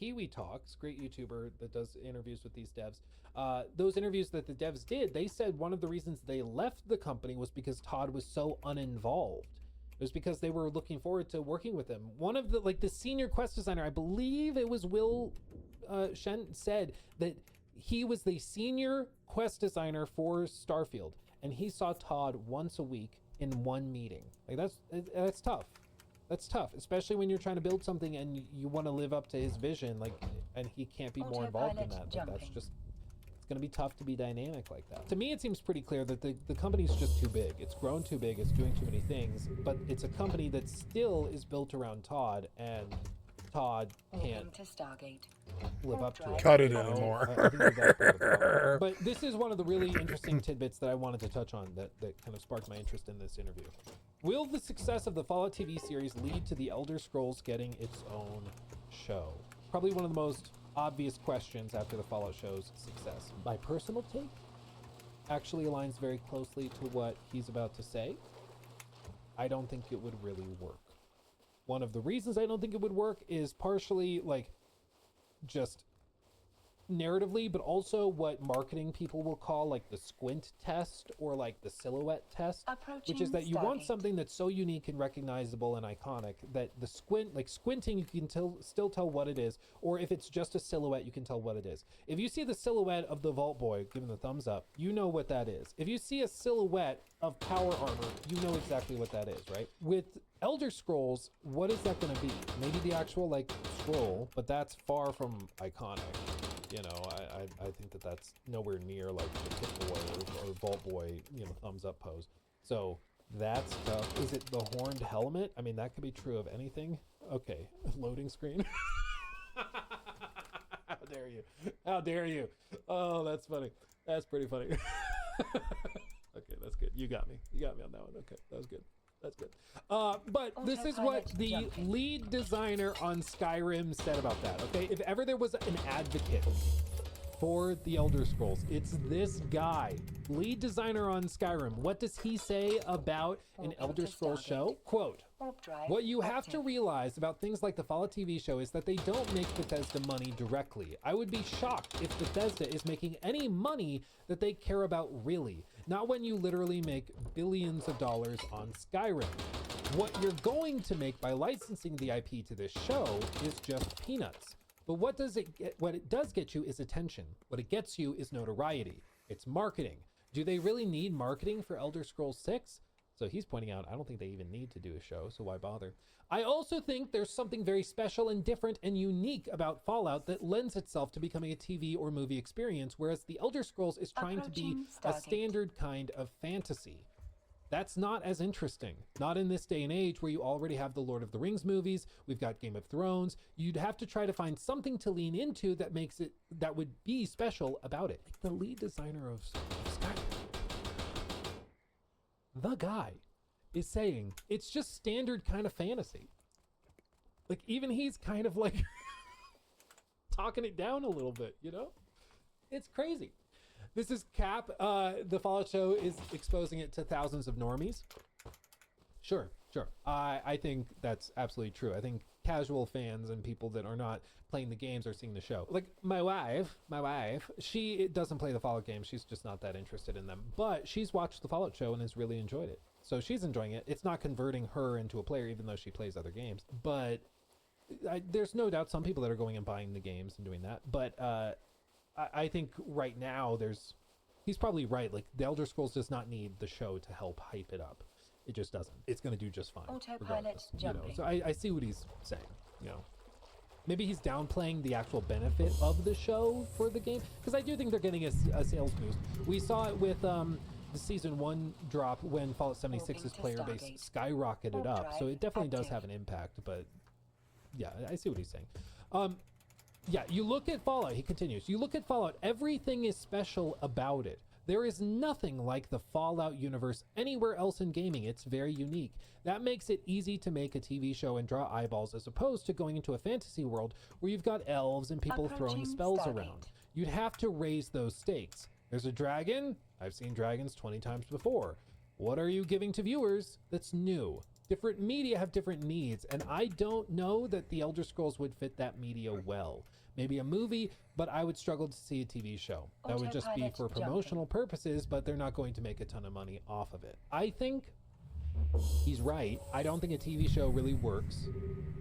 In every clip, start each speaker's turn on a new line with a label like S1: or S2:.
S1: Kiwi Talks, great YouTuber that does interviews with these devs. Those interviews that the devs did, they said one of the reasons they left the company was because Todd was so uninvolved. It was because they were looking forward to working with him. One of the senior quest designer, I believe it was Will Shen, said that he was the senior quest designer for Starfield, and he saw Todd once a week in one meeting. Like that's tough. That's tough, especially when you're trying to build something and you want to live up to his vision, like, and he can't be more involved in that. Like, that's just, it's going to be tough to be dynamic like that. To me, it seems pretty clear that the company's just too big. It's grown too big. It's doing too many things, but it's a company that still is built around Todd, and Todd can't live up to it.
S2: Cut it anymore.
S1: I think that's part of the problem. But this is one of the really interesting tidbits that I wanted to touch on that kind of sparked my interest in this interview. Will the success of the Fallout TV series lead to the Elder Scrolls getting its own show? Probably one of the most obvious questions after the Fallout show's success. My personal take actually aligns very closely to what he's about to say. I don't think it would really work. One of the reasons I don't think it would work is partially like just narratively, but also what marketing people will call like the squint test or like the silhouette test, which is that you want something that's so unique and recognizable and iconic that the squinting, you can still tell what it is, or if it's just a silhouette, you can tell what it is. If you see the silhouette of the Vault Boy giving the thumbs up, you know what that is. If you see a silhouette of power armor, you know exactly what that is, right? With Elder Scrolls, what is that going to be? Maybe the actual like scroll, but that's far from iconic. You know, I think that's nowhere near like the Pit Boy or Vault Boy, you know, thumbs up pose. So that's tough. Is it the horned helmet? I mean, that could be true of anything. Okay, loading screen. How dare you? How dare you? Oh, that's funny. That's pretty funny. Okay, that's good. You got me. You got me on that one. Okay, that was good. That's good. But this is what the lead designer on Skyrim said about that, okay? If ever there was an advocate for the Elder Scrolls, it's this guy, lead designer on Skyrim. What does he say about an Elder Scrolls show? Quote, "What you have to realize about things like the Fallout TV show is that they don't make Bethesda money directly. I would be shocked if Bethesda is making any money that they care about really. Not when you literally make billions of dollars on Skyrim. What you're going to make by licensing the IP to this show is just peanuts. But what it does get you is attention. What it gets you is notoriety. It's marketing. Do they really need marketing for Elder Scrolls 6? So he's pointing out, I don't think they even need to do a show, so why bother? I also think there's something very special and different and unique about Fallout that lends itself to becoming a TV or movie experience, whereas the Elder Scrolls is trying to be a standard kind of fantasy. That's not as interesting. Not in this day and age where you already have the Lord of the Rings movies, we've got Game of Thrones. You'd have to try to find something to lean into that makes it, that would be special about it. Like the lead designer of Skyrim, the guy is saying it's just standard kind of fantasy. Like even he's kind of like talking it down a little bit, you know? It's crazy. This is Cap. The Fallout show is exposing it to thousands of normies. Sure. I think that's absolutely true. I think casual fans and people that are not playing the games are seeing the show. Like my wife, she doesn't play the Fallout games. She's just not that interested in them. But she's watched the Fallout show and has really enjoyed it. So she's enjoying it. It's not converting her into a player, even though she plays other games. But there's no doubt some people that are going and buying the games and doing that. But I think right now he's probably right. Like the Elder Scrolls does not need the show to help hype it up. It just doesn't. It's going to do just fine.
S3: Autopilot jumping.
S1: You know? So I see what he's saying, you know. Maybe he's downplaying the actual benefit of the show for the game, because I do think they're getting a sales boost. We saw it with the season 1 drop when Fallout 76's player base skyrocketed up. So it definitely does have an impact, but yeah, I see what he's saying. Yeah, you look at Fallout, he continues, you look at Fallout, everything is special about it. There is nothing like the Fallout universe anywhere else in gaming. It's very unique. That makes it easy to make a TV show and draw eyeballs, as opposed to going into a fantasy world where you've got elves and people throwing spells around. You'd have to raise those stakes. There's a dragon. I've seen dragons 20 times before. What are you giving to viewers that's new? different media have different needs, and I don't know that the Elder Scrolls would fit that media well. Maybe a movie, but I would struggle to see a TV show. That would just be for promotional purposes, but they're not going to make a ton of money off of it. I think he's right. I don't think a TV show really works.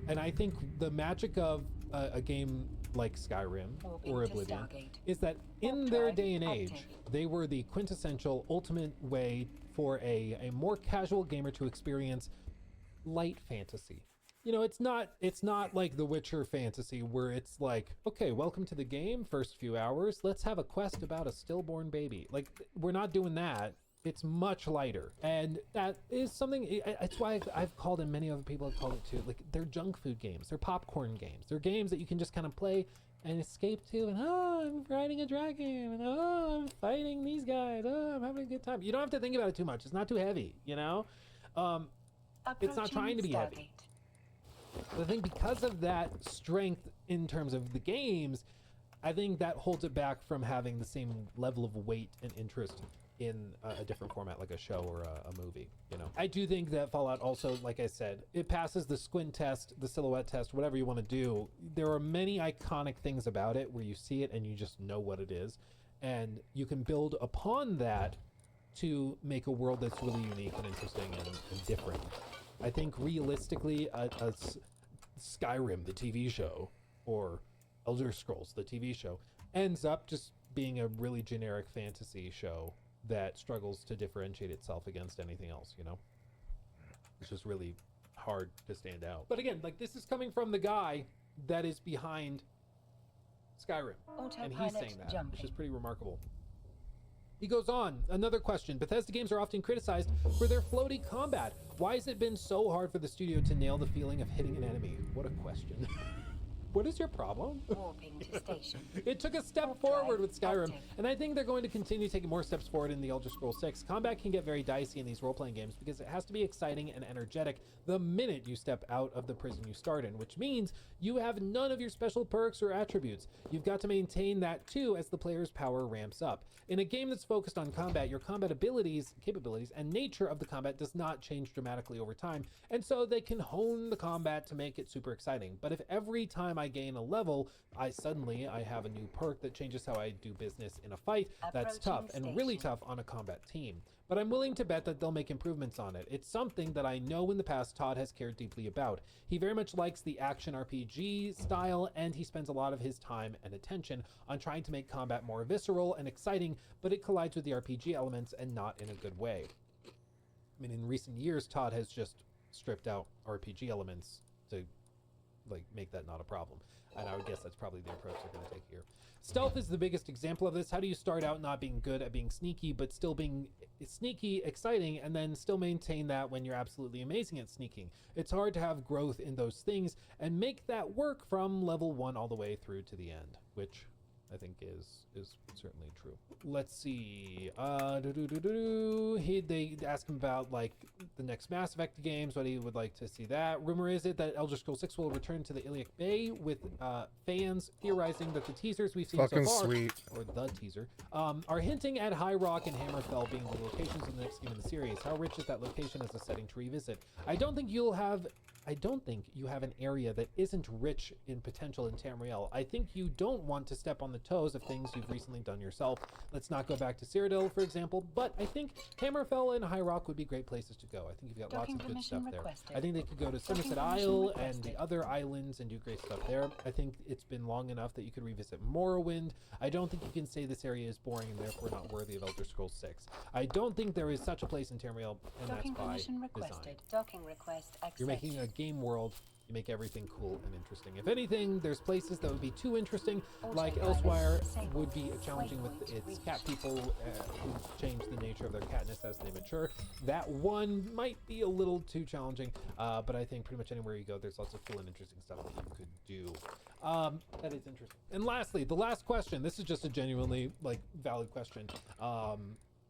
S1: And I think the magic of a game like Skyrim or Oblivion is that in their day and age, they were the quintessential ultimate way for a more casual gamer to experience light fantasy. You know, it's not like The Witcher fantasy where it's like, okay, welcome to the game, first few hours, let's have a quest about a stillborn baby. Like, we're not doing that. It's much lighter, and that is something. It's why I've called, and many other people have called it too, like, they're junk food games, they're popcorn games, they're games that you can just kind of play and escape to, and oh, I'm riding a dragon, and oh, I'm fighting these guys, oh, I'm having a good time. You don't have to think about it too much. It's not too heavy, you know. It's not trying to be heavy. But I think because of that strength in terms of the games, I think that holds it back from having the same level of weight and interest in a different format like a show or a movie. You know, I do think that Fallout also, like I said, it passes the squint test, the silhouette test, whatever you want to do. There are many iconic things about it where you see it and you just know what it is, and you can build upon that to make a world that's really unique and interesting and different. I think realistically, a Skyrim, the TV show, or Elder Scrolls, the TV show, ends up just being a really generic fantasy show that struggles to differentiate itself against anything else, you know? It's just really hard to stand out. But again, like, this is coming from the guy that is behind Skyrim, and he's saying that, which is pretty remarkable. He goes on, another question. Bethesda games are often criticized for their floaty combat. Why has it been so hard for the studio to nail the feeling of hitting an enemy? What a question. What is your problem?
S2: Warping to station.
S1: It took a step forward with Skyrim, and I think they're going to continue taking more steps forward in the Elder Scrolls 6. Combat can get very dicey in these role-playing games because it has to be exciting and energetic the minute you step out of the prison you start in, which means you have none of your special perks or attributes. You've got to maintain that too as the player's power ramps up. In a game that's focused on combat, your combat abilities, capabilities, and nature of the combat does not change dramatically over time, and so they can hone the combat to make it super exciting. But if every time I gain a level, I have a new perk that changes how I do business in a fight, that's tough and really tough on a combat team. But I'm willing to bet that they'll make improvements on it. It's something that I know in the past Todd has cared deeply about. He very much likes the action RPG style, and he spends a lot of his time and attention on trying to make combat more visceral and exciting, but it collides with the RPG elements and not in a good way. I mean, in recent years, Todd has just stripped out RPG elements to, like, make that not a problem. And I would guess that's probably the approach they're going to take here. Stealth is the biggest example of this. How do you start out not being good at being sneaky, but still being sneaky, exciting, and then still maintain that when you're absolutely amazing at sneaking? It's hard to have growth in those things and make that work from level 1 all the way through to the end, which I think is certainly true. Let's see. They ask him about, like, the next Mass Effect games, what he would like to see that. Rumor is it that Elder Scrolls 6 will return to the Iliac Bay, with fans theorizing that the teasers we've seen so far, or the teaser, are hinting at High Rock and Hammerfell being the locations of the next game in the series. How rich is that location as a setting to revisit? I don't think you have an area that isn't rich in potential in Tamriel. I think you don't want to step on the toes of things you've recently done yourself. Let's not go back to Cyrodiil, for example, but I think Hammerfell and High Rock would be great places to go. I think you've got lots of good stuff there. I think they could go to Somerset Isle and the other islands and do great stuff there. I think it's been long enough that you could revisit Morrowind. I don't think you can say this area is boring and therefore not worthy of Elder Scrolls 6. I don't think there is such a place in Tamriel, and that's by design.
S2: Docking request accepted.
S1: You're making a game world, you make everything cool and interesting. If anything, there's places that would be too interesting, like Elsewhere would be challenging with its cat people who change the nature of their catness as they mature. That one might be a little too challenging, but I think pretty much anywhere you go, there's lots of cool and interesting stuff that you could do. That is interesting. And lastly, the last question, this is just a genuinely, like, valid question.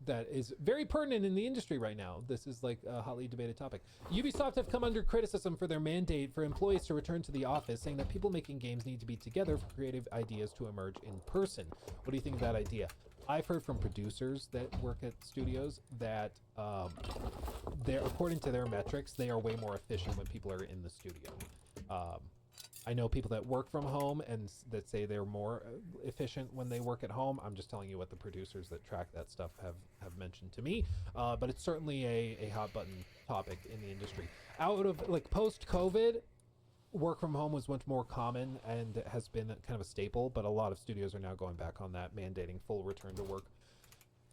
S1: that is very pertinent in the industry right now. This is like a hotly debated topic. Ubisoft have come under criticism for their mandate for employees to return to the office, saying that people making games need to be together for creative ideas to emerge in person. What do you think of that idea? I've heard from producers that work at studios that they're, according to their metrics, they are way more efficient when people are in the studio. I know people that work from home and that say they're more efficient when they work at home. I'm just telling you what the producers that track that stuff have mentioned to me. But it's certainly a hot button topic in the industry. Out of like post-COVID, work from home was much more common and has been kind of a staple, but a lot of studios are now going back on that, mandating full return to work.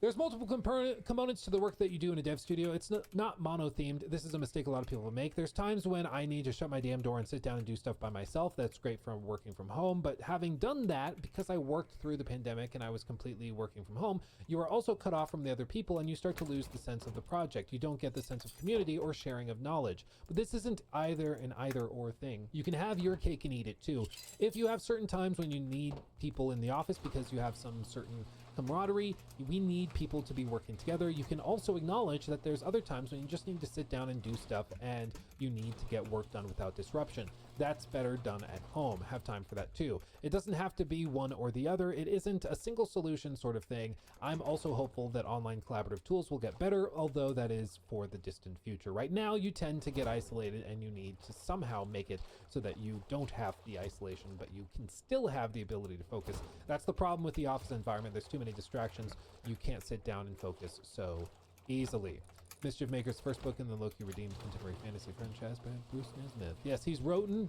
S1: There's multiple components to the work that you do in a dev studio. It's not mono-themed. This is a mistake a lot of people make. There's times when I need to shut my damn door and sit down and do stuff by myself. That's great from working from home. But having done that, because I worked through the pandemic and I was completely working from home, you are also cut off from the other people and you start to lose the sense of the project. You don't get the sense of community or sharing of knowledge. But this isn't either an either or thing. You can have your cake and eat it too. If you have certain times when you need people in the office because you have some certain camaraderie, we need people to be working together. You can also acknowledge that there's other times when you just need to sit down and do stuff and you need to get work done without disruption. That's better done at home. Have time for that too. It doesn't have to be one or the other. It isn't a single solution sort of thing. I'm also hopeful that online collaborative tools will get better, although that is for the distant future. Right now, you tend to get isolated and you need to somehow make it so that you don't have the isolation, but you can still have the ability to focus. That's the problem with the office environment. There's too many distractions. You can't sit down and focus so easily. Mischief Maker's first book in the Loki Redeemed contemporary fantasy franchise by Bruce Nesmith. Yes, he's written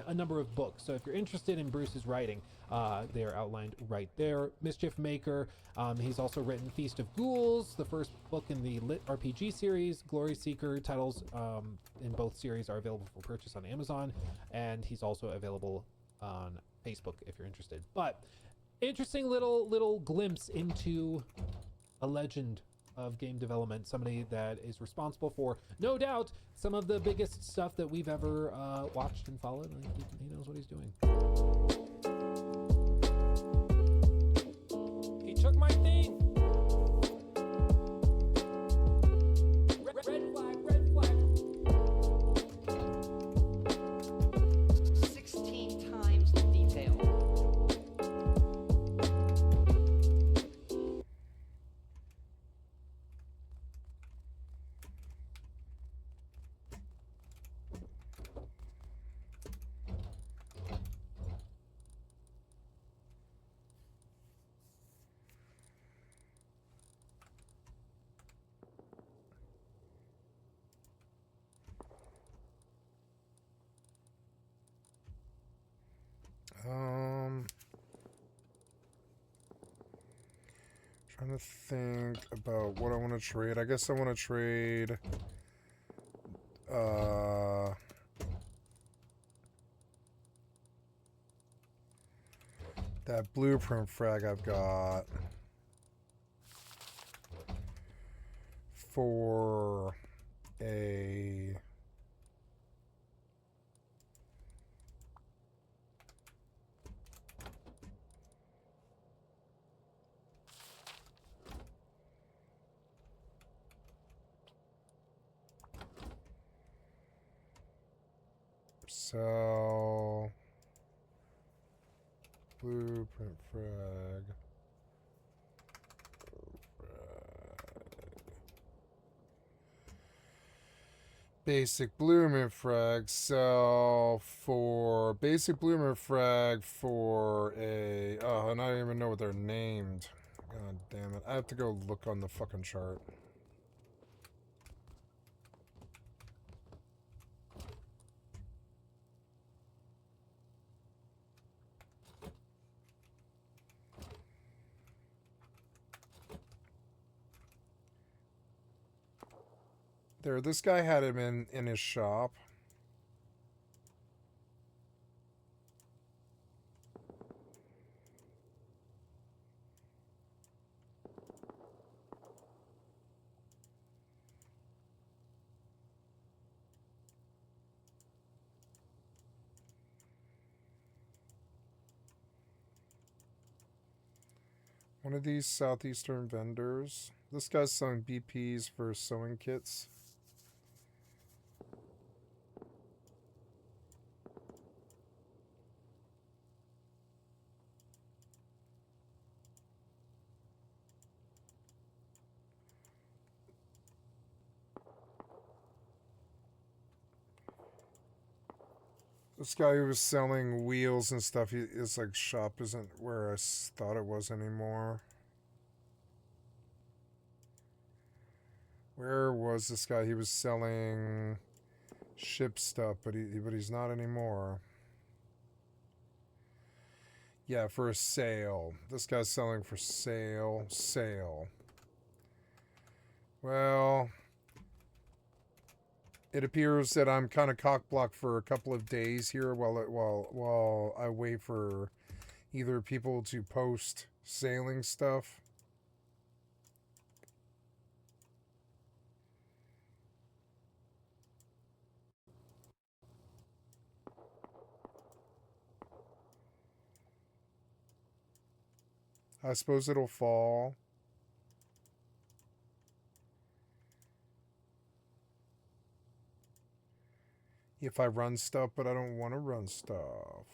S1: a number of books. So if you're interested in Bruce's writing, they are outlined right there. Mischief Maker, he's also written Feast of Ghouls, the first book in the Lit RPG series. Glory Seeker titles in both series are available for purchase on Amazon, and he's also available on Facebook if you're interested. But interesting little glimpse into a legend of game development, somebody that is responsible for, no doubt, some of the biggest stuff that we've ever watched and followed. I think he knows what he's doing. He took my thing. Red flag, red flag.
S3: 16 times the detail.
S4: Trying to think about what I want to trade. I guess I want to trade that blueprint frag I've got for a so blueprint frag. Basic blueprint frag. So for basic blueprint frag for a I don't even know what they're named. God damn it. I have to go look on the fucking chart. There, this guy had him in his shop. One of these southeastern vendors. This guy's selling BPs for sewing kits. This guy who was selling wheels and stuff, his like shop isn't where I thought it was anymore. Where was this guy? He was selling ship stuff, but he's not anymore. Yeah, for a sale. This guy's selling for sale. Well, it appears that I'm kind of cock-blocked for a couple of days here while I wait for either people to post sailing stuff. I suppose it'll fall. If I run stuff, but I don't want to run stuff.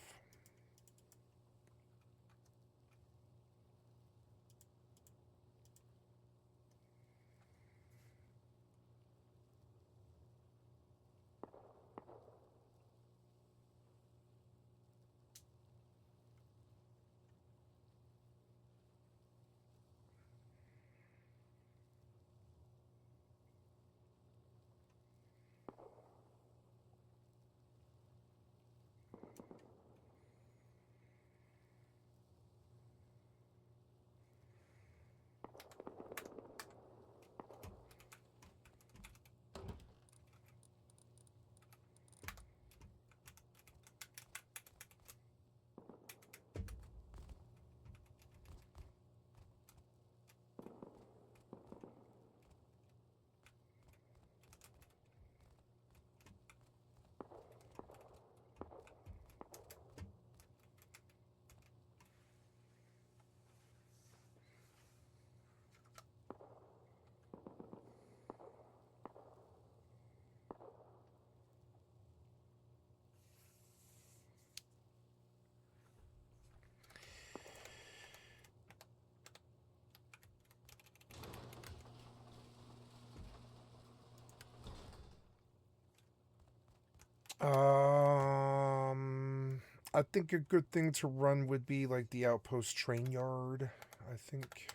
S4: I think a good thing to run would be like the outpost train yard, I think.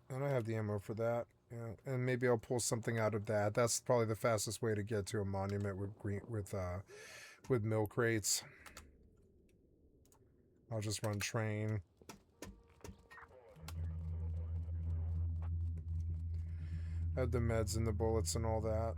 S4: And I have the ammo for that. Yeah, and maybe I'll pull something out of that. That's probably the fastest way to get to a monument with mill crates. I'll just run train. I have the meds and the bullets and all that.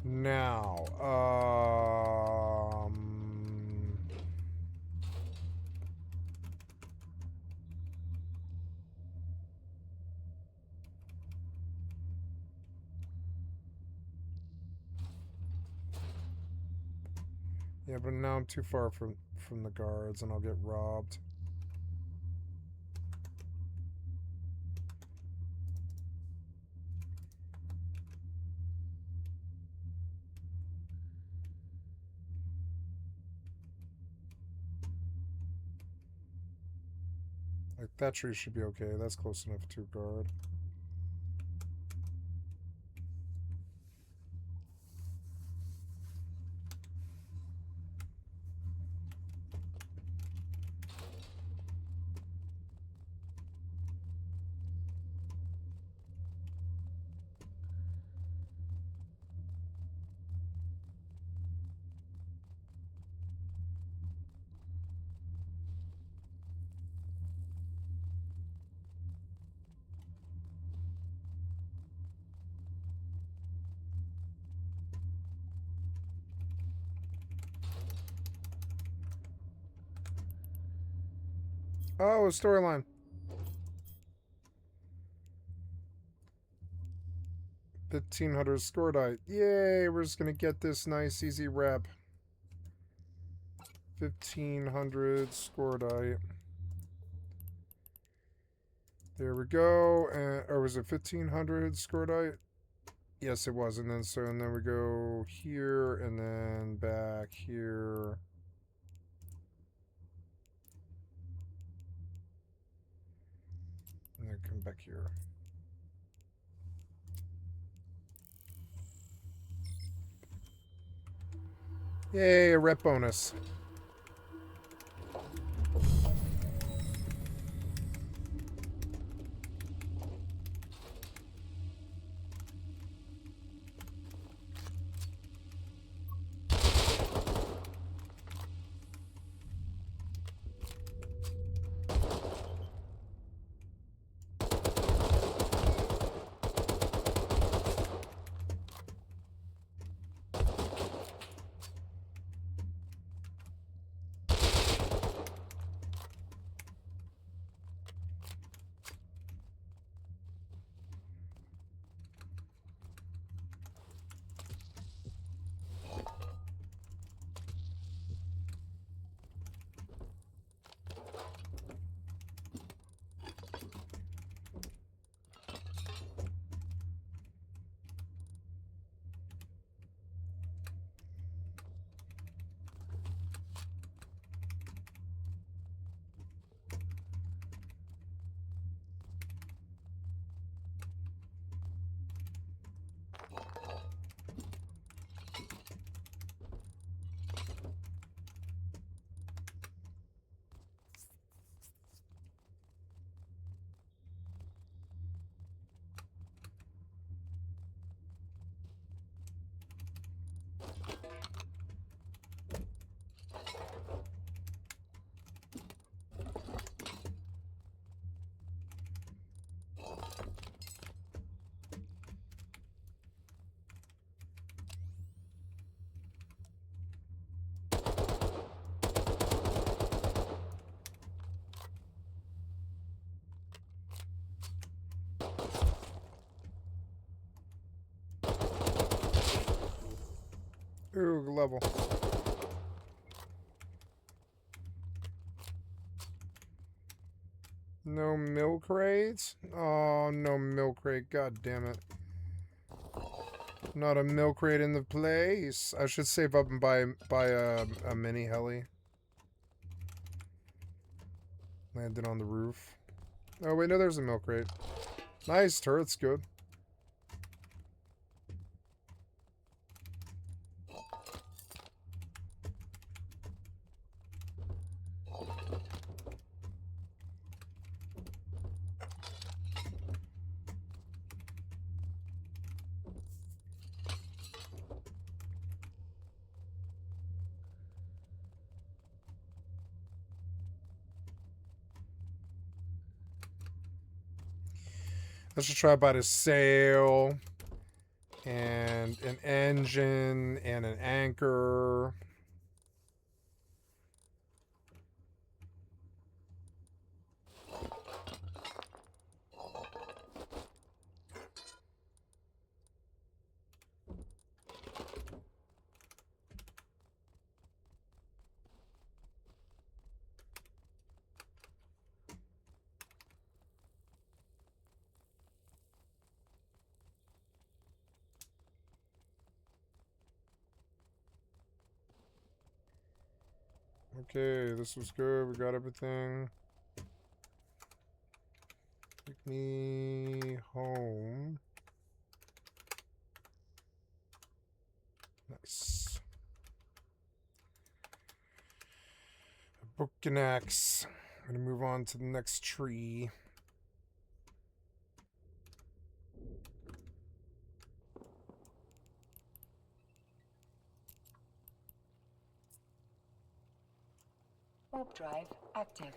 S4: Now, yeah, but now I'm too far from the guards and I'll get robbed. Like, that tree should be okay. That's close enough to guard. Oh, a storyline. $1,500 score die. Yay, we're just gonna get this nice easy rep. 1,500 score die. There we go. Or was it 1,500 score die? Yes, it was. And then we go here and then back here. And then come back here. Yay, a rep bonus. Ooh, level. No milk crate? Oh, no milk crate. God damn it. Not a milk crate in the place. I should save up and buy a mini heli. Landed on the roof. Oh, wait, no, there's a milk crate. Nice, turret's good. Let's just try about a sail and an engine and an anchor. Okay, this was good. We got everything. Take me home. Nice. A book and axe. I'm gonna move on to the next tree.
S2: Warp drive active.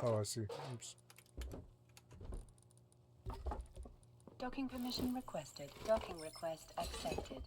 S4: Oh, I see. Oops.
S2: Docking permission requested. Docking request accepted.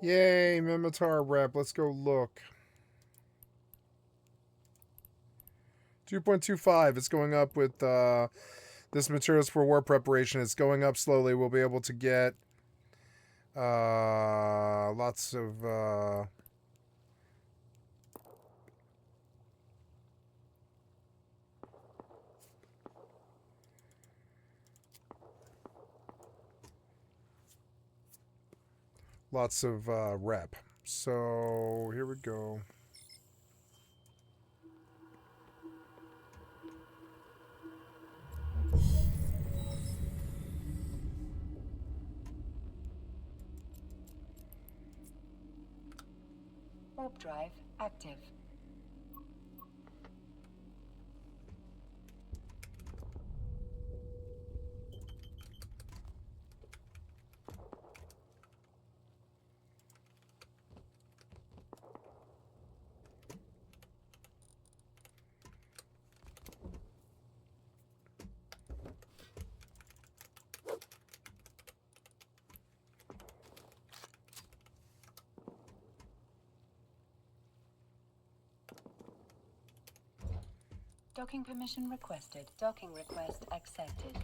S4: Yay, Mimitar rep. Let's go look. 2.25. It's going up with this materials for war preparation. It's going up slowly. We'll be able to get lots of rep. So here we go.
S2: Warp drive active. Docking permission requested. Docking request accepted.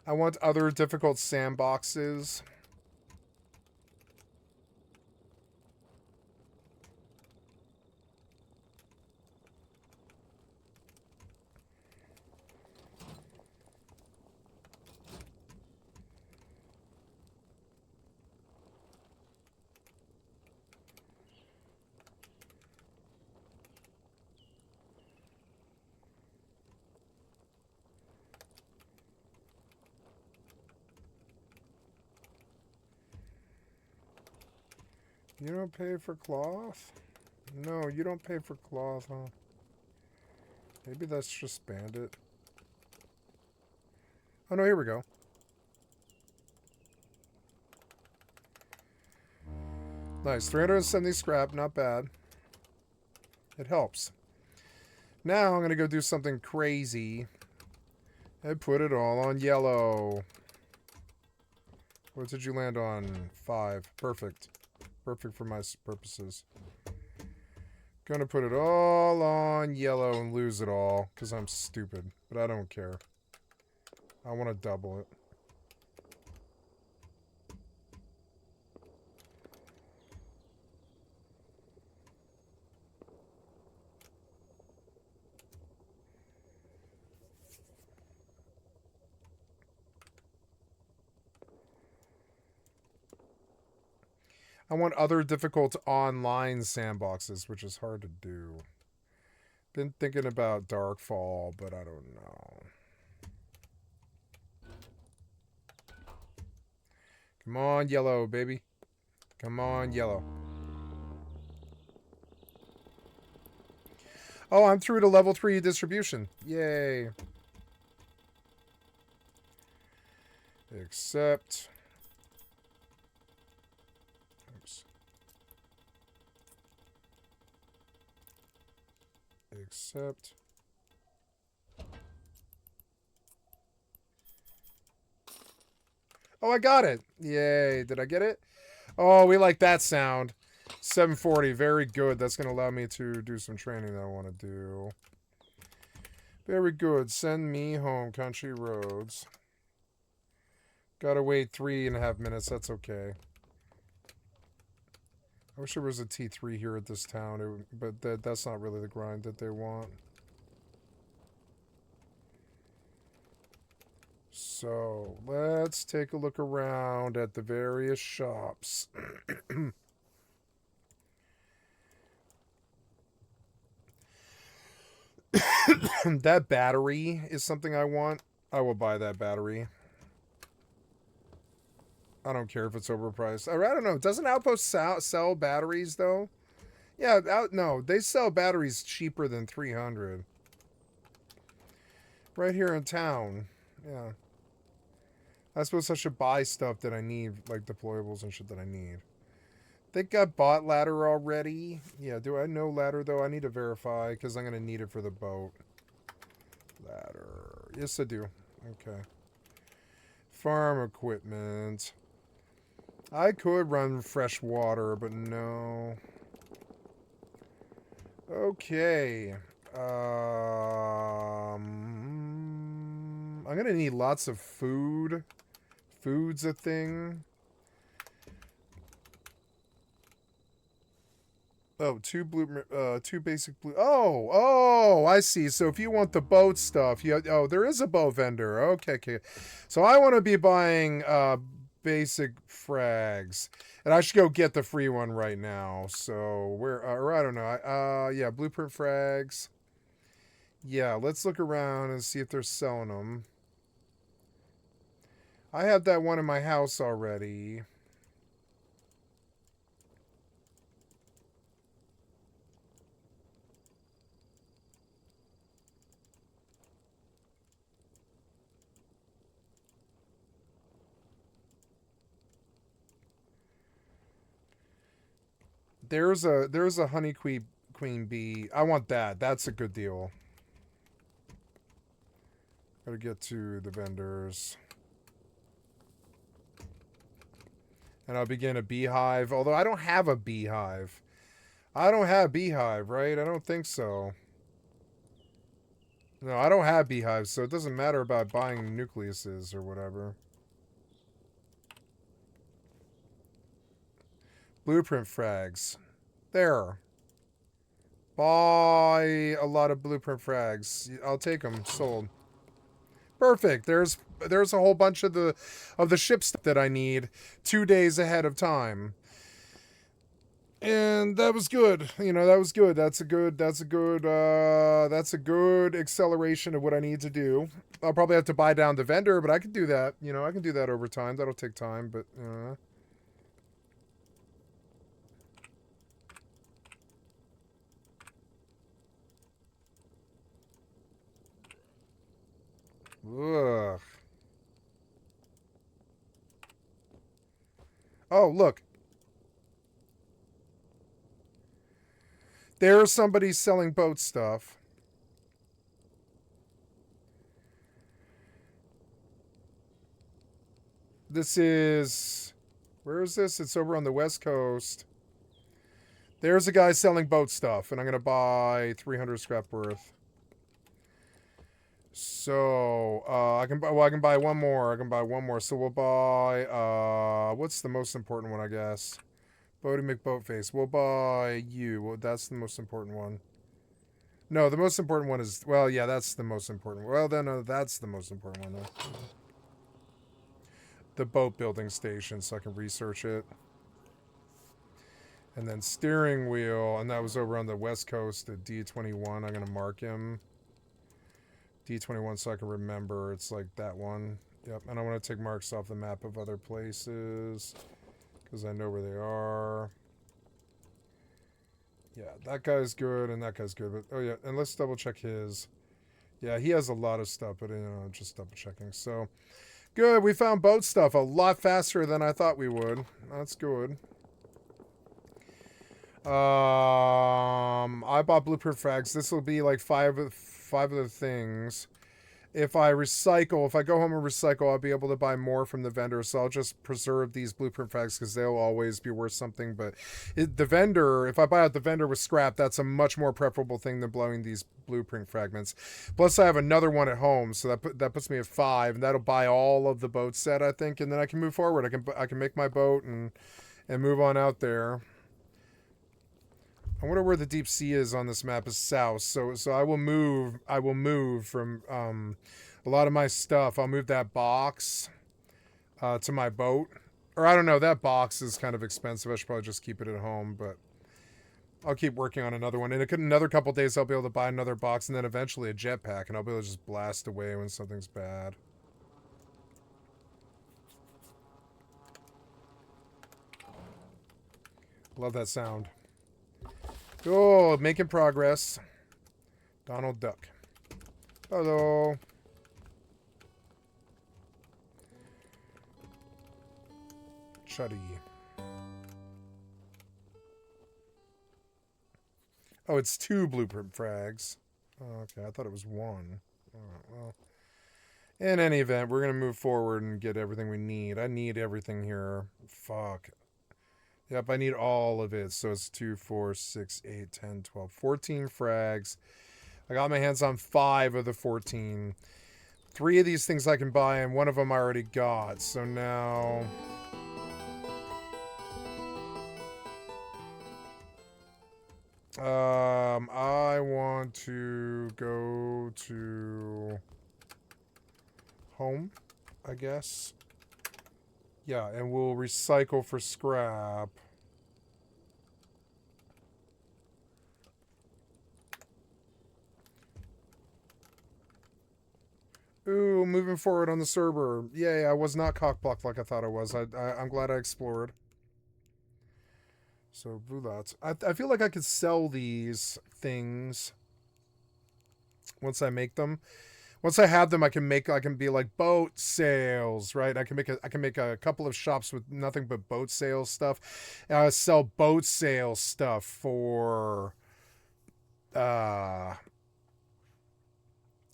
S4: I want other difficult sandboxes. You don't pay for cloth? No, you don't pay for cloth, huh? Maybe that's just bandit. Oh no, here we go. Nice, 370 scrap, not bad. It helps. Now I'm gonna go do something crazy and put it all on yellow. What did you land on? 5. Perfect. Perfect for my purposes. Gonna put it all on yellow and lose it all because I'm stupid, but I don't care. I want to double it. I want other difficult online sandboxes, which is hard to do. Been thinking about Darkfall, but I don't know. Come on, yellow, baby. Come on, yellow. Oh, I'm through to level 3 distribution. Yay. Accept. Oops. Accept. Oh, I got it. Yay. Did I get it? Oh, we like that sound. 740. Very good. That's going to allow me to do some training that I want to do. Very good. Send me home. Country roads. Gotta wait 3.5 minutes. That's okay. I wish there was a T3 here at this town, but that's not really the grind that they want. So, let's take a look around at the various shops. That battery is something I want. I will buy that battery. I don't care if it's overpriced. I don't know. Doesn't Outpost sell batteries, though? Yeah, no. They sell batteries cheaper than 300. Right here in town. Yeah. I suppose I should buy stuff that I need, like deployables and shit that I need. Think I bought ladder already? Yeah, do I know ladder, though? I need to verify, because I'm going to need it for the boat. Ladder. Yes, I do. Okay. Farm equipment. I could run fresh water, but no. Okay. I'm going to need lots of food. Food's a thing. Oh, two basic blue. Oh, I see. So if you want the boat stuff, there is a boat vendor. Okay. So I want to be buying basic frags, and I should go get the free one right now. So where? Or I don't know. Yeah, blueprint frags. Yeah, let's look around and see if they're selling them. I have that one in my house already. There's a honey queen bee. I want that. That's a good deal. Gotta get to the vendors. And I'll begin a beehive. Although I don't have a beehive. I don't have beehive, right? I don't think so. No, I don't have beehives, so it doesn't matter about buying nucleuses or whatever. Blueprint frags. There. Buy a lot of blueprint frags. I'll take them. Sold. Perfect. There's a whole bunch of the ships that I need 2 days ahead of time. And that was good. You know, that was good. That's a good acceleration of what I need to do. I'll probably have to buy down the vendor, but I can do that. You know, I can do that over time. That'll take time, but ugh. Oh, look. There's somebody selling boat stuff. This is... Where is this? It's over on the West Coast. There's a guy selling boat stuff, and I'm going to buy 300 scrap worth. So, I can buy one more. I can buy one more. So we'll buy, what's the most important one, I guess? Bodie McBoatface. We'll buy you. Well, that's the most important one. No, the most important one is... Well, yeah, that's the most important one. Well, then, that's the most important one, though. The boat building station, so I can research it. And then steering wheel, and that was over on the West Coast at D21. I'm going to mark him. D21 so I can remember. It's like that one. Yep, and I want to take marks off the map of other places. Because I know where they are. Yeah, that guy's good and that guy's good. But oh yeah, and let's double check his. Yeah, he has a lot of stuff, but you know, just double checking. So good, we found boat stuff a lot faster than I thought we would. That's good. I bought blueprint frags. This will be like five of the things. if I recycle, if I go home and recycle, I'll be able to buy more from the vendor. So I'll just preserve these blueprint frags because they'll always be worth something. But the vendor, if I buy out the vendor with scrap, that's a much more preferable thing than blowing these blueprint fragments. Plus, I have another one at home, so that puts me at 5, and that'll buy all of the boat set, I think, and then I can move forward. I can make my boat and move on out there. I wonder where the deep sea is on this map. Is south, so I will move. I will move from a lot of my stuff. I'll move that box to my boat, or I don't know. That box is kind of expensive. I should probably just keep it at home, but I'll keep working on another one. In another couple days, I'll be able to buy another box, and then eventually a jetpack, and I'll be able to just blast away when something's bad. Love that sound. Oh, making progress. Donald Duck. Hello. Chuddy. Oh, it's 2 blueprint frags. Oh, okay, I thought it was 1. Alright, well. In any event, we're going to move forward and get everything we need. I need everything here. Fuck. Yep, I need all of it. So it's 2, 4, 6, 8, 10, 12, 14 frags. I got my hands on 5 of the 14. 3 of these things I can buy, and one of them I already got. So now... I want to go to home, I guess. Yeah, and we'll recycle for scrap. Ooh, moving forward on the server. Yay, I was not cockblocked like I thought I was. I'm glad I explored. So, Vulat. I feel like I could sell these things once I make them. Once I have them, I can be like boat sales, right? I can make a couple of shops with nothing but boat sales stuff. And I sell boat sales stuff for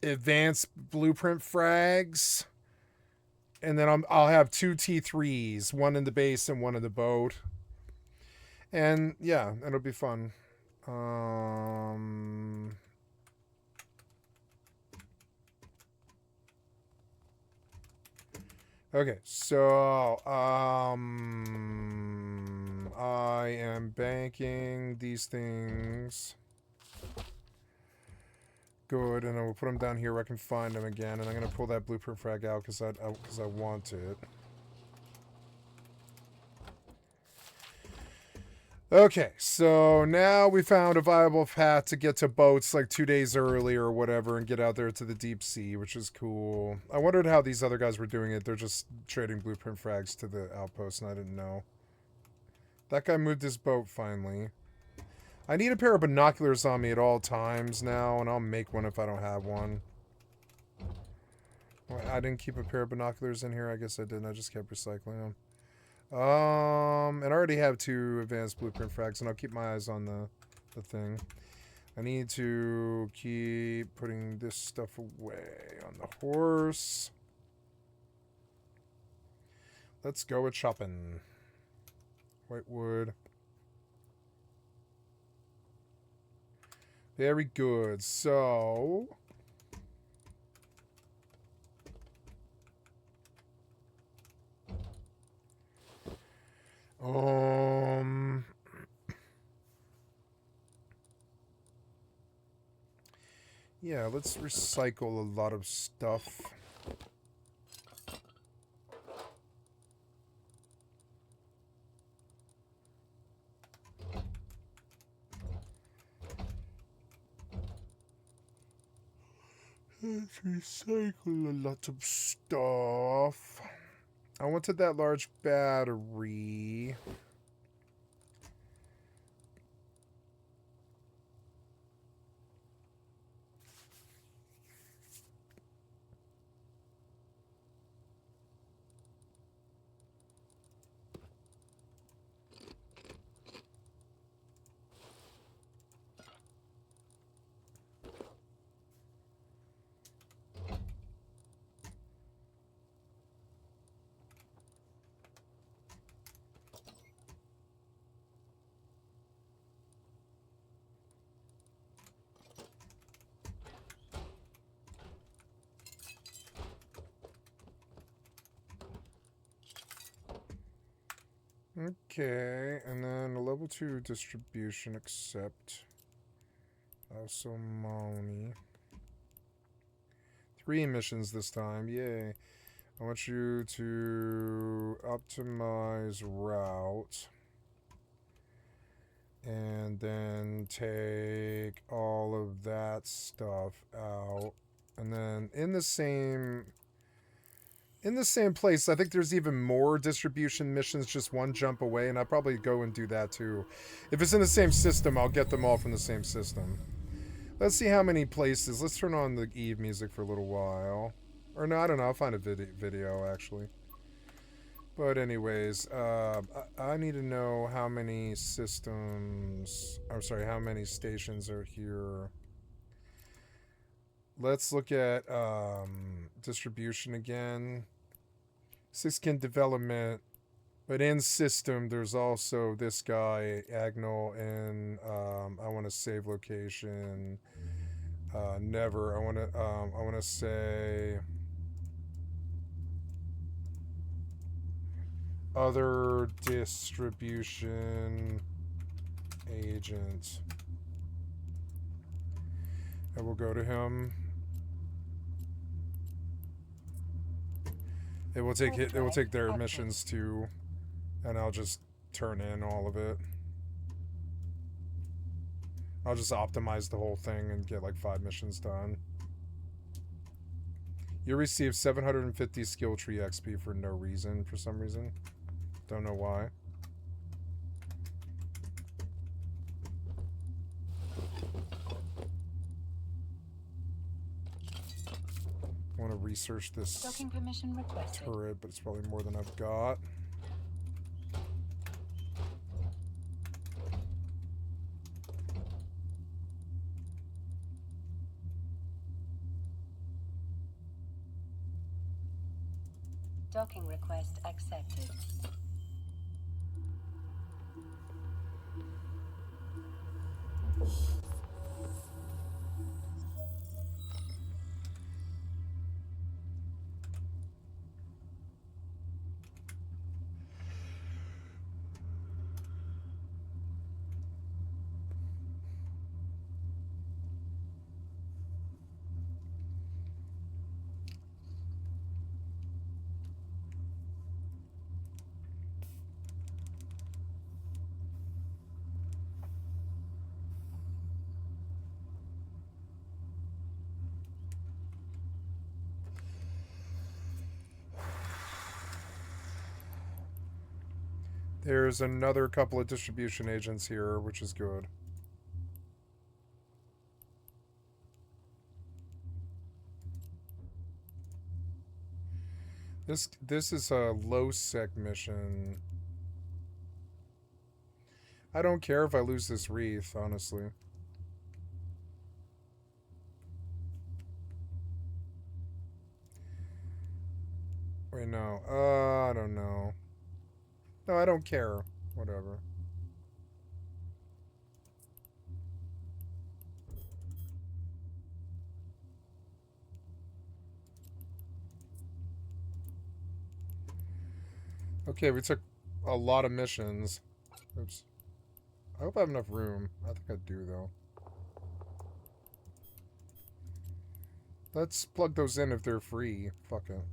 S4: advanced blueprint frags. And then I'll have 2 T3s, one in the base and one in the boat. And yeah, it'll be fun. Okay, so I am banking these things. Good, and I will put them down here where I can find them again, and I'm gonna pull that blueprint frag out because I want it. Okay, so now we found a viable path to get to boats like 2 days early or whatever and get out there to the deep sea, which is cool. I wondered how these other guys were doing it. They're just trading blueprint frags to the outpost, and I didn't know. That guy moved his boat finally. I need a pair of binoculars on me at all times now, and I'll make one if I don't have one. Well, I didn't keep a pair of binoculars in here. I guess I didn't. I just kept recycling them. And I already have 2 advanced blueprint frags, and I'll keep my eyes on the thing. I need to keep putting this stuff away on the horse. Let's go with shopping. White wood. Very good. So... yeah, let's recycle a lot of stuff. Let's recycle a lot of stuff. I wanted that large battery. Okay, and then a level 2 distribution accept. Also money. 3 missions this time, yay. I want you to optimize route. And then take all of that stuff out. And then in the same place, I think there's even more distribution missions just one jump away, and I'll probably go and do that too. If it's in the same system, I'll get them all from the same system. Let's see how many places. Let's turn on the Eve music for a little while. Or no, I don't know. I'll find a video actually. But anyways, I need to know how many systems... I'm sorry, how many stations are here. Let's look at distribution again. 6-kin development. But in system, there's also this guy, Agnol, and I want to save location. Never. I want to say... Other distribution agent. And we'll go to him. It will take their missions too, and I'll just turn in all of it. I'll just optimize the whole thing and get like 5 missions done. You receive 750 skill tree XP for no reason, for some reason. Don't know why. I want to research this
S2: Docking permission requested.
S4: turret, but it's probably more than I've got.
S2: Docking request accepted.
S4: There's another couple of distribution agents here, which is good. This is a low sec mission. I don't care if I lose this wreath, honestly. Wait, no. I don't know. No, I don't care. Whatever. Okay, we took a lot of missions. Oops. I hope I have enough room. I think I do, though. Let's plug those in if they're free. Fuck it.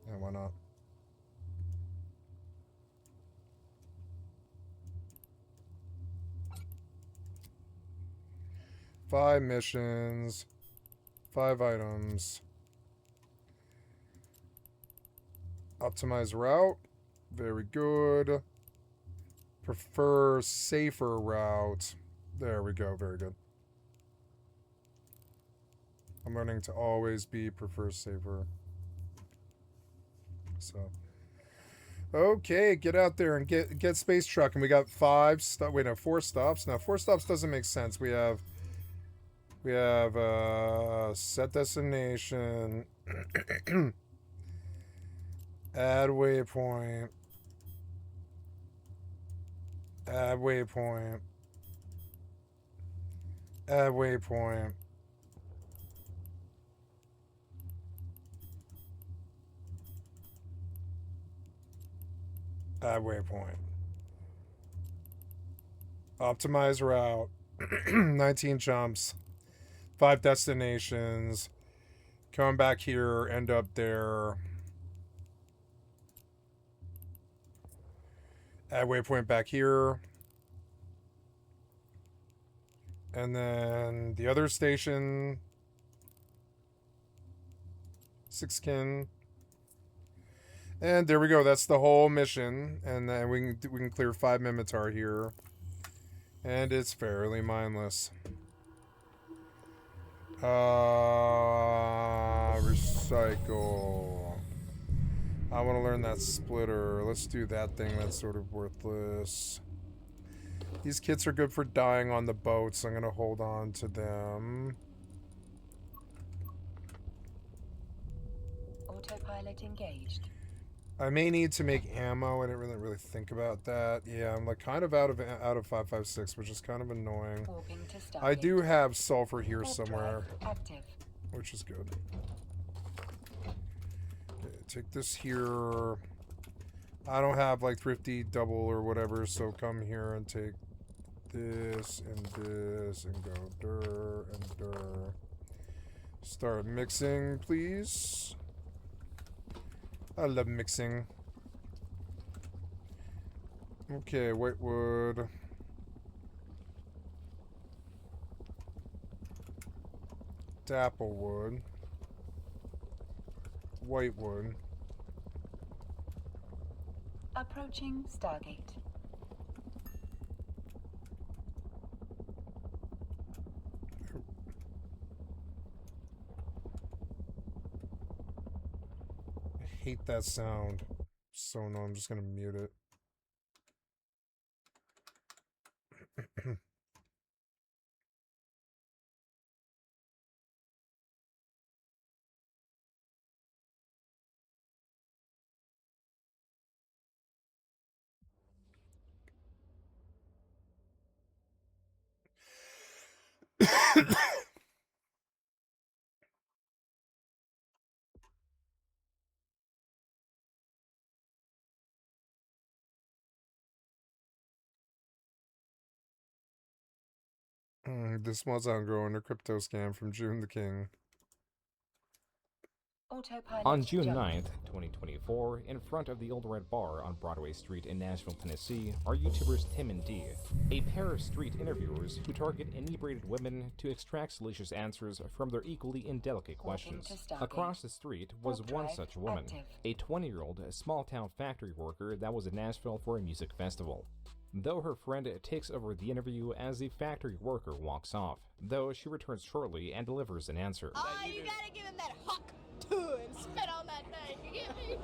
S4: Yeah, why not? Five missions. 5 items. Optimize route. Very good. Prefer safer route. There we go. Very good. I'm learning to always be prefer safer. So, okay, get out there and get space truck. And we got 5 stops. Wait, no, 4 stops. Now 4 stops doesn't make sense. We have set destination. Add waypoint. Add waypoint. Add waypoint. Add waypoint. Optimize route. 19 jumps. 5 destinations. Come back here, end up there. Add waypoint back here. And then the other station. 6 kin. And there we go. That's the whole mission. And then we can clear 5 Mimitar here. And it's fairly mindless. Recycle. I want to learn that splitter. Let's do that thing that's sort of worthless. These kits are good for dying on the boat, so I'm going to hold on to them.
S2: Autopilot engaged.
S4: I may need to make ammo. I didn't really think about that. Yeah, I'm like kind of out of 5.56, which is kind of annoying.
S2: Warping to Stargate.
S4: I do have sulfur here
S2: Warp
S4: somewhere,
S2: drive active.
S4: which is good. Okay, take this here. I don't have like thrifty double or whatever, so come here and take this and go dur and dur. Start mixing, please. I love mixing. Okay, white wood. Dapple wood. White wood.
S2: Approaching Stargate.
S4: I hate that sound. So no, I'm just gonna mute it. This was ongoing a crypto scam from June the King.
S2: Autopilot
S5: On June
S2: jump.
S5: 9th, 2024, in front of the Old Red Bar on Broadway Street in Nashville, Tennessee, are YouTubers Tim and Dee, a pair of street interviewers who target inebriated women to extract salacious answers from their equally indelicate questions.
S2: to Stargate.
S5: Across the street was
S2: Warp
S5: one
S2: drive
S5: such woman,
S2: active.
S5: a 20-year-old small-town factory worker that was in Nashville for a music festival. Though her friend takes over the interview as the factory worker walks off, though she returns shortly and delivers an answer.
S6: Oh, you gotta give him that huck too and spit on that thing, you get me?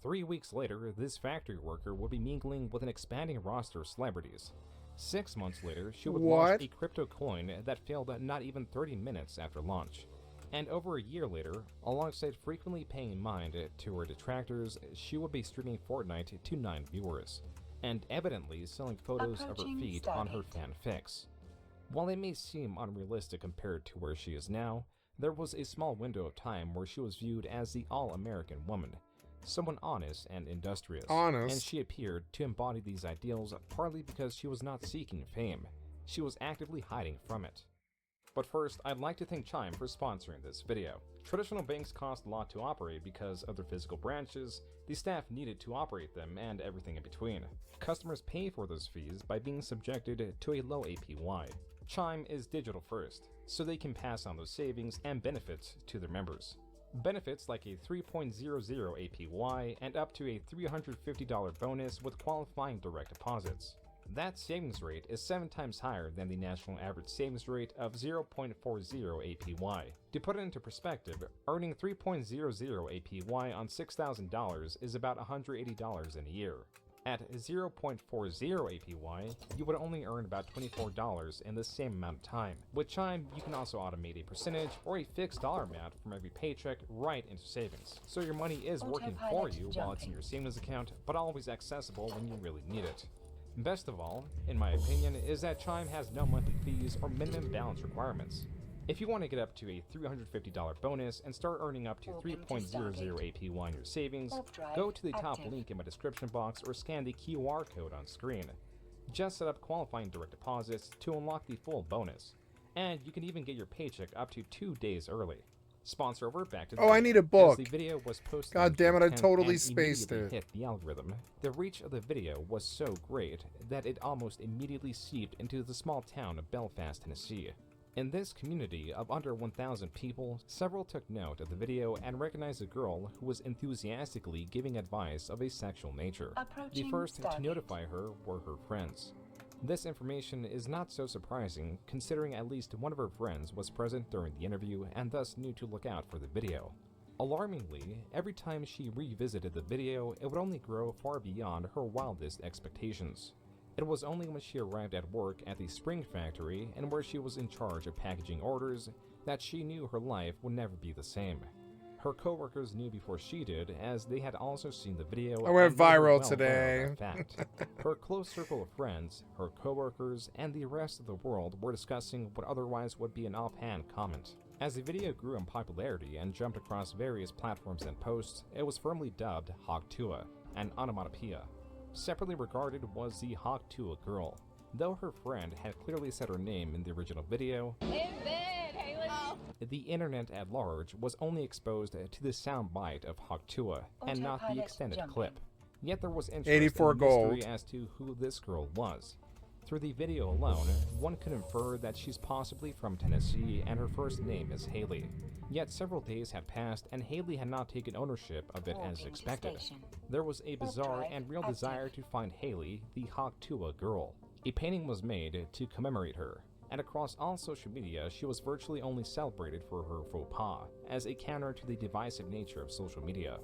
S5: 3 weeks later, this factory worker would be mingling with an expanding roster of celebrities. 6 months later, she would launch a crypto coin that failed not even 30 minutes after launch. And over a year later, alongside frequently paying mind to her detractors, she would be streaming Fortnite to 9 viewers, and evidently selling photos of her
S2: Approaching
S5: feet on her
S2: Stargate.
S5: fanfics. While it may seem unrealistic compared to where she is now, there was a small window of time where she was viewed as the all-American woman, someone honest and industrious. And she appeared to embody these ideals partly because she was not seeking fame. She was actively hiding from it. But first, I'd like to thank Chime for sponsoring this video. Traditional banks cost a lot to operate because of their physical branches, the staff needed to operate them, and everything in between. Customers pay for those fees by being subjected to a low APY. Chime is digital first, so they can pass on those savings and benefits to their members. Benefits like a 3.00 APY and up to a $350 bonus with qualifying direct deposits. That savings rate is 7 times higher than the national average savings rate of 0.40 APY. To put it into perspective, earning 3.00 APY on $6,000 is about $180 in a year. At 0.40 APY, you would only earn about $24 in the same amount of time. With Chime, you can also automate a percentage or a fixed dollar amount from every paycheck right into savings. So your money is working for
S2: Autopilot
S5: you while it's in
S2: jumping.
S5: your savings account, but always accessible when you really need it. Best of all, in my opinion, is that Chime has no monthly fees or minimum balance requirements. If you want to get up to a $350 bonus and start earning up to 3.00 APY on your savings, go to the top link in my description box or scan the QR code on screen. Just set up qualifying direct deposits to unlock the full bonus, and you can even get your paycheck up to 2 days early. Sponsor over, back to the
S4: Oh, I need a book.
S5: As the video was posted
S4: God damn it, I totally
S5: and
S4: spaced
S5: immediately
S4: it.
S5: hit the algorithm. The reach of the video was so great that it almost immediately seeped into the small town of Belfast, Tennessee. In this community of under 1,000 people, several took note of the video and recognized a girl who was enthusiastically giving advice of a sexual nature. The first to notify her were her friends. This information is not so surprising, considering at least one of her friends was present during the interview and thus knew to look out for the video. Alarmingly, every time she revisited the video, it would only grow far beyond her wildest expectations. It was only when she arrived at work at the spring factory and where she was in charge of packaging orders that she knew her life would never be the same. Her coworkers knew before she did, as they had also seen the video.
S4: I went
S5: and they were
S4: viral
S5: well
S4: today.
S5: aware of that fact. Her close circle of friends, her coworkers, and the rest of the world were discussing what otherwise would be an offhand comment. As the video grew in popularity and jumped across various platforms and posts, it was firmly dubbed Hawktua, an onomatopoeia. Separately regarded was the Hawktua girl. Though her friend had clearly said her name in the original video, the internet at large was only exposed to the soundbite of Hawktua and not the extended clip. Yet there was interest
S4: 84
S5: in the
S4: gold.
S5: mystery as to who this girl was. Through the video alone, one could infer that she's possibly from Tennessee and her first name is Haley. Yet several days had passed and Haley had not taken ownership of it as expected. There was a bizarre and real desire to find Haley, the Hawktua girl. A painting was made to commemorate her, and across all social media she was virtually only celebrated for her faux pas, as a counter to the divisive nature of social media.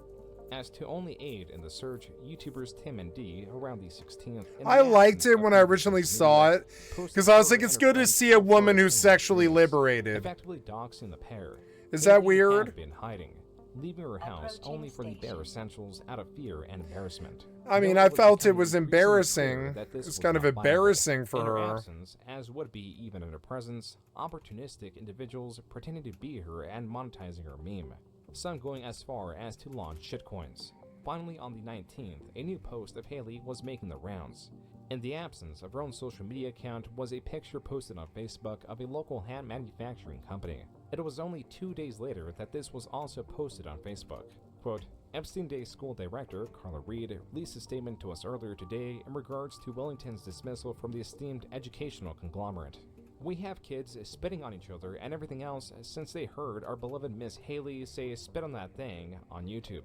S5: As to only aid in the search, YouTubers Tim and D around the 16th.
S4: I liked it when I originally saw it, because I was like, it's good to see a woman who's sexually liberated.
S5: Effectively doxing the pair.
S4: Is that
S5: Haley had
S4: weird?
S5: been hiding, leaving her house only for the bare essentials out of fear and embarrassment.
S4: I mean,
S5: Though
S4: I
S5: was
S4: felt it
S5: becoming
S4: was
S5: increasingly clear
S4: embarrassing.
S5: that this
S4: It's
S5: was
S4: kind of
S5: not viable.
S4: embarrassing for
S5: In her
S4: her.
S5: absence, as would be even in her presence, opportunistic individuals pretending to be her and monetizing her meme. Some going as far as to launch shitcoins. Finally, on the 19th, a new post of Haley was making the rounds. In the absence of her own social media account was a picture posted on Facebook of a local hand manufacturing company. It was only 2 days later that this was also posted on Facebook. Quote, Epstein Day School Director Carla Reed released a statement to us earlier today in regards to Wellington's dismissal from the esteemed educational conglomerate. We have kids spitting on each other and everything else since they heard our beloved Miss Haley say spit on that thing on YouTube.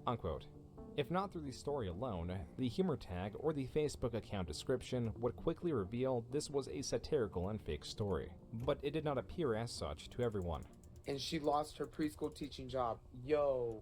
S5: Unquote. If not through the story alone, the humor tag or the Facebook account description would quickly reveal this was a satirical and fake story. But it did not appear as such to everyone.
S7: And she lost her preschool teaching job. Yo,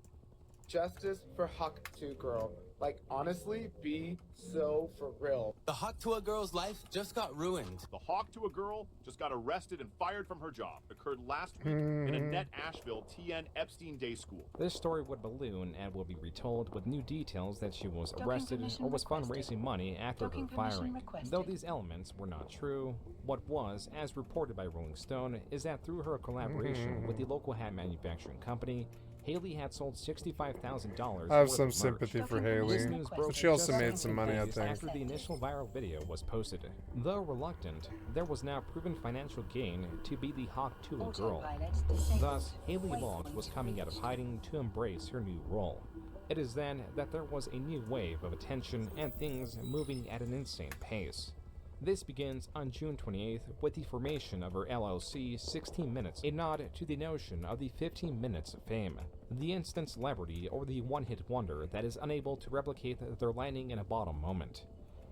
S7: justice for Hawktua girl. Like, honestly, be so for real.
S8: The Hawktua girl's life just got ruined.
S9: The Hawktua girl just got arrested and fired from her job. Occurred last week in Annette Asheville TN Epstein Day School.
S5: This story would balloon and will be retold with new details that she was arrested or was fundraising money after her firing. Though these elements were not true, what was, as reported by Rolling Stone, is that through her collaboration with the local hat manufacturing company, Haley had sold $65,000.
S4: I have some sympathy for Haley, but she also made some money, I think.
S5: After the initial viral video was posted. Though reluctant, there was now proven financial gain to be the Hawktua girl. Thus, Haley Long was coming out of hiding to embrace her new role. It is then that there was a new wave of attention and things moving at an insane pace. This begins on June 28th with the formation of her LLC 16 Minutes, a nod to the notion of the 15 minutes of fame, the instant celebrity or the one-hit wonder that is unable to replicate their lightning in a bottle moment,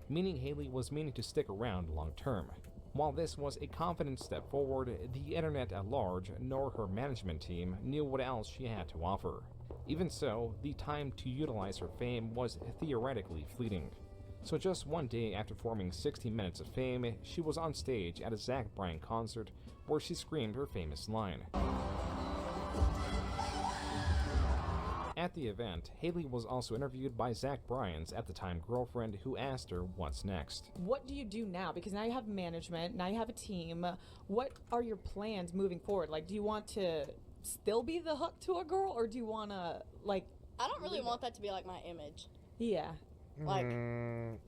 S5: meaning Haley was meaning to stick around long-term. While this was a confident step forward, the internet at large nor her management team knew what else she had to offer. Even so, the time to utilize her fame was theoretically fleeting. So just one day after forming 16 Minutes of Fame, she was on stage at a Zach Bryan concert where she screamed her famous line. At the event, Haley was also interviewed by Zach Bryan's at the time girlfriend, who asked her what's next.
S3: What do you do now? Because now you have management, now you have a team. What are your plans moving forward? Like, do you want to still be the hook to a girl, or do you want to, like...
S6: I don't really want that to be, like, my image.
S3: Yeah.
S6: Like,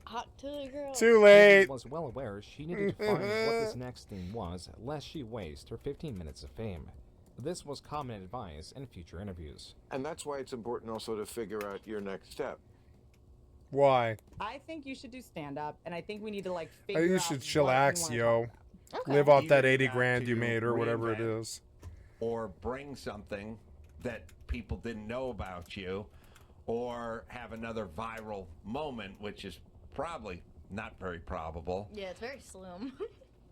S6: hot to a girl.
S4: Too late.
S5: Haley was well aware she needed to find what this next thing was, lest she waste her 15 minutes of fame. This was common advice in future interviews.
S10: And that's why it's important also to figure out your next step.
S4: Why?
S3: I think you should do stand-up, and I think we need to, like,
S4: Oh,
S3: figure
S4: you
S3: out
S4: should
S3: what
S4: chillax,
S3: we
S4: yo.
S3: wanna talk about. Okay.
S4: Live off that
S11: Either
S4: 80
S11: got
S4: grand you
S11: to
S4: made or whatever it
S11: reinvent
S4: is.
S11: Or bring something that people didn't know about you, or have another viral moment, which is probably not very probable.
S6: Yeah, it's very slim.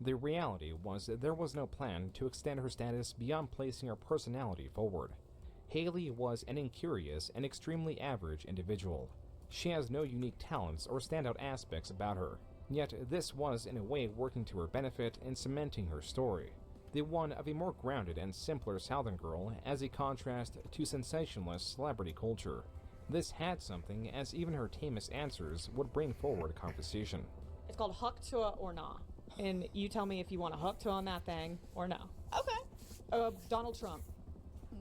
S5: The reality was that there was no plan to extend her status beyond placing her personality forward. Haley was an incurious and extremely average individual. She has no unique talents or standout aspects about her, yet this was in a way working to her benefit in cementing her story. The one of a more grounded and simpler Southern girl as a contrast to sensationalist celebrity culture. This had something, as even her tamest answers would bring forward a conversation.
S3: It's called Huck to or Nah. And you tell me if you want to huck to on that thing or no.
S6: Okay.
S3: Donald Trump.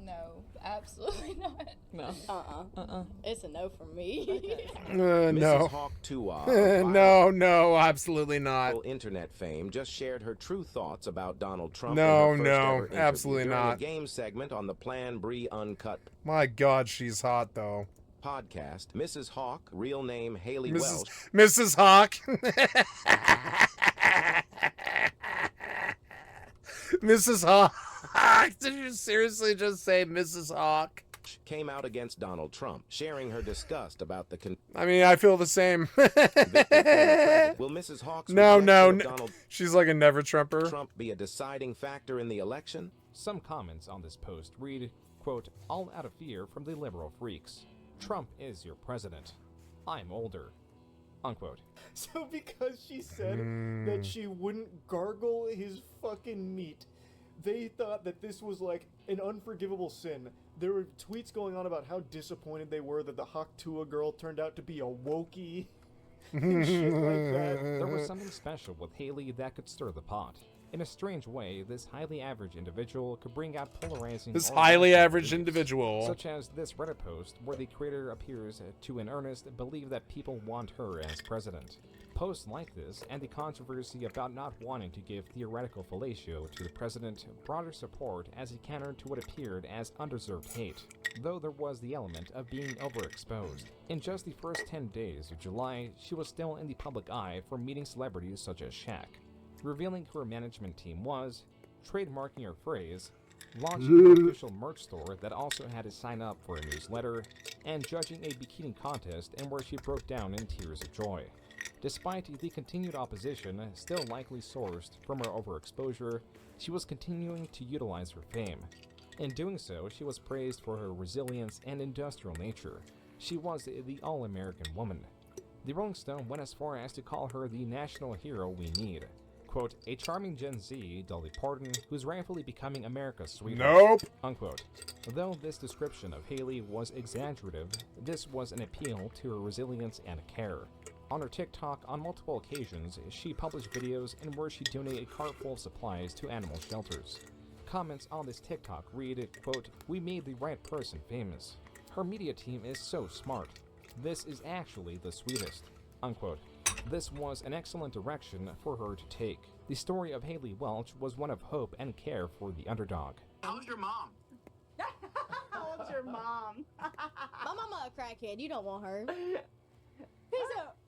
S6: No, absolutely not.
S3: No.
S6: It's a no for me.
S3: Okay.
S4: No.
S12: Mrs. Hawk Tua,
S4: no, absolutely not.
S12: Internet fame, just shared her true thoughts about Donald Trump.
S4: No,
S12: in her first ever interview
S4: absolutely
S12: during
S4: not.
S12: A game segment on the Plan Brie Uncut
S4: My God, she's hot though.
S12: podcast. Mrs. Hawk, real name Haley Welsh.
S4: Mrs. Hawk. Mrs. Hawk. Did you seriously just say Mrs. Hawk?
S12: Came out against Donald Trump, sharing her disgust about the
S4: I mean, I feel the same.
S12: Will Mrs. Hawk's
S4: no.
S12: Donald
S4: She's like a never Trumper.
S12: Trump be a deciding factor in the election?
S5: Some comments on this post read, quote, "All out of fear from the liberal freaks. Trump is your president. I'm older." Unquote.
S1: So because she said that she wouldn't gargle his fucking meat, they thought that this was like an unforgivable sin. There were tweets going on about how disappointed they were that the Haktua girl turned out to be a wokey and shit like that.
S5: There was something special with Haley that could stir the pot. In a strange way, this highly average individual could bring out polarizing...
S4: This highly average individual.
S5: Such as this Reddit post where the creator appears to in earnest believe that people want her as president. Posts like this, and the controversy about not wanting to give theoretical fellatio to the president, brought her support as he countered to what appeared as undeserved hate, though there was the element of being overexposed. In just the first 10 days of July, she was still in the public eye for meeting celebrities such as Shaq, revealing who her management team was, trademarking her phrase, launching an official merch store that also had to sign up for a newsletter, and judging a bikini contest in where she broke down in tears of joy. Despite the continued opposition, still likely sourced from her overexposure, she was continuing to utilize her fame. In doing so, she was praised for her resilience and industrial nature. She was the all-American woman. The Rolling Stone went as far as to call her the national hero we need. Quote, "A charming Gen Z, Dolly Parton, who's rightfully becoming America's sweetheart."
S4: Nope.
S5: Unquote. Though this description of Haley was exaggerative, this was an appeal to her resilience and care. On her TikTok, on multiple occasions, she published videos in where she donated a cart full of supplies to animal shelters. Comments on this TikTok read, quote, "We made the right person famous. Her media team is so smart. This is actually the sweetest." Unquote. This was an excellent direction for her to take. The story of Haley Welch was one of hope and care for the underdog.
S8: How's your mom?
S6: How old's your mom? My mama a crackhead. You don't want her.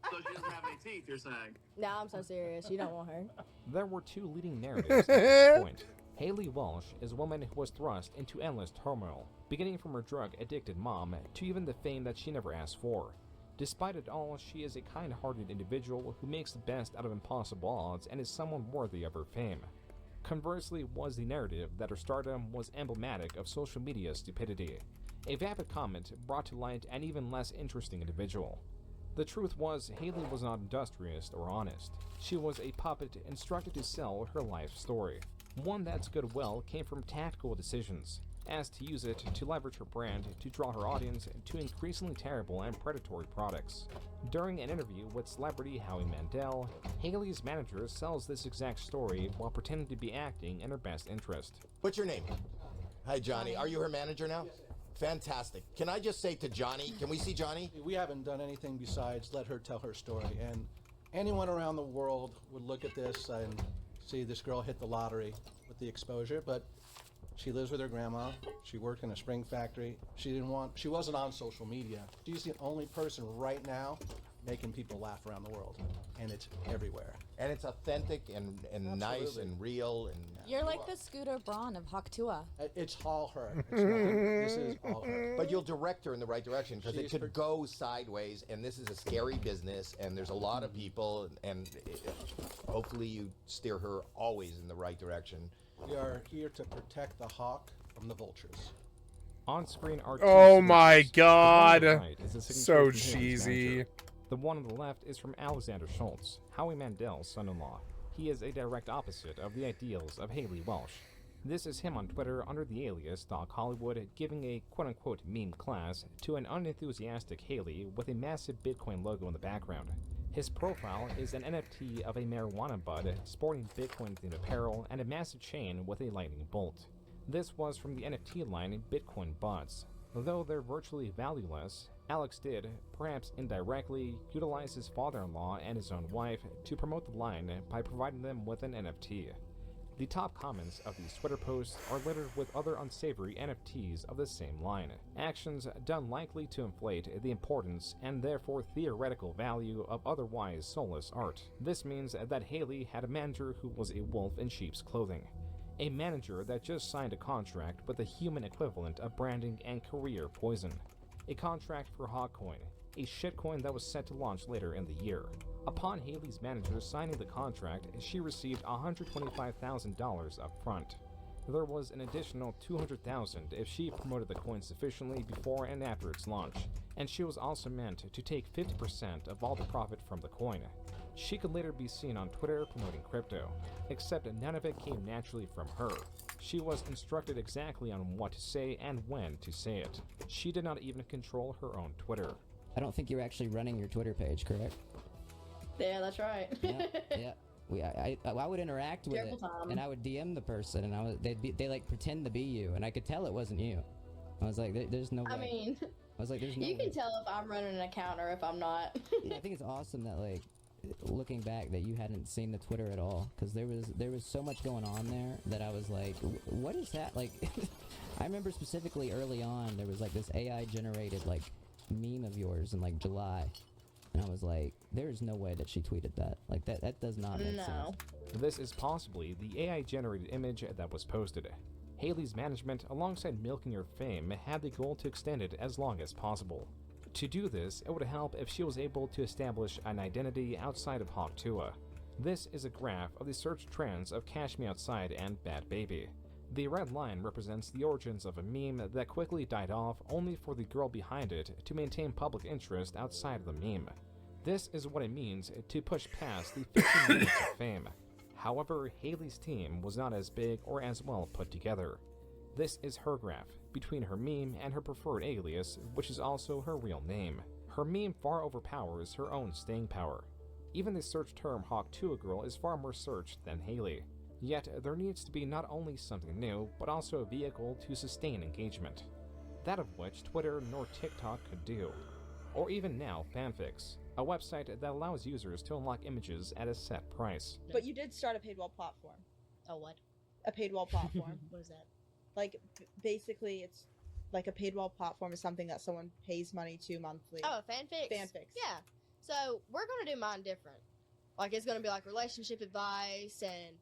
S8: So she doesn't have any teeth, you're saying?
S6: No, I'm so serious. You don't want her.
S5: There were two leading narratives at this point. Haley Welch is a woman who was thrust into endless turmoil, beginning from her drug-addicted mom to even the fame that she never asked for. Despite it all, she is a kind-hearted individual who makes the best out of impossible odds and is someone worthy of her fame. Conversely was the narrative that her stardom was emblematic of social media stupidity. A vapid comment brought to light an even less interesting individual. The truth was, Haley was not industrious or honest. She was a puppet instructed to sell her life story. One that's good well came from tactical decisions. as to use it to leverage her brand to draw her audience to increasingly terrible and predatory products. During an interview with celebrity Howie Mandel, Hailey's manager sells this exact story while pretending to be acting in her best interest.
S13: What's your name? Hi, Johnny. Are you her manager now? Fantastic. Can I just say to Johnny, can we see Johnny?
S14: We haven't done anything besides let her tell her story, and anyone around the world would look at this and see this girl hit the lottery with the exposure, but she lives with her grandma. She worked in a spring factory. She wasn't on social media. She's the only person right now making people laugh around the world, and it's everywhere.
S13: And it's authentic and nice and real. And
S6: You're like the Scooter Braun of Haktua.
S14: It's all her. This is all her.
S13: But you'll direct her in the right direction, because it could go sideways, and this is a scary business, and there's a lot of people, and hopefully you steer her always in the right direction.
S14: We are here to protect the hawk from the vultures.
S5: On-screen art.
S4: Oh my god!
S5: Right
S4: So cheesy.
S5: The one on the left is from Alexander Schultz, Howie Mandel's son-in-law. He is a direct opposite of the ideals of Hailey Welsh. This is him on Twitter under the alias Doc Hollywood, giving a quote-unquote meme class to an unenthusiastic Hailey with a massive Bitcoin logo in the background. His profile is an NFT of a marijuana bud sporting Bitcoin-themed apparel and a massive chain with a lightning bolt. This was from the NFT line Bitcoin Buds. Though they're virtually valueless, Alex did, perhaps indirectly, utilize his father-in-law and his own wife to promote the line by providing them with an NFT. The top comments of these Twitter posts are littered with other unsavory NFTs of the same line, actions done likely to inflate the importance and therefore theoretical value of otherwise soulless art. This means that Hailey had a manager who was a wolf in sheep's clothing. A manager that just signed a contract with the human equivalent of branding and career poison. A contract for Hogcoin, a shitcoin that was set to launch later in the year. Upon Hailey's manager signing the contract, she received $125,000 up front. There was an additional $200,000 if she promoted the coin sufficiently before and after its launch, and she was also meant to take 50% of all the profit from the coin. She could later be seen on Twitter promoting crypto, except none of it came naturally from her. She was instructed exactly on what to say and when to say it. She did not even control her own Twitter.
S15: I don't think you're actually running your Twitter page, correct?
S16: Yeah, that's right.
S15: Yeah. I would interact with
S16: Careful,
S15: it,
S16: Tom.
S15: and I would DM the person, and they like pretend to be you, and I could tell it wasn't you. I was like, there's no way.
S16: I mean,
S15: I was like, there's no
S16: you
S15: way.
S16: can tell if I'm running an account or if I'm not.
S15: Yeah, I think it's awesome that, like, looking back, that you hadn't seen the Twitter at all, because there was so much going on there that I was like, what is that? Like, I remember specifically early on there was like this AI generated like meme of yours in like July, and I was like, there's no way that she tweeted that. Like that does not make sense.
S5: This is possibly the AI generated image that was posted. Hailey's management, alongside milking her fame, had the goal to extend it as long as possible. To do this, it would help if she was able to establish an identity outside of Haktua. This is a graph of the search trends of Cash Me Outside and Bad Baby. The red line represents the origins of a meme that quickly died off only for the girl behind it to maintain public interest outside of the meme. This is what it means to push past the 15 minutes of fame. However, Hailey's team was not as big or as well put together. This is her graph, between her meme and her preferred alias, which is also her real name. Her meme far overpowers her own staying power. Even the search term Haktua Girl is far more searched than Hailey. Yet, there needs to be not only something new, but also a vehicle to sustain engagement. That of which Twitter nor TikTok could do. Or even now, Fanfics, a website that allows users to unlock images at a set price.
S3: But you did start a paid wall platform.
S16: A what?
S3: A paid wall platform.
S16: What is that?
S3: Like, basically, it's like a paid wall platform is something that someone pays money to monthly.
S16: Oh, fanfics?
S3: Fanfics.
S16: Yeah. So, we're going to do mine different. Like, it's going to be like relationship advice and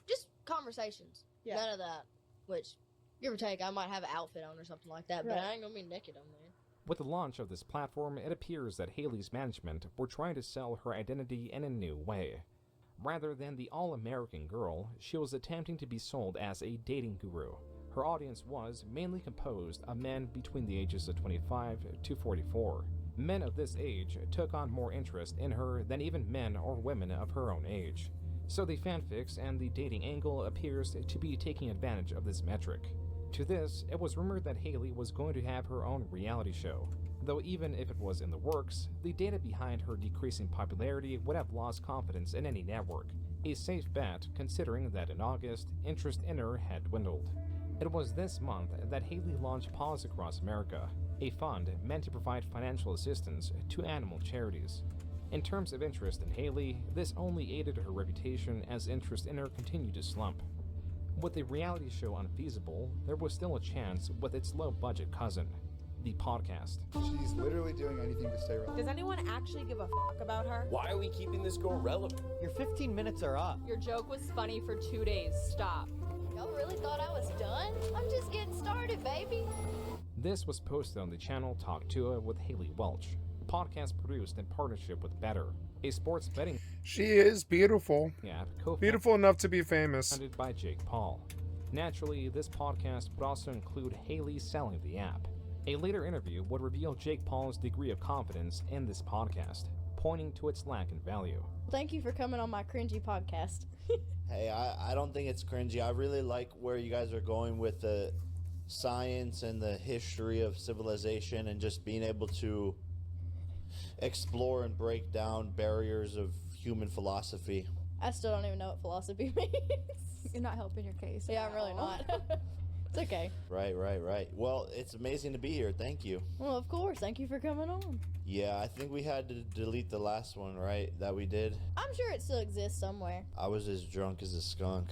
S16: just conversations.
S3: Yeah.
S16: None of that. Which, give or take, I might have an outfit on or something like that, but
S3: Right.
S16: I ain't going to be naked on there.
S5: With the launch of this platform, it appears that Hailey's management were trying to sell her identity in a new way. Rather than the all-American girl, she was attempting to be sold as a dating guru. Her audience was mainly composed of men between the ages of 25 to 44. Men of this age took on more interest in her than even men or women of her own age. So the fanfics and the dating angle appears to be taking advantage of this metric. To this, it was rumored that Haley was going to have her own reality show, though even if it was in the works, the data behind her decreasing popularity would have lost confidence in any network, a safe bet considering that in August, interest in her had dwindled. It was this month that Haley launched Paws Across America, a fund meant to provide financial assistance to animal charities. In terms of interest in Haley, this only aided her reputation as interest in her continued to slump. With the reality show unfeasible, there was still a chance with its low-budget cousin, the podcast.
S17: She's literally doing anything to stay relevant.
S3: Does anyone actually give a fuck about her?
S18: Why are we keeping this girl relevant?
S19: Your 15 minutes are up.
S20: Your joke was funny for 2 days. Stop.
S16: Y'all really thought I was done? I'm just getting started, baby.
S5: This was posted on the channel Talk To It with Haley Welch, a podcast produced in partnership with Better, a sports betting
S4: She is beautiful.
S5: app
S4: Beautiful enough to be famous.
S5: founded by Jake Paul. Naturally, this podcast would also include Haley selling the app. A later interview would reveal Jake Paul's degree of confidence in this podcast, pointing to its lack in value.
S16: Thank you for coming on my cringy podcast.
S21: Hey, I don't think it's cringy. I really like where you guys are going with the science and the history of civilization and just being able to explore and break down barriers of human philosophy.
S16: I still don't even know what philosophy means.
S20: You're not helping your case.
S16: Yeah, I'm really not. It's okay.
S21: Right. Well, it's amazing to be here. Thank you.
S16: Well, of course. Thank you for coming on.
S21: Yeah, I think we had to delete the last one, right? That we did.
S16: I'm sure it still exists somewhere.
S21: I was as drunk as a skunk.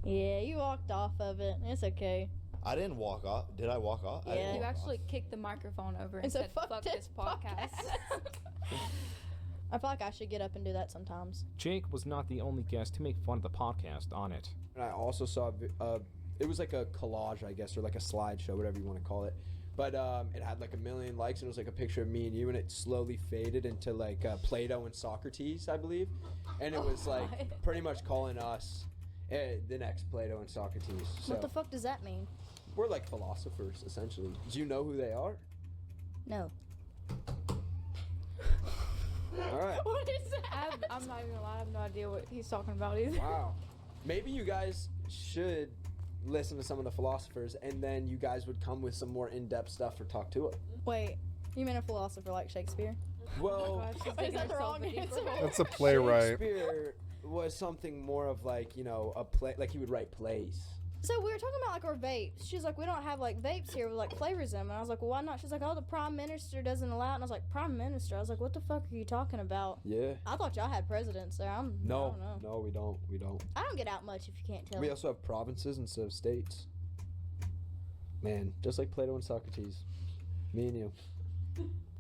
S16: Yeah, you walked off of it. It's okay.
S21: I didn't walk off. Did I walk off? I didn't
S20: You
S21: walk
S20: actually kicked the microphone over and
S16: It's a
S20: said, fuck this podcast.
S16: I feel like I should get up and do that sometimes.
S5: Jake was not the only guest to make fun of the podcast on it.
S22: And I also saw, it was like a collage, I guess, or like a slideshow, whatever you want to call it. But it had like 1 million likes, and it was like a picture of me and you, and it slowly faded into like Plato and Socrates, I believe. And it was like pretty much calling us the next Plato and Socrates. So
S16: What the fuck does that mean?
S22: we're like philosophers, essentially. Do you know who they are?
S16: No.
S22: All right.
S20: What is that? I'm not even gonna lie. I have no idea what he's talking about either.
S22: Wow. Maybe you guys should listen to some of the philosophers, and then you guys would come with some more in-depth stuff for Talk To It.
S16: Wait, you mean a philosopher like Shakespeare?
S22: Well,
S16: Is that the wrong answer?
S4: That's a playwright.
S22: Shakespeare was something more of like, you know, a play, like he would write plays.
S16: So we were talking about like our vapes. She's like, we don't have like vapes here with like flavors in them. And I was like, well, why not? She's like, oh, the prime minister doesn't allow it. And I was like, prime minister? I was like, what the fuck are you talking about?
S22: Yeah.
S16: I thought y'all had presidents there. I don't
S22: No,
S16: know.
S22: no, we don't. We don't.
S16: I don't get out much if you can't tell.
S22: We also have provinces instead of states. Man, just like Plato and Socrates. Me and you.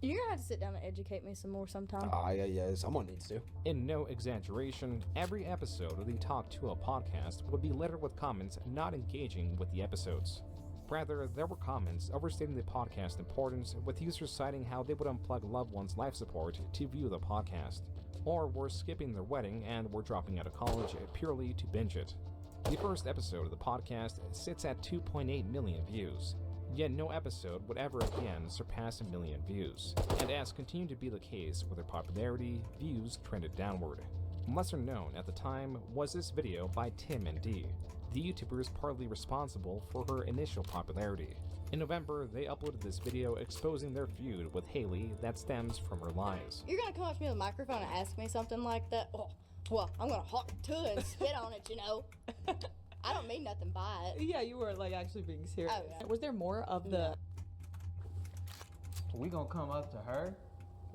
S16: You're gonna have to sit down and educate me some more sometime.
S22: Yeah, someone needs to.
S5: In no exaggeration, every episode of the Talk To It podcast would be littered with comments not engaging with the episodes. Rather, there were comments overstating the podcast's importance, with users citing how they would unplug loved ones' life support to view the podcast, or were skipping their wedding and were dropping out of college purely to binge it. The first episode of the podcast sits at 2.8 million views, yet no episode would ever again surpass 1 million views, and as continued to be the case with their popularity, views trended downward. Lesser known at the time was this video by Tim and D, the YouTubers partly responsible for her initial popularity. In November, they uploaded this video exposing their feud with Haley that stems from her lies.
S16: You're gonna come up to me with a microphone and ask me something like that? Oh, well, I'm gonna hawk to it and spit on it, you know. I don't mean nothing by it.
S3: Yeah, you were like actually being serious.
S16: Oh, yeah.
S3: Was there more of the?
S19: We gonna come up to her?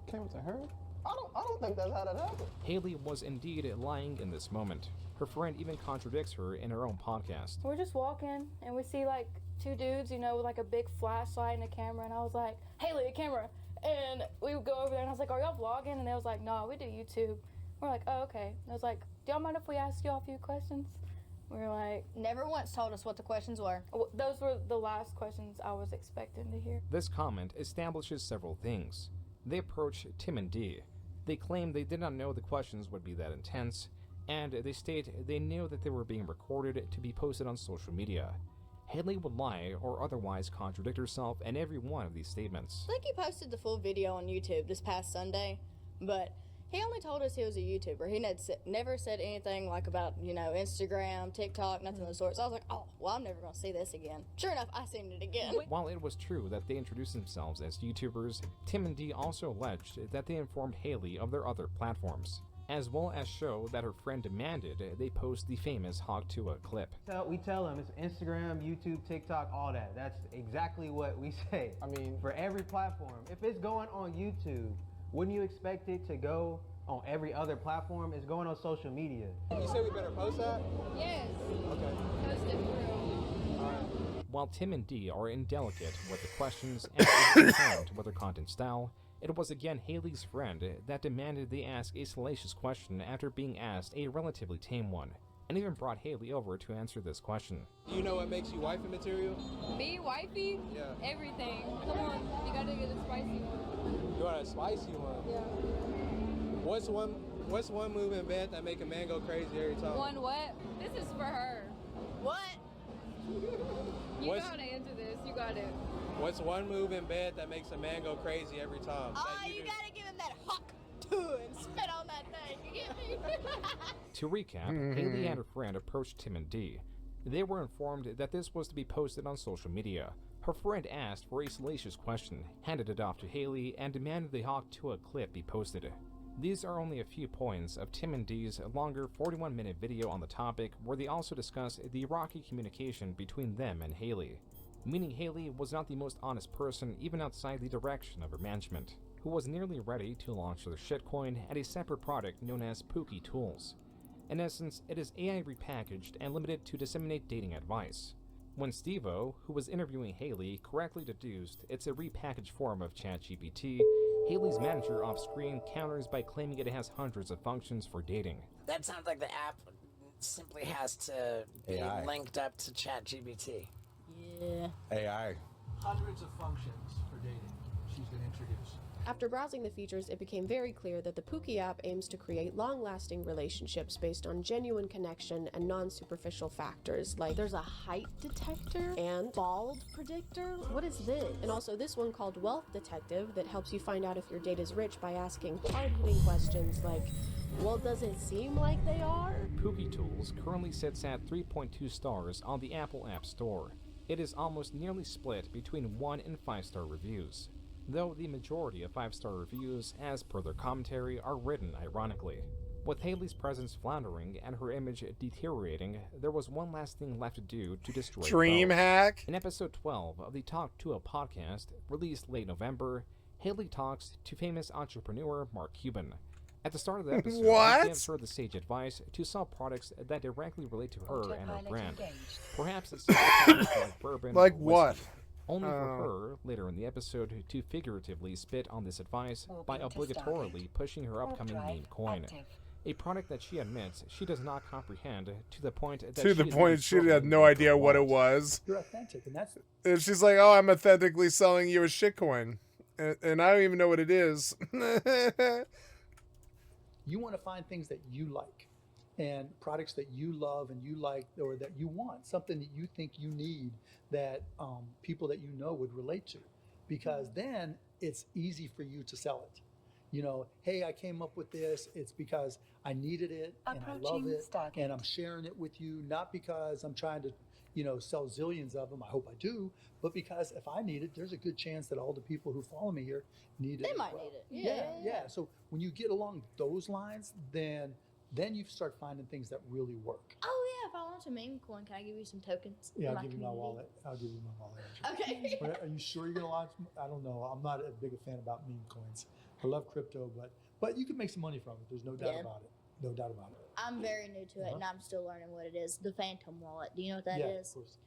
S22: Came up to her?
S19: I don't think that's how that happened.
S5: Haley was indeed lying in this moment. Her friend even contradicts her in her own podcast.
S20: We're just walking and we see like 2 dudes, you know, with like a big flashlight and a camera, and I was like, Haley, a camera. And we would go over there and I was like, are y'all vlogging? And they was like, no, we do YouTube. We're like, oh, okay. And I was like, do y'all mind if we ask y'all a few questions? We were like,
S16: never once told us what the questions were.
S20: Those were the last questions I was expecting to hear.
S5: This comment establishes several things. They approach Tim and D. They claim they did not know the questions would be that intense, and they state they knew that they were being recorded to be posted on social media. Haley would lie or otherwise contradict herself in every one of these statements.
S16: I think he posted the full video on YouTube this past Sunday, but He only told us he was a YouTuber. He never said anything like about, you know, Instagram, TikTok, nothing of the sort. So I was like, oh, well, I'm never going to see this again. Sure enough, I seen it again.
S5: While it was true that they introduced themselves as YouTubers, Tim and Dee also alleged that they informed Haley of their other platforms, as well as show that her friend demanded they post the famous Hawk Tuah clip.
S2: We tell them it's Instagram, YouTube, TikTok, all that. That's exactly what we say. I mean, for every platform. If it's going on YouTube, wouldn't you expect it to go on every other platform? It's going on social media.
S19: You say we better post that?
S20: Yes.
S19: Okay.
S20: Post it for real.
S5: While Tim and Dee are indelicate with the questions and concerned with their content style, it was again Haley's friend that demanded they ask a salacious question after being asked a relatively tame one, and even brought Haley over to answer this question.
S19: Do you know what makes you wifey material?
S20: Me, wifey?
S19: Yeah.
S20: Everything. Come on, you gotta get a spicy one.
S19: You want a spicy one?
S20: Yeah.
S19: What's one move in bed that make a man go crazy every time?
S20: One what? This is for her. What? You
S19: What's-
S20: gotta answer this. You got it.
S19: What's one move in bed that makes a man go crazy every time?
S6: Oh, you gotta give him that hawk to and spit on that thing. You get me?
S5: To recap, Haley and her friend approached Tim and Dee. They were informed that this was to be posted on social media. Her friend asked for a salacious question, handed it off to Haley, and demanded the Hawk Tuah clip be posted. These are only a few points of Tim and Dee's longer 41-minute video on the topic, where they also discuss the rocky communication between them and Haley, meaning Haley was not the most honest person even outside the direction of her management, who was nearly ready to launch their shitcoin and a separate product known as Pookie Tools. In essence, it is AI repackaged and limited to disseminate dating advice. When Steve-O, who was interviewing Haley, correctly deduced it's a repackaged form of ChatGPT, Haley's manager off-screen counters by claiming it has hundreds of functions for dating.
S7: That sounds like the app simply has to be
S22: AI.
S7: linked up to ChatGPT.
S16: Yeah.
S22: AI.
S14: Hundreds of functions for dating she's going to introduce.
S23: After browsing the features, it became very clear that the Pookie app aims to create long-lasting relationships based on genuine connection and non-superficial factors, like there's a height detector and bald predictor. What is this? And also this one called Wealth Detective that helps you find out if your date is rich by asking hard-hitting questions like, well, does it seem like they are?
S5: Pookie Tools currently sits at 3.2 stars on the Apple App Store. It is almost nearly split between 1 and 5-star reviews, though the majority of 5-star reviews, as per their commentary, are written ironically. With Haley's presence floundering and her image deteriorating, there was one last thing left to do to destroy
S4: DreamHack.
S5: In episode 12 of the Talk to a podcast, released late November, Haley talks to famous entrepreneur Mark Cuban. At the start of the episode, he gives her the sage advice to sell products that directly relate to her and her brand. Perhaps it's like bourbon
S4: like
S5: or
S4: what?
S5: whiskey. Only for her, later in the episode, to figuratively spit on this advice by obligatorily pushing her upcoming meme coin. A product that she admits she does not comprehend to the point that
S4: she had no idea what it was.
S17: You're authentic, and that's
S4: And she's like, oh, I'm authentically selling you a shitcoin. And I don't even know what it is.
S17: you want to find things that you like and products that you love and you like or that you want, something that you think you need that people that you know would relate to, because then it's easy for you to sell it. You know, hey, I came up with this. It's because I needed it and I love it and I'm sharing it with you, not because I'm trying to, you know, sell zillions of them. I hope I do, but because if I need it, there's a good chance that all the people who follow me here need it.
S16: They
S17: as
S16: might
S17: well.
S16: need it.
S17: Yeah. So when you get along those lines, then you start finding things that really work.
S16: Oh yeah, if I want a meme coin, can I give you some tokens?
S17: Yeah,
S16: for
S17: I'll give you my
S16: community?
S17: wallet. I'll give you my wallet.
S16: Okay.
S17: But are you sure you're gonna launch? I don't know. I'm not a big fan about meme coins. I love crypto, but you can make some money from it. There's no doubt
S16: Yeah.
S17: about it. No doubt about it.
S16: I'm very new to it, and I'm still learning what it is. The Phantom Wallet. Do you know what that
S17: yeah,
S16: is?
S17: Of course.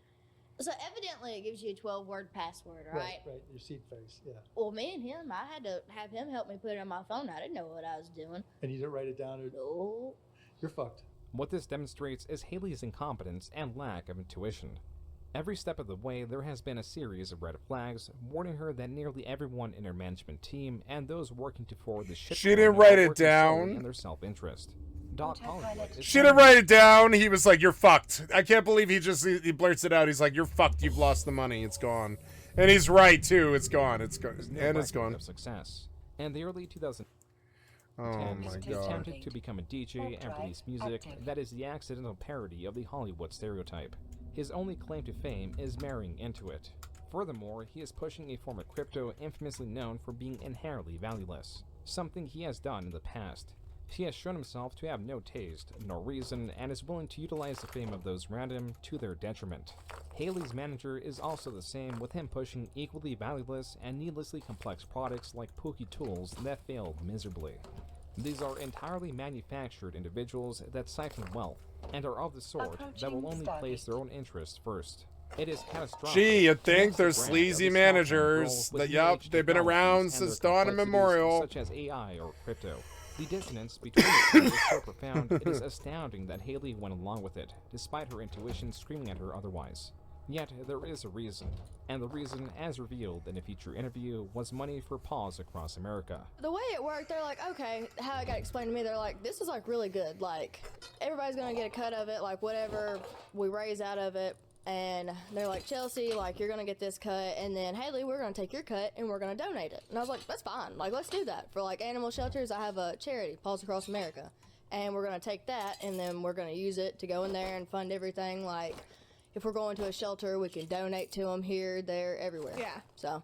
S16: So evidently, it gives you a 12-word password, right?
S17: Right. Your seed face. Yeah.
S16: Well, me and him, I had to have him help me put it on my phone. I didn't know what I was doing.
S17: And you didn't write it down.
S16: No.
S17: You're fucked.
S5: What this demonstrates is Haley's incompetence and lack of intuition. Every step of the way, there has been a series of red flags warning her that nearly everyone in her management team and those working to forward the shit
S4: She didn't write it down.
S5: in their self-interest. Doc Hollywood is
S4: She didn't write it down. He was like, you're fucked. I can't believe he blurts it out. He's like, you're fucked. You've lost the money. It's gone. And he's right, too. It's gone. It's gone. And it's gone.
S5: Of success. And the early 2000s. He attempted to become a DJ and release music that is the accidental parody of the Hollywood stereotype. His only claim to fame is marrying into it. Furthermore, he is pushing a form of crypto infamously known for being inherently valueless, something he has done in the past. He has shown himself to have no taste, nor reason, and is willing to utilize the fame of those around him to their detriment. Haley's manager is also the same, with him pushing equally valueless and needlessly complex products like Pookie tools that failed miserably. These are entirely manufactured individuals that siphon wealth, and are of the sort that will only place their own interests first. It is catastrophic.
S4: Gee, you think they're sleazy managers that, yep, they've been around since dawn immemorial.
S5: Such as AI or crypto. The dissonance between the two is so profound, it is astounding that Haley went along with it, despite her intuition screaming at her otherwise. Yet, there is a reason, and the reason, as revealed in a future interview, was money for paws across America.
S16: The way it worked, they're like, okay, how it got explained to me, they're like, this is like really good, like, everybody's gonna get a cut of it, like whatever we raise out of it, and they're like, Chelsea, like, you're gonna get this cut, and then Haley, we're gonna take your cut and we're gonna donate it. And I was like, that's fine, like, let's do that. For like animal shelters, I have a charity, Paws Across America, and we're gonna take that and then we're gonna use it to go in there and fund everything. Like, if we're going to a shelter, we can donate to them here, there, everywhere. Yeah. So,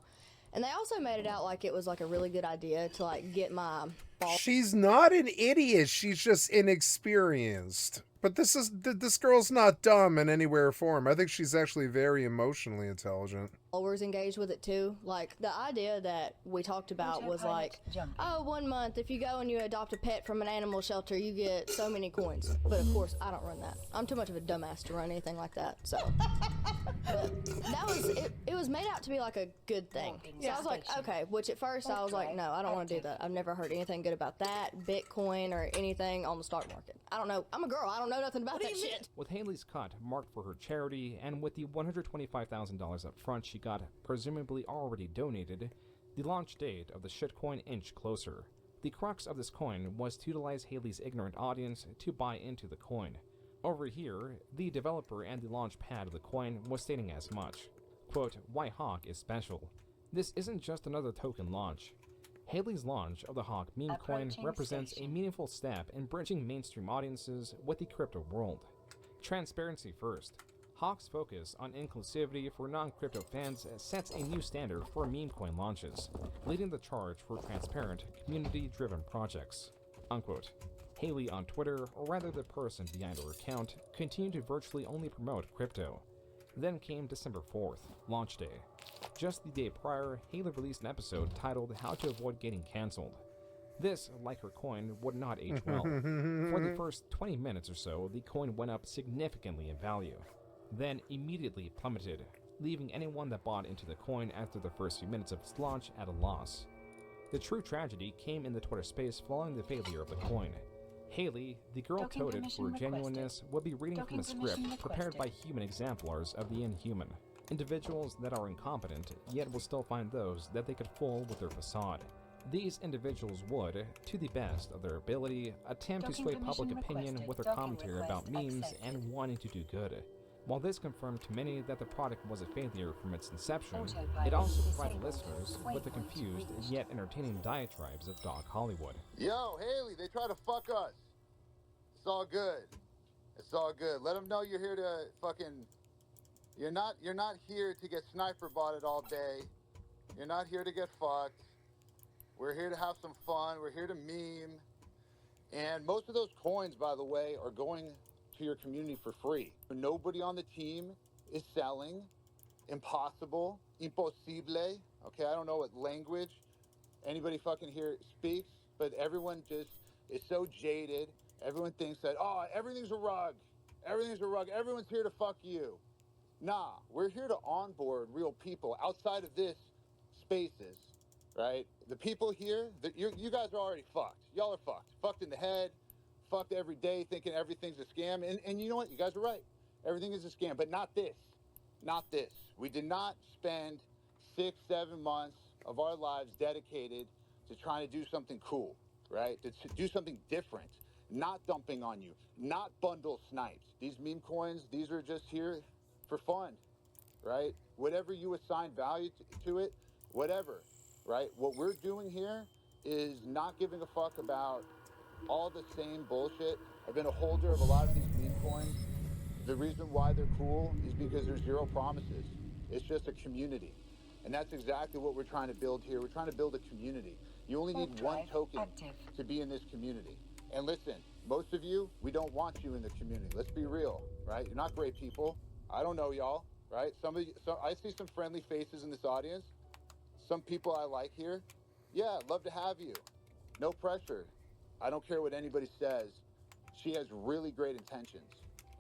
S16: and they also made it out like it was like a really good idea to like get my ball.
S4: She's not an idiot. She's just inexperienced. But this girl's not dumb in any way or form. I think she's actually very emotionally intelligent.
S16: Followers engaged with it too. Like, the idea that we talked about was like, oh, 1 month, if you go and you adopt a pet from an animal shelter, you get so many coins. But of course, I don't run that. I'm too much of a dumbass to run anything like that. So, but that was it. It was made out to be like a good thing. So I was like, okay. Which at first I was like, no, I don't want to do that. I've never heard anything good about that, Bitcoin, or anything on the stock market. I don't know. I'm a girl. I don't know nothing about that shit.
S5: With Haley's cut marked for her charity, and with the $125,000 up front she got presumably already donated, the launch date of the shitcoin inched closer. The crux of this coin was to utilize Haley's ignorant audience to buy into the coin. Over here, the developer and the launch pad of the coin was stating as much. Quote, why Hawk is special. This isn't just another token launch. Haley's launch of the Hawk meme coin represents a meaningful step in bridging mainstream audiences with the crypto world. Transparency first. Hawk's focus on inclusivity for non-crypto fans sets a new standard for meme coin launches, leading the charge for transparent, community-driven projects. Unquote. Haley on Twitter, or rather the person behind her account, continued to virtually only promote crypto. Then came December 4th, launch day. Just the day prior, Haley released an episode titled How to Avoid Getting Cancelled. This, like her coin, would not age well. For the first 20 minutes or so, the coin went up significantly in value, then immediately plummeted, leaving anyone that bought into the coin after the first few minutes of its launch at a loss. The true tragedy came in the Twitter space following the failure of the coin. Haley, the girl touted for genuineness, would be reading from a script prepared by human exemplars of the inhuman. Individuals that are incompetent, yet will still find those that they could fool with their facade. These individuals would, to the best of their ability, attempt to sway public opinion with their commentary about memes and wanting to do good. While this confirmed to many that the product was a failure from its inception, it also provided listeners with the confused yet entertaining diatribes of Dog Hollywood.
S9: Yo, Haley, they try to fuck us. It's all good. It's all good. Let them know you're here to fucking... You're not here to get sniper botted all day. You're not here to get fucked. We're here to have some fun. We're here to meme. And most of those coins, by the way, are going to your community for free. Nobody on the team is selling. Impossible. Imposible. Okay, I don't know what language anybody fucking here speaks, but everyone just is so jaded. Everyone thinks that, oh, everything's a rug. Everything's a rug. Everyone's here to fuck you. Nah, we're here to onboard real people outside of this spaces, right? The people here, you guys are already fucked. Y'all are fucked. Fucked in the head, fucked every day thinking everything's a scam. And you know what? You guys are right. Everything is a scam, but not this. Not this. We did not spend 6-7 months of our lives dedicated to trying to do something cool, right? To do something different. Not dumping on you. Not bundle snipes. These meme coins, these are just here for fun, right? Whatever you assign value to it, whatever, right? What we're doing here is not giving a fuck about all the same bullshit. I've been a holder of a lot of these meme coins. The reason why they're cool is because there's zero promises. It's just a community. And that's exactly what we're trying to build here. We're trying to build a community. You only need one token to be in this community. And listen, most of you, we don't want you in the community. Let's be real, right? You're not great people. I don't know y'all, right? Some of you, I see some friendly faces in this audience. Some people I like here. Yeah, love to have you. No pressure. I don't care what anybody says. She has really great intentions.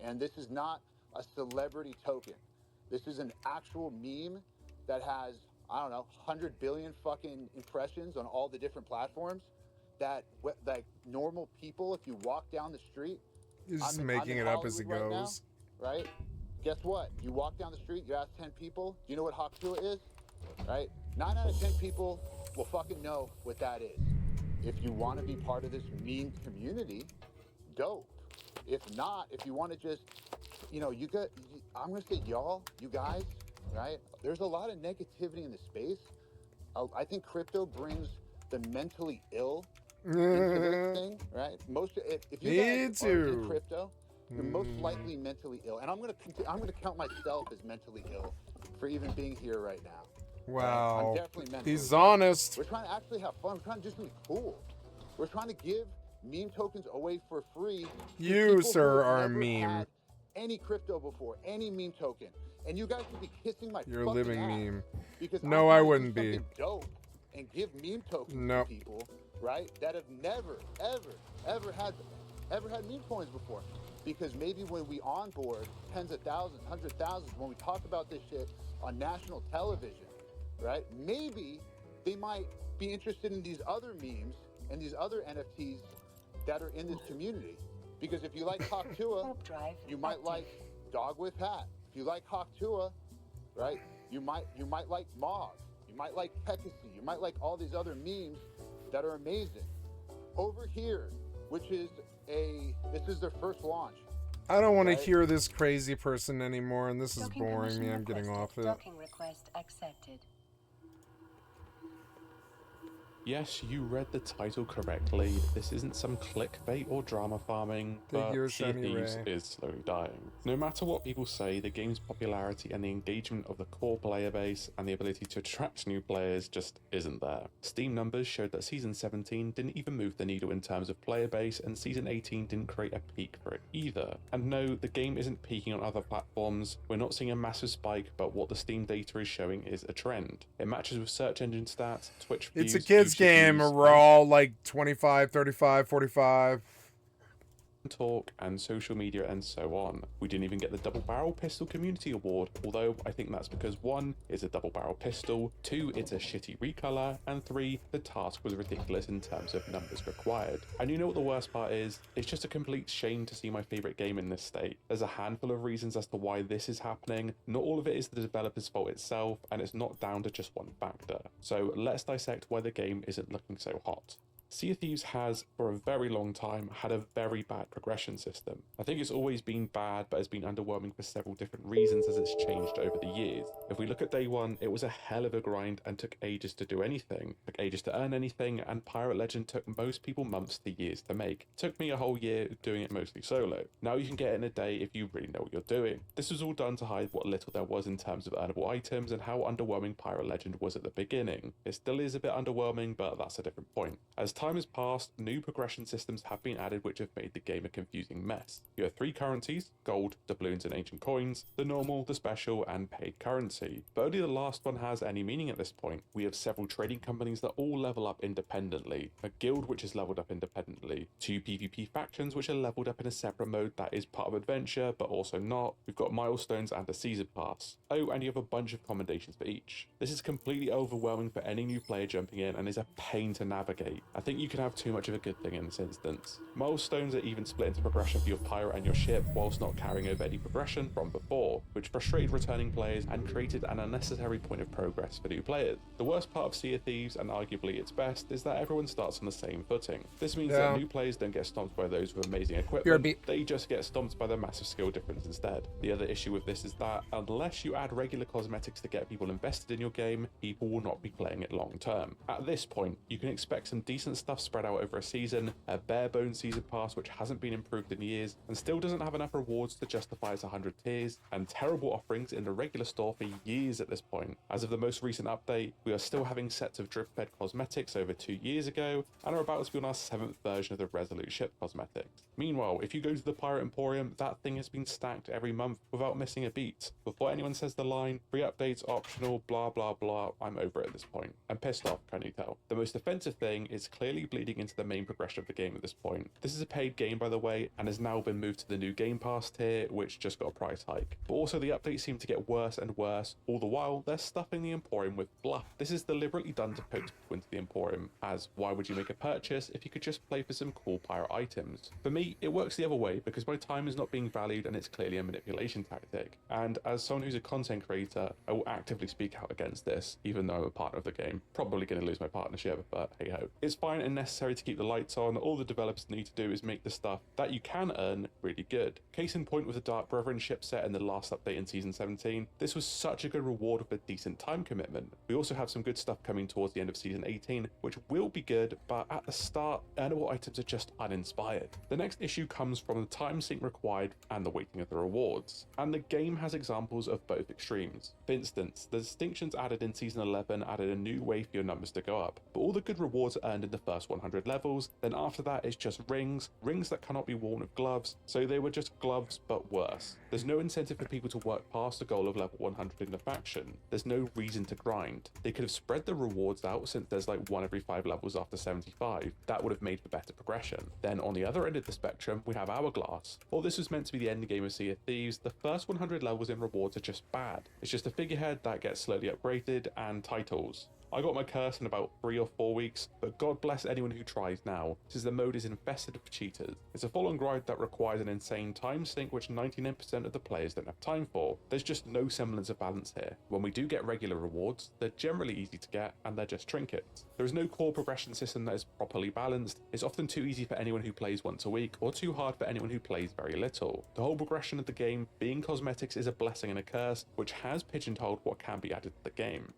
S9: And this is not a celebrity token. This is an actual meme that has, I don't know, 100 billion fucking impressions on all the different platforms that, like, normal people, if you walk down the street,
S4: He's just making it up as he goes.
S9: Right? Guess what? You walk down the street, you ask 10 people, do you know what Haktua is? Right? 9 out of 10 people will fucking know what that is. If you want to be part of this meme community, dope. If not, if you want to just, you know, I'm going to say y'all, you guys, right? There's a lot of negativity in the space. I think crypto brings the mentally ill into this thing, right? If you guys are in crypto, you're most likely mentally ill. And I'm going to count myself as mentally ill for even being here right now.
S4: Wow.
S9: Right? I'm definitely mentally
S4: He's
S9: ill.
S4: honest.
S9: We're trying to actually have fun. We're trying to do something cool. We're trying to give meme tokens away for free.
S4: You, sir, are a meme.
S9: Had any crypto before, any meme token, and you guys would be kissing my
S4: You're a
S9: fucking
S4: living
S9: ass
S4: meme.
S9: because
S4: No, I wouldn't be.
S9: Dope and give meme tokens to people, right? That have never, ever had meme coins before. Because maybe when we onboard tens of thousands, hundreds of thousands, when we talk about this shit on national television, right? Maybe they might be interested in these other memes and these other NFTs that are in this community. Because if you like Haktua, you might like Dog with Hat. If you like Haktua, right, you might like Mog. You might like Pekasi. You might like all these other memes that are amazing. Over here, which is this is their first launch.
S4: I don't want to hear this crazy person anymore, and this is boring me. I'm getting off it.
S10: Docking request accepted.
S11: Yes, you read the title correctly. This isn't some clickbait or drama farming, but Sea of Thieves is slowly dying. No matter what people say, the game's popularity and the engagement of the core player base and the ability to attract new players just isn't there. Steam numbers showed that Season 17 didn't even move the needle in terms of player base, and Season 18 didn't create a peak for it either. And no, the game isn't peaking on other platforms. We're not seeing a massive spike, but what the Steam data is showing is a trend. It matches with search engine stats, Twitch views,
S4: It's a kid's game. We're all like 25, 35, 45.
S11: Talk and social media and so on. We didn't even get the double barrel pistol community award, although I think that's because 1, it's a double barrel pistol, 2, it's a shitty recolor, and 3, the task was ridiculous in terms of numbers required. And you know what the worst part is? It's just a complete shame to see my favorite game in this state. There's a handful of reasons as to why this is happening. Not all of it is the developer's fault itself, and it's not down to just one factor. So let's dissect why the game isn't looking so hot. Sea of Thieves has, for a very long time, had a very bad progression system. I think it's always been bad, but has been underwhelming for several different reasons as it's changed over the years. If we look at day one, it was a hell of a grind and took ages to do anything, took ages to earn anything, and Pirate Legend took most people months to years to make. It took me a whole year doing it mostly solo. Now you can get it in a day if you really know what you're doing. This was all done to hide what little there was in terms of earnable items and how underwhelming Pirate Legend was at the beginning. It still is a bit underwhelming, but that's a different point. As time has passed, new progression systems have been added which have made the game a confusing mess. You have 3 currencies, gold, doubloons and ancient coins, the normal, the special and paid currency. But only the last one has any meaning at this point. We have several trading companies that all level up independently, a guild which is leveled up independently, 2 PvP factions which are leveled up in a separate mode that is part of adventure but also not. We've got milestones and a season pass. Oh, and you have a bunch of commendations for each. This is completely overwhelming for any new player jumping in and is a pain to navigate. I think think you can have too much of a good thing in this instance. Milestones are even split into progression for your pirate and your ship, whilst not carrying over any progression from before, which frustrated returning players and created an unnecessary point of progress for new players. The worst part of Sea of Thieves, and arguably its best, is that everyone starts on the same footing. This means that new players don't get stomped by those with amazing equipment, they just get stomped by the massive skill difference instead. The other issue with this is that unless you add regular cosmetics to get people invested in your game, people will not be playing it long term. At this point, you can expect some decent stuff spread out over a season, a bare bones season pass which hasn't been improved in years and still doesn't have enough rewards to justify its 100 tiers, and terrible offerings in the regular store for years at this point. As of the most recent update, we are still having sets of drip fed cosmetics over 2 years ago and are about to be on our 7th version of the Resolute ship cosmetics. Meanwhile, if you go to the Pirate Emporium, that thing has been stacked every month without missing a beat. Before anyone says the line, free updates, optional, blah blah blah, I'm over it at this point. I'm pissed off, can you tell? The most offensive thing is clearly bleeding into the main progression of the game at this point. This is a paid game, by the way, and has now been moved to the new Game Pass tier, which just got a price hike. But also the updates seem to get worse and worse, all the while they're stuffing the Emporium with fluff. This is deliberately done to poke people into the Emporium, as why would you make a purchase if you could just play for some cool pirate items? For me, it works the other way because my time is not being valued and it's clearly a manipulation tactic. And as someone who's a content creator, I will actively speak out against this, even though I'm a partner of the game. Probably going to lose my partnership, but hey ho. It's fine and necessary to keep the lights on. All the developers need to do is make the stuff that you can earn really good. Case in point with the Dark Brethren ship set in the last update in Season 17, this was such a good reward with a decent time commitment. We also have some good stuff coming towards the end of Season 18, which will be good, but at the start, earnable items are just uninspired. The next issue comes from the time sink required and the weighting of the rewards. And the game has examples of both extremes. For instance, the distinctions added in Season 11 added a new way for your numbers to go up, but all the good rewards are earned in the first 100 levels, then after that it's just rings that cannot be worn with gloves, so they were just gloves but worse. There's no incentive for people to work past the goal of level 100 in the faction. There's no reason to grind. They could have spread the rewards out since there's like 1 every 5 levels after 75. That would have made for better progression. Then on the other end of the spectrum, we have Hourglass. While this was meant to be the end game of Sea of Thieves, the first 100 levels in rewards are just bad. It's just a figurehead that gets slowly upgraded and titles. I got my curse in about 3 or 4 weeks, but God bless anyone who tries now, since the mode is infested with cheaters. It's a full-on grind that requires an insane time sink which 99% of the players don't have time for. There's just no semblance of balance here. When we do get regular rewards, they're generally easy to get and they're just trinkets. There is no core progression system that is properly balanced. It's often too easy for anyone who plays once a week, or too hard for anyone who plays very little. The whole progression of the game being cosmetics is a blessing and a curse, which has pigeonholed what can be added to the game.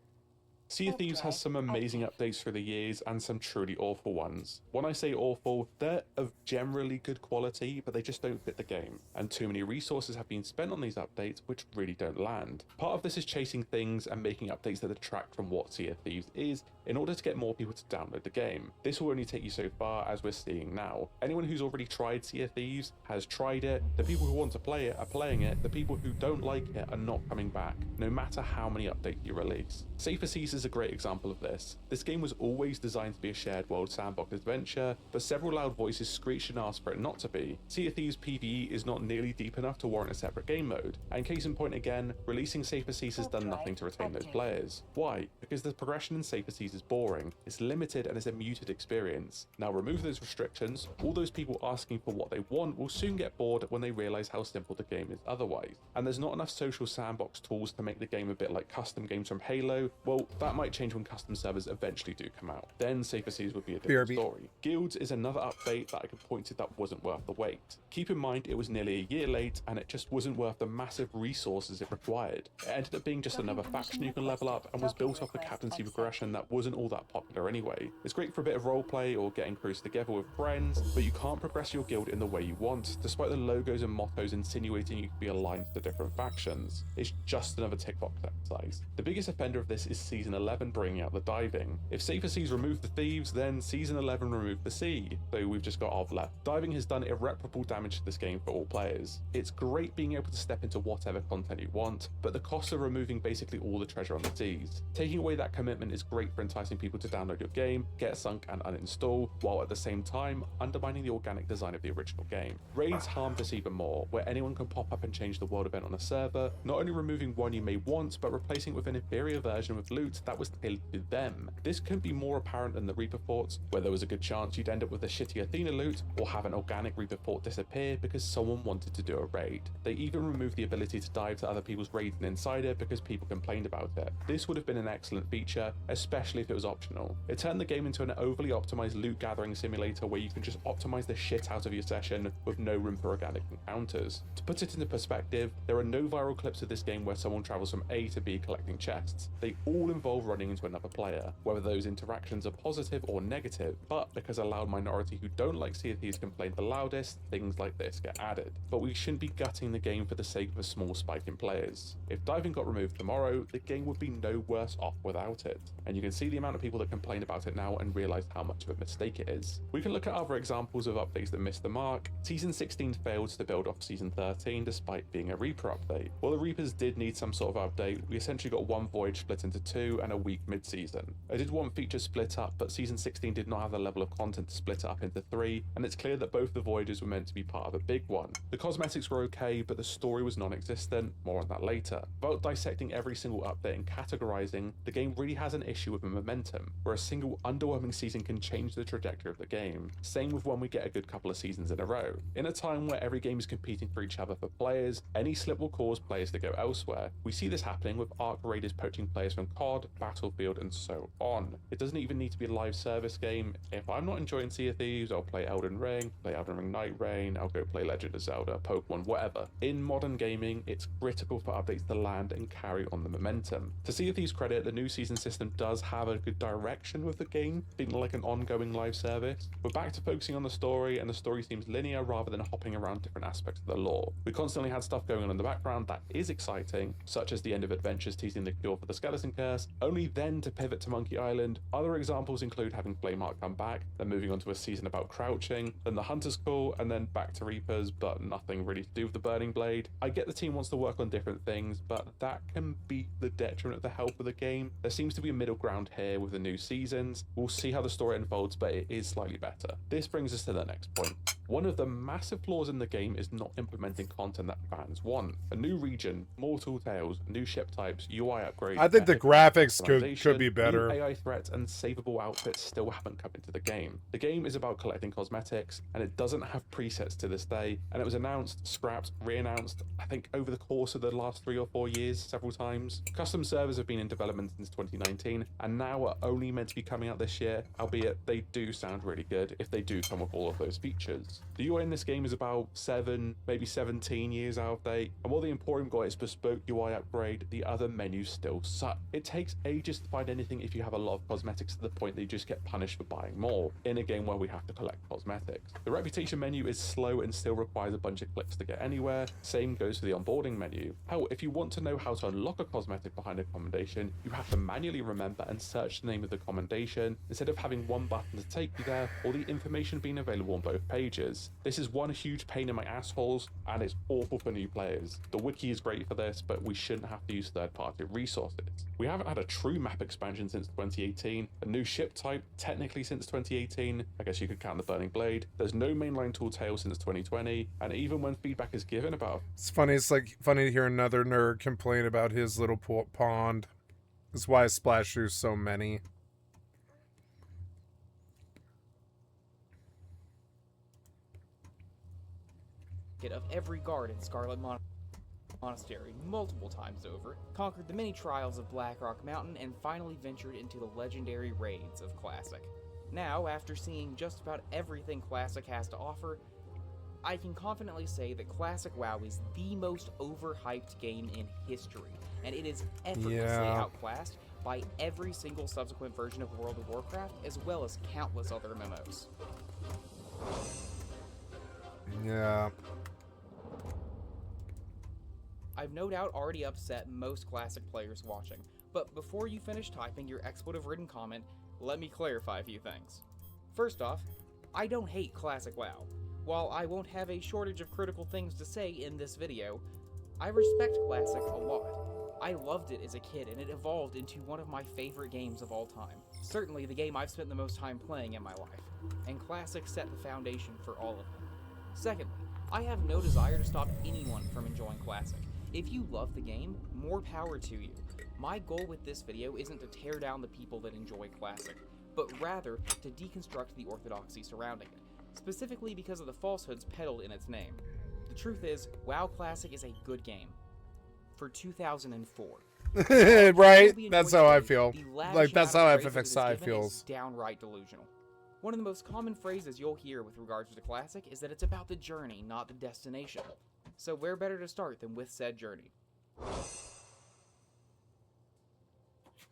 S11: Sea of Thieves has some amazing updates through the years and some truly awful ones. When I say awful, they're of generally good quality, but they just don't fit the game, and too many resources have been spent on these updates which really don't land. Part of this is chasing things and making updates that detract from what Sea of Thieves is in order to get more people to download the game. This will only take you so far, as we're seeing now. Anyone who's already tried Sea of Thieves has tried it. The people who want to play it are playing it. The people who don't like it are not coming back, no matter how many updates you release. Safer Seas is a great example of this. This game was always designed to be a shared world sandbox adventure, but several loud voices screeched and asked for it not to be. Sea of Thieves PvE is not nearly deep enough to warrant a separate game mode, and case in point again, releasing Safer Seas has done nothing to retain those players. Why? Because the progression in Safer Seas is boring, it's limited and is a muted experience. Now remove those restrictions, all those people asking for what they want will soon get bored when they realise how simple the game is otherwise. And there's not enough social sandbox tools to make the game a bit like custom games from Halo. Well, that might change when custom servers eventually do come out. Then Safer Seas would be a different story. Guilds is another update that I could point to that wasn't worth the wait. Keep in mind it was nearly a year late and it just wasn't worth the massive resources it required. It ended up being just another faction you can level up and was built off the captaincy progression that wasn't all that popular anyway. It's great for a bit of roleplay or getting crews together with friends, but you can't progress your guild in the way you want, despite the logos and mottos insinuating you could be aligned to different factions. It's just another tick box exercise. The biggest offender of this is Season 11 bringing out the diving. If Safer Seas removed the thieves, then Season 11 removed the sea, so we've just got Ov left. Diving has done irreparable damage to this game for all players. It's great being able to step into whatever content you want, but the cost of removing basically all the treasure on the seas. Taking away that commitment is great for enticing people to download your game, get sunk and uninstall, while at the same time undermining the organic design of the original game. Raids harm this even more, where anyone can pop up and change the world event on a server, not only removing one you may want, but replacing it with an inferior version with loot that was tailored to them. This couldn't be more apparent than the Reaper forts, where there was a good chance you'd end up with a shitty Athena loot, or have an organic Reaper fort disappear because someone wanted to do a raid. They even removed the ability to dive to other people's raids and inside it because people complained about it. This would have been an excellent feature, especially if it was optional. It turned the game into an overly optimized loot gathering simulator where you can just optimize the shit out of your session with no room for organic encounters. To put it into perspective, there are no viral clips of this game where someone travels from A to B collecting chests. They all involve running into another player, whether those interactions are positive or negative, but because a loud minority who don't like Sea of Thieves complain the loudest, things like this get added. But we shouldn't be gutting the game for the sake of a small spike in players. If diving got removed tomorrow, the game would be no worse off without it. And you can see the amount of people that complain about it now and realize how much of a mistake it is. We can look at other examples of updates that missed the mark. Season 16 failed to build off Season 13 despite being a Reaper update. While the Reapers did need some sort of update, we essentially got one voyage split into two and a week mid-season. I did want features split up, but Season 16 did not have the level of content to split it up into three, and it's clear that both the voyages were meant to be part of a big one. The cosmetics were okay, but the story was non-existent, more on that later. About dissecting every single update and categorizing, the game really has an issue with the momentum, where a single underwhelming season can change the trajectory of the game. Same with when we get a good couple of seasons in a row. In a time where every game is competing for each other for players, any slip will cause players to go elsewhere. We see this happening with Ark Raiders poaching players from COD, Battlefield, and so on. It doesn't even need to be a live service game. If I'm not enjoying Sea of Thieves, I'll play Elden Ring Night Rain, I'll go play Legend of Zelda, Pokemon, whatever. In modern gaming, it's critical for updates to land and carry on the momentum. To Sea of Thieves' credit, the new season system does have a good direction with the game, being like an ongoing live service. We're back to focusing on the story, and the story seems linear rather than hopping around different aspects of the lore. We constantly had stuff going on in the background that is exciting, such as the end of Adventures teasing the cure for the Skeleton Curse, only then to pivot to Monkey Island. Other examples include having Flameheart come back, then moving on to a season about crouching, then the Hunter's Call, and then back to Reapers, but nothing really to do with the Burning Blade. I get the team wants to work on different things, but that can be the detriment of the health of the game. There seems to be a middle ground here with the new seasons. We'll see how the story unfolds, but it is slightly better. This brings us to the next point. One of the massive flaws in the game is not implementing content that fans want. A new region, more tall tales, new ship types, UI upgrades.
S4: I think the graphics could be better.
S11: New AI threats and savable outfits still haven't come into the game. The game is about collecting cosmetics, and it doesn't have presets to this day, and it was announced, scrapped, re-announced, I think over the course of the last 3 or 4 years several times. Custom servers have been in development since 2019, and now are only meant to be coming out this year, albeit they do sound really good if they do come with all of those features. The UI in this game is about 7, maybe 17 years out of date, and while the Emporium got its bespoke UI upgrade, the other menus still suck. It takes ages to find anything if you have a lot of cosmetics to the point that you just get punished for buying more, in a game where we have to collect cosmetics. The reputation menu is slow and still requires a bunch of clicks to get anywhere. Same goes for the onboarding menu. Hell, if you want to know how to unlock a cosmetic behind a commendation, you have to manually remember and search the name of the commendation instead of having one button to take you there, or the information being available on both pages. This is one huge pain in my assholes, and it's awful for new players. The wiki is great for this, but we shouldn't have to use third-party resources. We haven't had a true map expansion since 2018, a new ship type technically since 2018, I guess you could count the Burning Blade. There's no mainline Tall Tale since 2020, and even when feedback is given about...
S4: It's funny to hear another nerd complain about his little pond. That's why I splash through so many.
S1: Of every guard in Scarlet Monastery multiple times over, conquered the many trials of Blackrock Mountain, and finally ventured into the legendary raids of Classic. Now, after seeing just about everything Classic has to offer, I can confidently say that Classic WoW is the most overhyped game in history, and it is effortlessly outclassed by every single subsequent version of World of Warcraft, as well as countless other MMOs.
S4: Yeah.
S1: I've no doubt already upset most Classic players watching, but before you finish typing your expletive-ridden comment, let me clarify a few things. First off, I don't hate Classic WoW. While I won't have a shortage of critical things to say in this video, I respect Classic a lot. I loved it as a kid, and it evolved into one of my favorite games of all time. Certainly the game I've spent the most time playing in my life, and Classic set the foundation for all of them. Secondly, I have no desire to stop anyone from enjoying Classic. If you love the game, more power to you. My goal with this video isn't to tear down the people that enjoy Classic, but rather to deconstruct the orthodoxy surrounding it, specifically because of the falsehoods peddled in its name. The truth is, WoW Classic is a good game. For 2004.
S4: Right? That's how I feel. Like, that's how FFXI feels.
S1: Downright delusional. One of the most common phrases you'll hear with regards to Classic is that it's about the journey, not the destination. So where better to start than with said journey?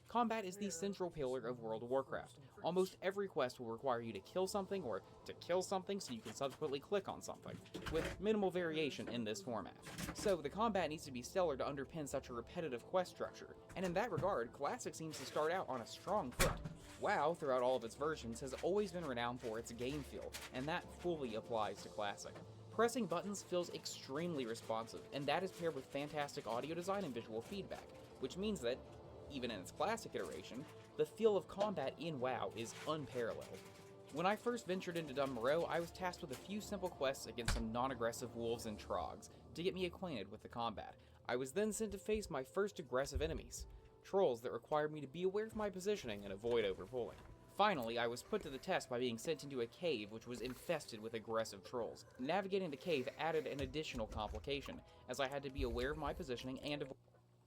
S1: Combat is the central pillar of World of Warcraft. Almost every quest will require you to kill something or to kill something so you can subsequently click on something, with minimal variation in this format. So the combat needs to be stellar to underpin such a repetitive quest structure, and in that regard, Classic seems to start out on a strong foot. WoW, throughout all of its versions, has always been renowned for its game feel, and that fully applies to Classic. Pressing buttons feels extremely responsive, and that is paired with fantastic audio design and visual feedback, which means that, even in its Classic iteration, the feel of combat in WoW is unparalleled. When I first ventured into Dun Morogh, I was tasked with a few simple quests against some non-aggressive wolves and trogs to get me acquainted with the combat. I was then sent to face my first aggressive enemies, trolls that required me to be aware of my positioning and avoid overpulling. Finally, I was put to the test by being sent into a cave which was infested with aggressive trolls. Navigating the cave added an additional complication, as I had to be aware of my positioning and avoid.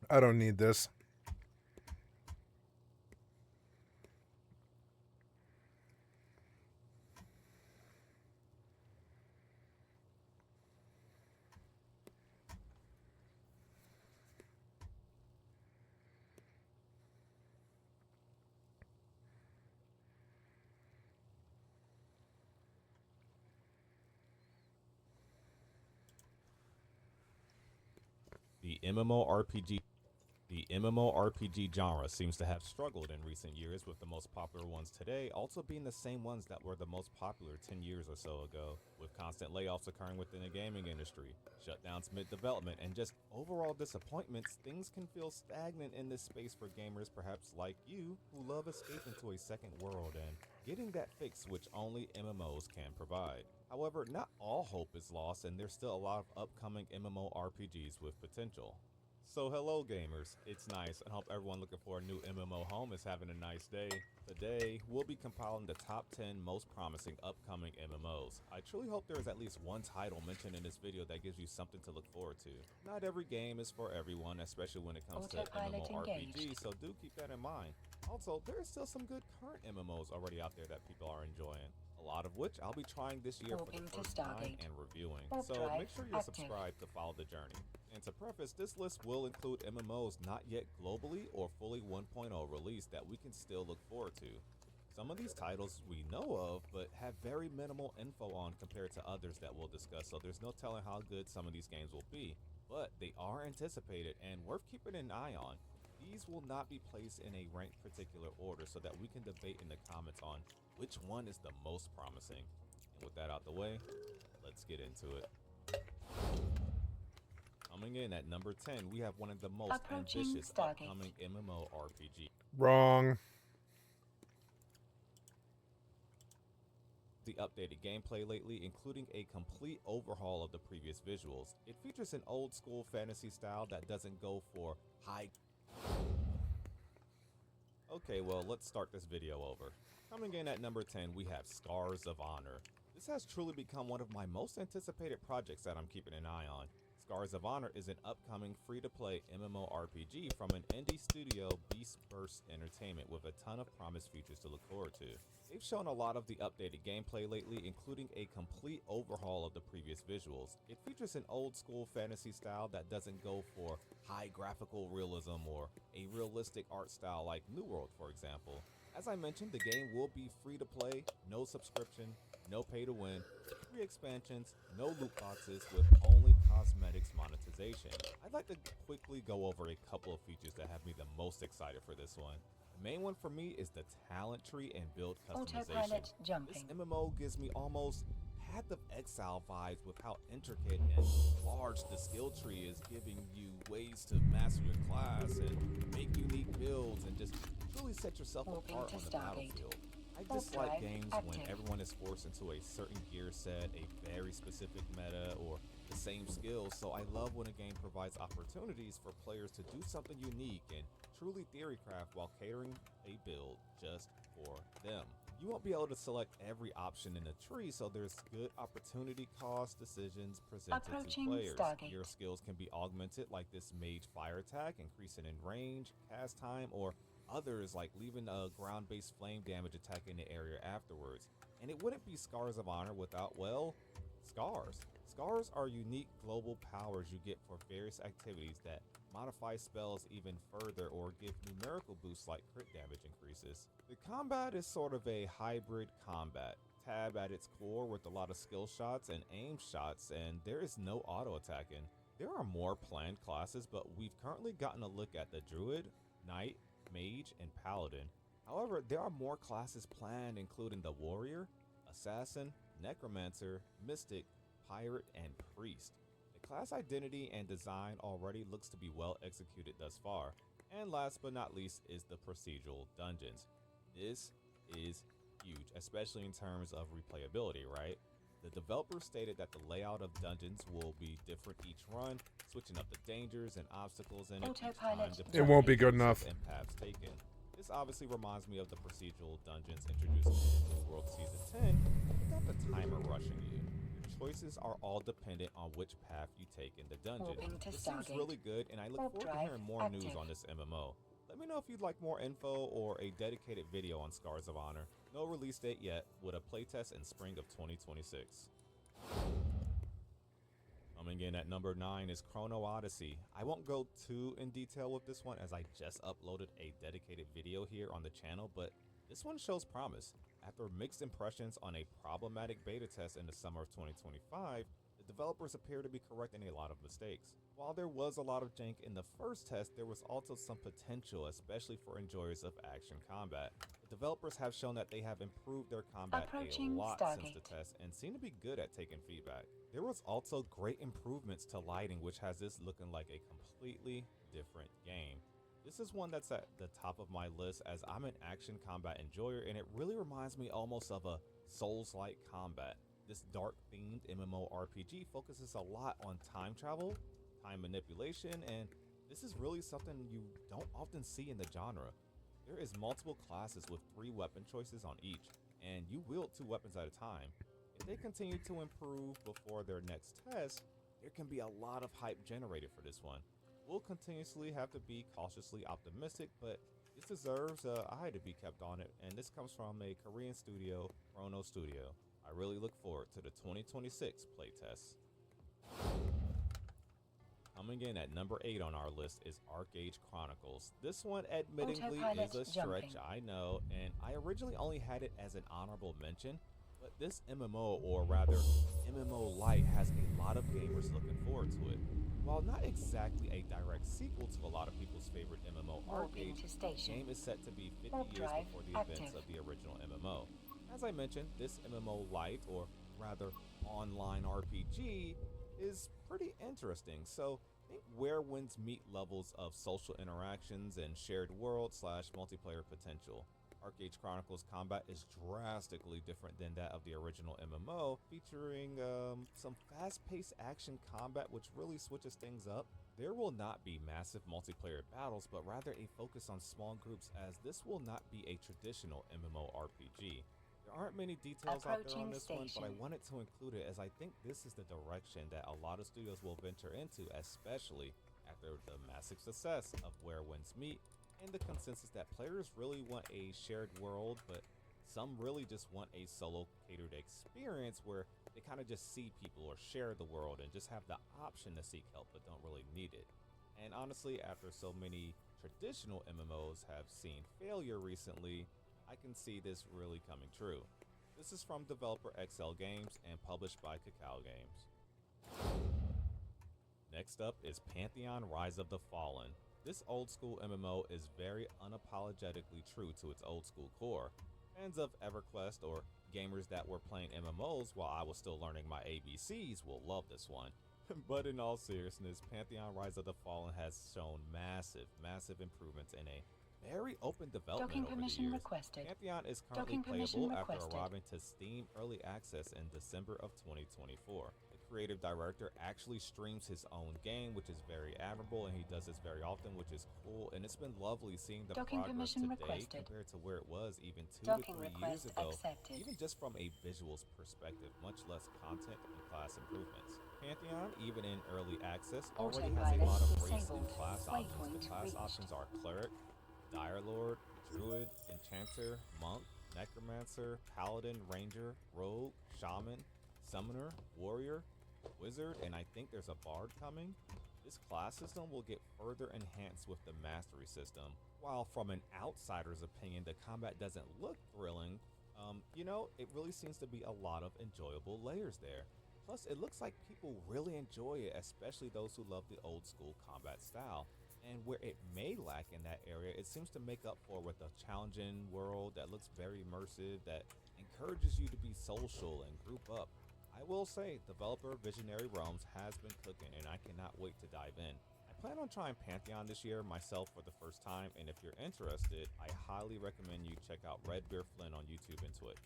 S4: I don't need this.
S8: The MMORPG genre seems to have struggled in recent years, with the most popular ones today also being the same ones that were the most popular 10 years or so ago, with constant layoffs occurring within the gaming industry, shutdowns mid-development, and just overall disappointments. Things can feel stagnant in this space for gamers perhaps like you, who love escaping to a second world and getting that fix which only MMOs can provide. However, not all hope is lost, and there's still a lot of upcoming MMORPGs with potential. So hello gamers, it's nice, and hope everyone looking for a new MMO home is having a nice day. Today, we'll be compiling the top 10 most promising upcoming MMOs. I truly hope there is at least one title mentioned in this video that gives you something to look forward to. Not every game is for everyone, especially when it comes to MMORPG, so do keep that in mind. Also, there is still some good current MMOs already out there that people are enjoying, a lot of which I'll be trying this year for the first time and reviewing, so make sure you're subscribed to follow the journey. And to preface, this list will include MMOs not yet globally or fully 1.0 released that we can still look forward to. Some of these titles we know of, but have very minimal info on compared to others that we'll discuss, so there's no telling how good some of these games will be, but they are anticipated and worth keeping an eye on. These will not be placed in a ranked particular order so that we can debate in the comments on which one is the most promising. And with that out the way, let's get into it. Coming in at number 10, we have one of the most ambitious upcoming MMORPG.
S4: Wrong.
S8: The updated gameplay lately, including a complete overhaul of the previous visuals. It features an old school fantasy style that doesn't go for high. Okay, well, let's start this video over. Coming in at number 10, we have Scars of Honor. This has truly become one of my most anticipated projects that I'm keeping an eye on. Scars of Honor is an upcoming free-to-play MMORPG from an indie studio, Beast Burst Entertainment, with a ton of promised features to look forward to. They've shown a lot of the updated gameplay lately, including a complete overhaul of the previous visuals. It features an old-school fantasy style that doesn't go for high graphical realism or a realistic art style like New World, for example. As I mentioned, the game will be free to play, no subscription, no pay to win, free expansions, no loot boxes, with only cosmetics monetization. I'd like to quickly go over a couple of features that have me the most excited for this one. The main one for me is the talent tree and build customization. This MMO gives me almost Path of Exile vibes with how intricate and large the skill tree is, giving you ways to master your class and make unique builds and just truly set yourself apart on the battlefield. I dislike games when everyone is forced into a certain gear set, a very specific meta, or the same skills, so I love when a game provides opportunities for players to do something unique and truly theorycraft while catering a build just for them. You won't be able to select every option in the tree, so there's good opportunity cost decisions presented to players. Your skills can be augmented, like this mage fire attack, increasing in range, cast time, or others like leaving a ground-based flame damage attack in the area afterwards. And it wouldn't be Scars of Honor without, well, Scars. Scars are unique global powers you get for various activities that modify spells even further or give numerical boosts like crit damage increases. The combat is sort of a hybrid combat, tab at its core with a lot of skill shots and aim shots, and there is no auto attacking. There are more planned classes, but we've currently gotten a look at the Druid, Knight, Mage, and Paladin. However, there are more classes planned, including the Warrior, Assassin, Necromancer, Mystic, Pirate, and Priest. The class identity and design already looks to be well executed thus far. And last but not least is the procedural dungeons. This is huge, especially in terms of replayability, right? The developer stated that the layout of dungeons will be different each run, switching up the dangers and obstacles in it each time
S4: It won't be good enough.
S8: and paths taken. This obviously reminds me of the procedural dungeons introduced in New World Season 10 without the timer rushing you. Your choices are all dependent on which path you take in the dungeon. This seems really good, and I look forward to hearing more news on this MMO. Let me know if you'd like more info or a dedicated video on Scars of Honor. No release date yet, with a playtest in spring of 2026. Coming in at number 9 is Chrono Odyssey. I won't go too in detail with this one as I just uploaded a dedicated video here on the channel, but this one shows promise. After mixed impressions on a problematic beta test in the summer of 2025, the developers appear to be correcting a lot of mistakes. While there was a lot of jank in the first test, there was also some potential, especially for enjoyers of action combat. The developers have shown that they have improved their combat a lot since the test and seem to be good at taking feedback. There was also great improvements to lighting, which has this looking like a completely different game. This is one that's at the top of my list as I'm an action combat enjoyer, and it really reminds me almost of a Souls-like combat. This dark-themed MMORPG focuses a lot on time travel, time manipulation, and this is really something you don't often see in the genre. There is multiple classes with 3 weapon choices on each, and you wield 2 weapons at a time. If they continue to improve before their next test, there can be a lot of hype generated for this one. We'll continuously have to be cautiously optimistic, but this deserves an eye to be kept on it, and this comes from a Korean studio, Chrono Studio. I really look forward to the 2026 playtest. Coming in at number 8 on our list is Arcade Chronicles. This one admittedly is a stretch, I know, and I originally only had it as an honorable mention, but this MMO, or rather MMO Lite, has a lot of gamers looking forward to it. While not exactly a direct sequel to a lot of people's favorite MMO Arcade, the game is set to be 50 years before the events of the original MMO. As I mentioned, this MMO Lite, or rather online RPG, is pretty interesting, so think where winds meet levels of social interactions and shared world / multiplayer potential. Arcade Chronicles combat is drastically different than that of the original MMO, featuring some fast-paced action combat which really switches things up. There will not be massive multiplayer battles, but rather a focus on small groups, as this will not be a traditional MMORPG. There aren't many details out there on this one, but I wanted to include it as I think this is the direction that a lot of studios will venture into, especially after the massive success of Where Winds Meet and the consensus that players really want a shared world, but some really just want a solo catered experience where they kind of just see people or share the world and just have the option to seek help but don't really need it. And honestly, after so many traditional MMOs have seen failure recently, I can see this really coming true. This is from developer XL Games and published by Cacao Games. Next up is Pantheon Rise of the Fallen. This old school MMO is very unapologetically true to its old school core. Fans of EverQuest or gamers that were playing MMOs while I was still learning my ABCs will love this one. But in all seriousness, Pantheon Rise of the Fallen has shown massive improvements in a very open development over the years. Pantheon is currently playable after arriving to Steam Early Access in December of 2024. The creative director actually streams his own game, which is very admirable, and he does this very often, which is cool. And it's been lovely seeing the
S10: Docking
S8: progress
S10: permission
S8: today
S10: requested.
S8: compared to where it was even 2
S10: Docking
S8: to 3 years
S10: request
S8: ago,
S10: accepted.
S8: even just from a visuals perspective, much less content and class improvements. Pantheon, even in early access, already has a lot of race and class options. The class options are Cleric, Dire Lord, Druid, Enchanter, Monk, Necromancer, Paladin, Ranger, Rogue, Shaman, Summoner, Warrior, Wizard, and I think there's a Bard coming. This class system will get further enhanced with the Mastery system. While from an outsider's opinion, the combat doesn't look thrilling, it really seems to be a lot of enjoyable layers there. Plus, it looks like people really enjoy it, especially those who love the old school combat style. And where it may lack in that area, it seems to make up for with a challenging world that looks very immersive, that encourages you to be social and group up. I will say, developer Visionary Realms has been cooking, and I cannot wait to dive in. I plan on trying Pantheon this year myself for the first time, and if you're interested, I highly recommend you check out Redbeard Flynn on YouTube and Twitch.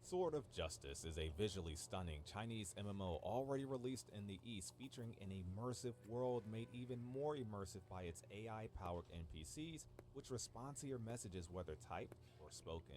S8: Sword of Justice is a visually stunning Chinese MMO already released in the East, featuring an immersive world made even more immersive by its AI-powered NPCs, which respond to your messages whether typed or spoken.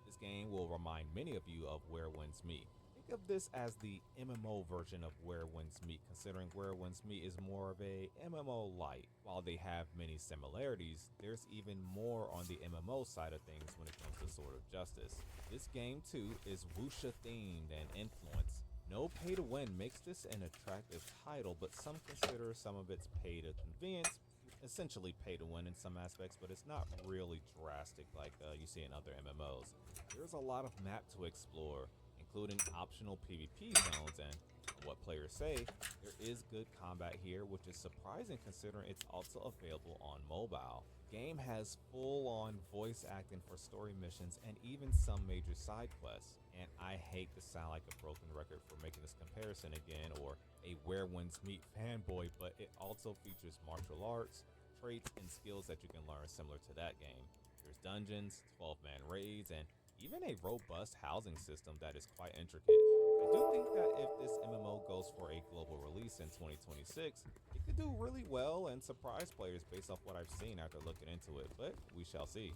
S8: This game will remind many of you of Where Winds Meet. Think of this as the MMO version of Where Winds Meet, considering Where Winds Meet is more of a MMO light. While they have many similarities, there's even more on the MMO side of things when it comes to Sword of Justice. This game too is wuxia themed and influenced. No pay to win makes this an attractive title, but some consider some of its pay to convenience, essentially pay to win in some aspects, but it's not really drastic like you see in other MMOs. There's a lot of map to explore, including optional PvP zones, and from what players say, there is good combat here, which is surprising considering it's also available on mobile. The game has full-on voice acting for story missions and even some major side quests. And I hate to sound like a broken record for making this comparison again, or a Where Winds Meet fanboy, but it also features martial arts, traits, and skills that you can learn similar to that game. There's dungeons, 12-man raids, and even a robust housing system that is quite intricate. I do think that if this MMO goes for a global release in 2026, it could do really well and surprise players based off what I've seen after looking into it, but we shall see.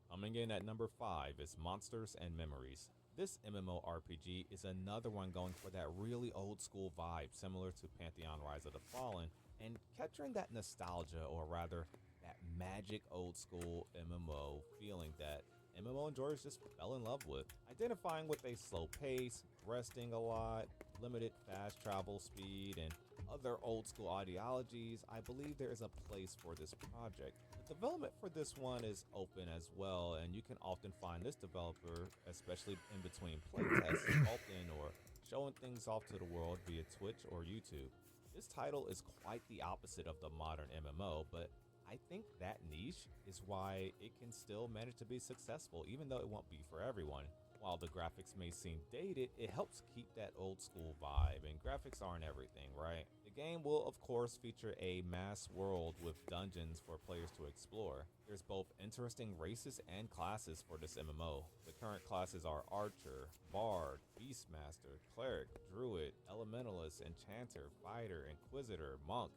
S8: Coming in at number 5 is Monsters and Memories. This MMORPG is another one going for that really old school vibe similar to Pantheon Rise of the Fallen, and capturing that nostalgia, or rather that magic old school MMO feeling that MMO enjoyers just fell in love with. Identifying with a slow pace, resting a lot, limited fast travel speed, and other old school ideologies, I believe there is a place for this project. The development for this one is open as well, and you can often find this developer, especially in between playtests, sculpting or showing things off to the world via Twitch or YouTube. This title is quite the opposite of the modern MMO, but I think that niche is why it can still manage to be successful, even though it won't be for everyone. While the graphics may seem dated, it helps keep that old school vibe, and graphics aren't everything, right? The game will of course feature a mass world with dungeons for players to explore. There's both interesting races and classes for this MMO. The current classes are Archer, Bard, Beastmaster, Cleric, Druid, Elementalist, Enchanter, Fighter, Inquisitor, Monk,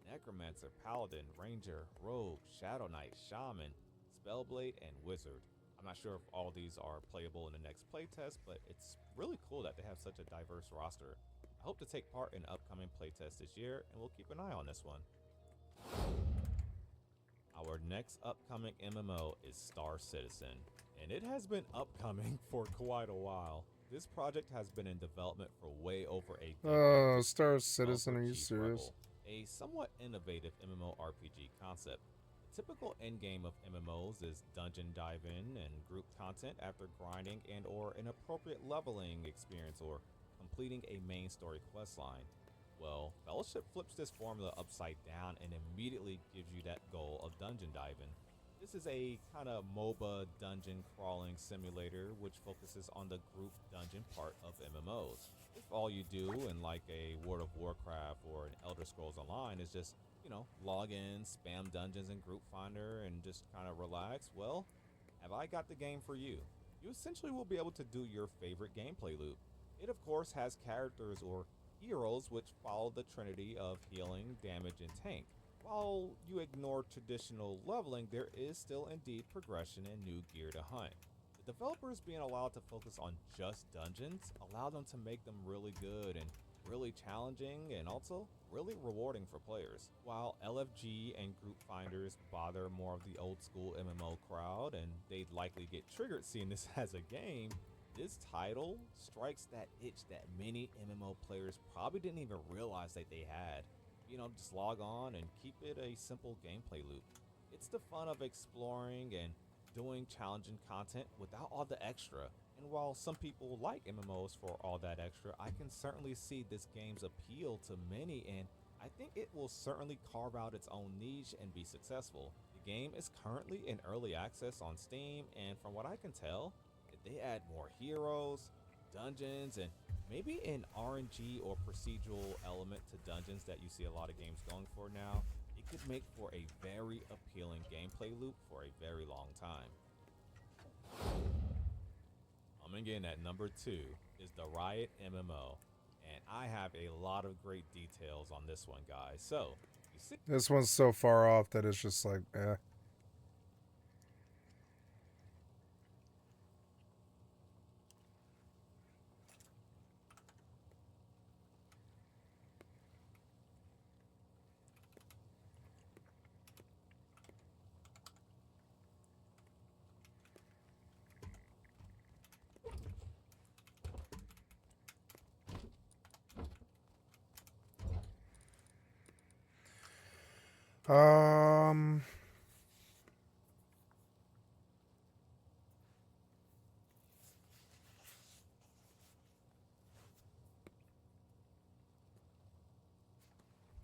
S8: Necromancer, Paladin, Ranger, Rogue, Shadow Knight, Shaman, Spellblade, and Wizard. I'm not sure if all these are playable in the next playtest, but it's really cool that they have such a diverse roster. I hope to take part in upcoming playtests this year, and we'll keep an eye on this one. Our next upcoming MMO is Star Citizen, and it has been upcoming for quite a while. This project has been in development for way over a decade.
S4: Oh, Star Citizen, are you serious?
S8: A somewhat innovative MMORPG concept. The typical endgame of MMOs is dungeon dive-in and group content after grinding and or an appropriate leveling experience or completing a main story questline. Well, Fellowship flips this formula upside down and immediately gives you that goal of dungeon diving. This is a kind of MOBA dungeon crawling simulator which focuses on the group dungeon part of MMOs. If all you do in like a World of Warcraft or an Elder Scrolls Online is just, log in, spam dungeons in Group Finder and just kind of relax, well, have I got the game for you. you essentially will be able to do your favorite gameplay loop. It of course has characters or heroes which follow the trinity of healing, damage, and tank. While you ignore traditional leveling, there is still indeed progression and new gear to hunt. The developers being allowed to focus on just dungeons allow them to make them really good and really challenging and also really rewarding for players. While LFG and group finders bother more of the old school MMO crowd and they'd likely get triggered seeing this as a game, this title strikes that itch that many MMO players probably didn't even realize that they had. Just log on and keep it a simple gameplay loop. It's the fun of exploring and doing challenging content without all the extra. And while some people like MMOs for all that extra, I can certainly see this game's appeal to many, and I think it will certainly carve out its own niche and be successful. The game is currently in early access on Steam, and from what I can tell, if they add more heroes, dungeons, and maybe an RNG or procedural element to dungeons that you see a lot of games going for now, it could make for a very appealing gameplay loop for a very long time. Coming in at number 2 is the Riot MMO, and I have a lot of great details on this one, guys. So, you see,
S4: this one's so far off that it's just like, eh.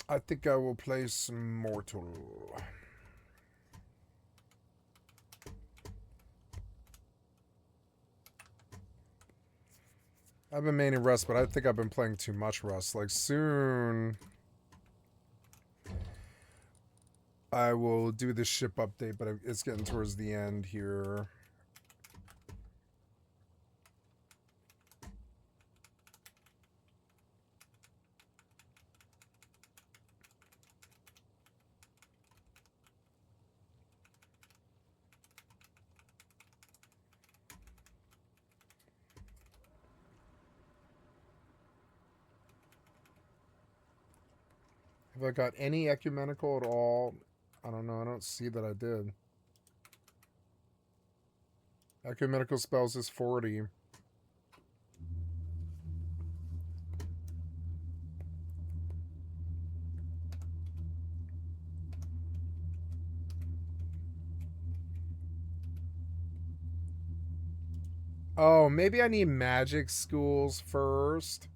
S4: I think I will play some Mortal. I've been maining Rust, but I think I've been playing too much Rust. Like, soon I will do the ship update, but it's getting towards the end here. Have I got any ecumenical at all? I don't know. I don't see that I did. Ecumenical spells is 40. Oh, maybe I need magic schools first.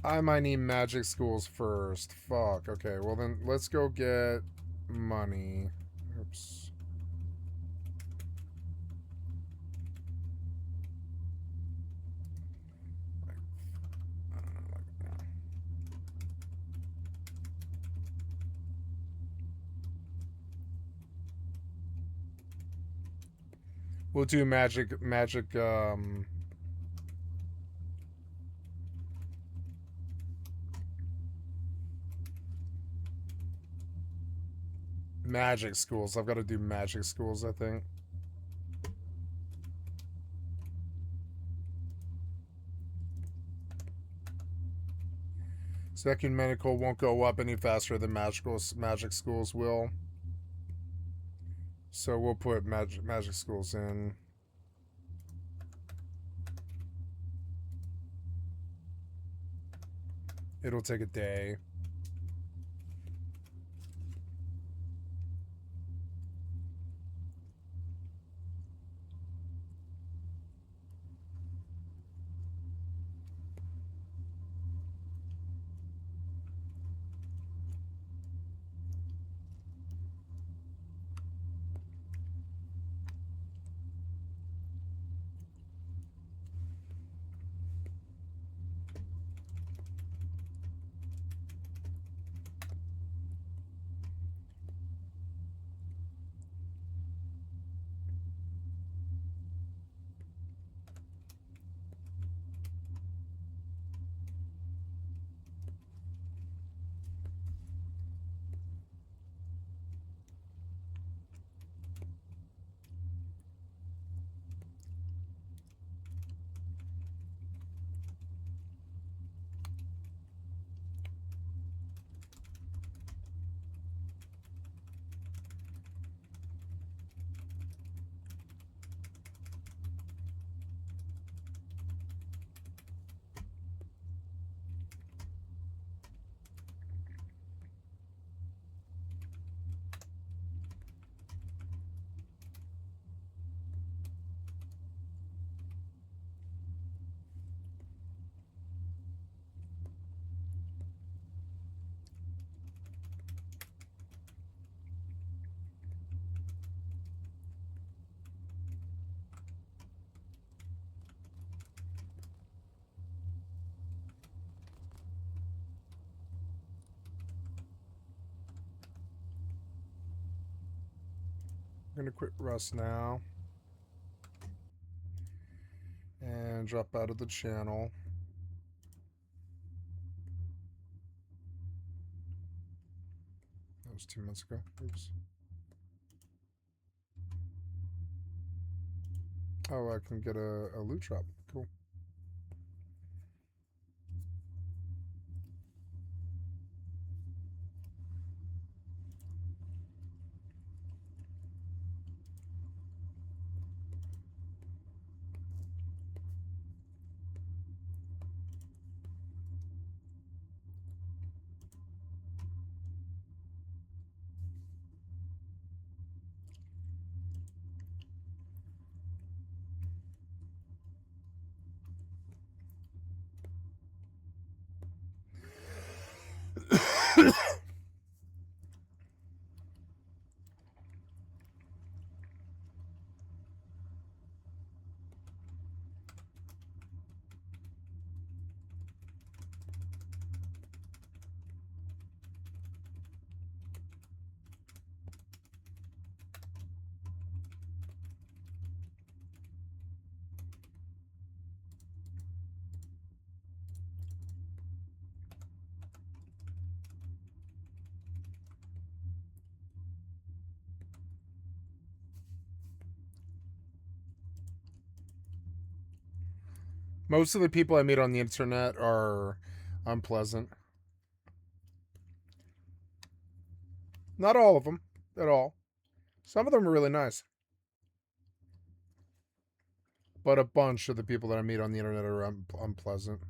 S4: I might need magic schools first. Fuck. Okay, well then let's go get money. Oops. We'll do magic, magic schools. I've got to do magic schools, I think. So ecumenical won't go up any faster than magic schools will. So we'll put magic schools in. It'll take a day. I'm gonna quit Rust now. And drop out of the channel. That was 2 months ago. Oops. Oh, I can get a loot drop. Cool. Most of the people I meet on the internet are unpleasant. Not all of them at all. Some of them are really nice. But a bunch of the people that I meet on the internet are unpleasant.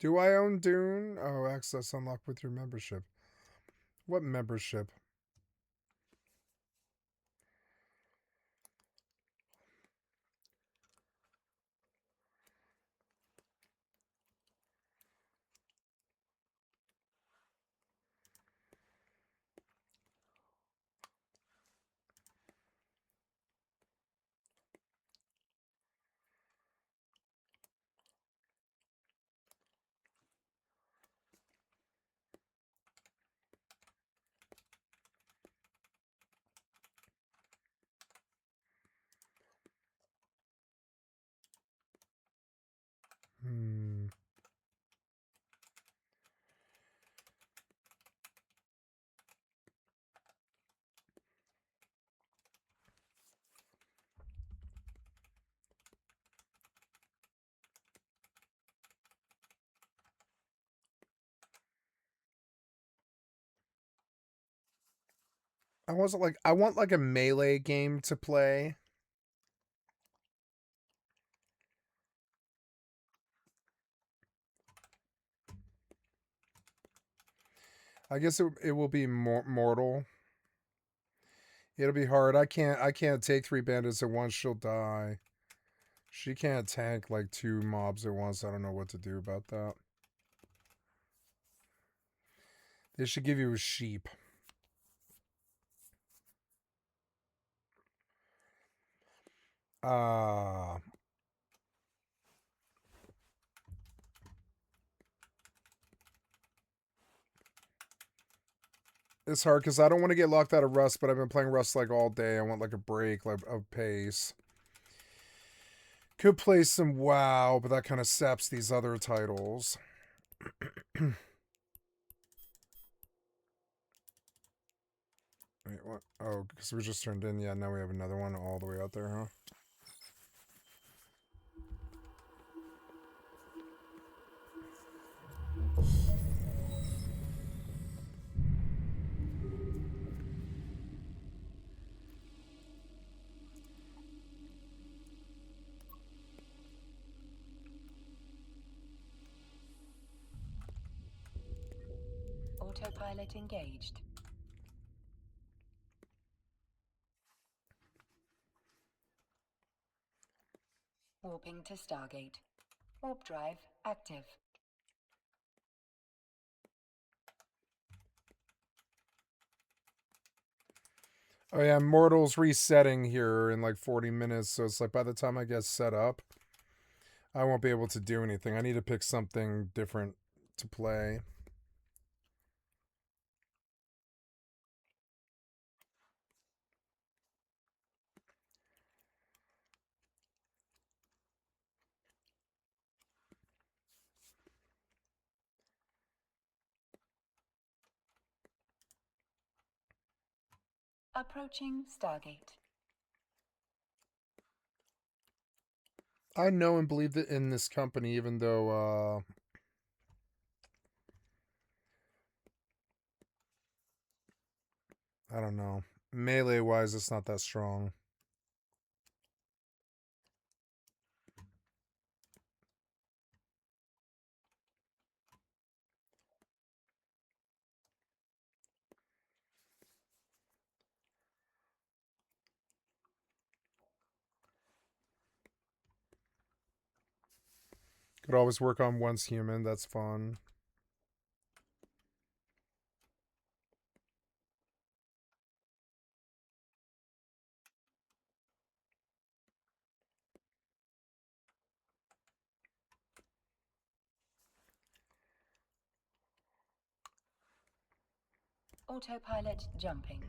S4: Do I own Dune? Oh, access unlocked with your membership. What membership? I want like a melee game to play. I guess it will be mortal. It'll be hard. I can't take 3 bandits at once. She'll die. She can't tank like 2 mobs at once. I don't know what to do about that. They should give you a sheep. It's hard because I don't want to get locked out of Rust, but I've been playing Rust like all day. I want like a break like of pace. Could play some WoW, but that kind of saps these other titles. Wait, what? Oh, because we just turned in. Yeah, now we have another one all the way out there, huh?
S10: Autopilot engaged. Warping to Stargate. Warp drive active.
S4: Oh yeah, Mortal's resetting here in like 40 minutes, so it's like by the time I get set up, I won't be able to do anything. I need to pick something different to play.
S10: Approaching Stargate.
S4: I know and believe that in this company, even though I don't know. Melee wise, it's not that strong. Could always work on once human, that's fun.
S10: Autopilot jumping.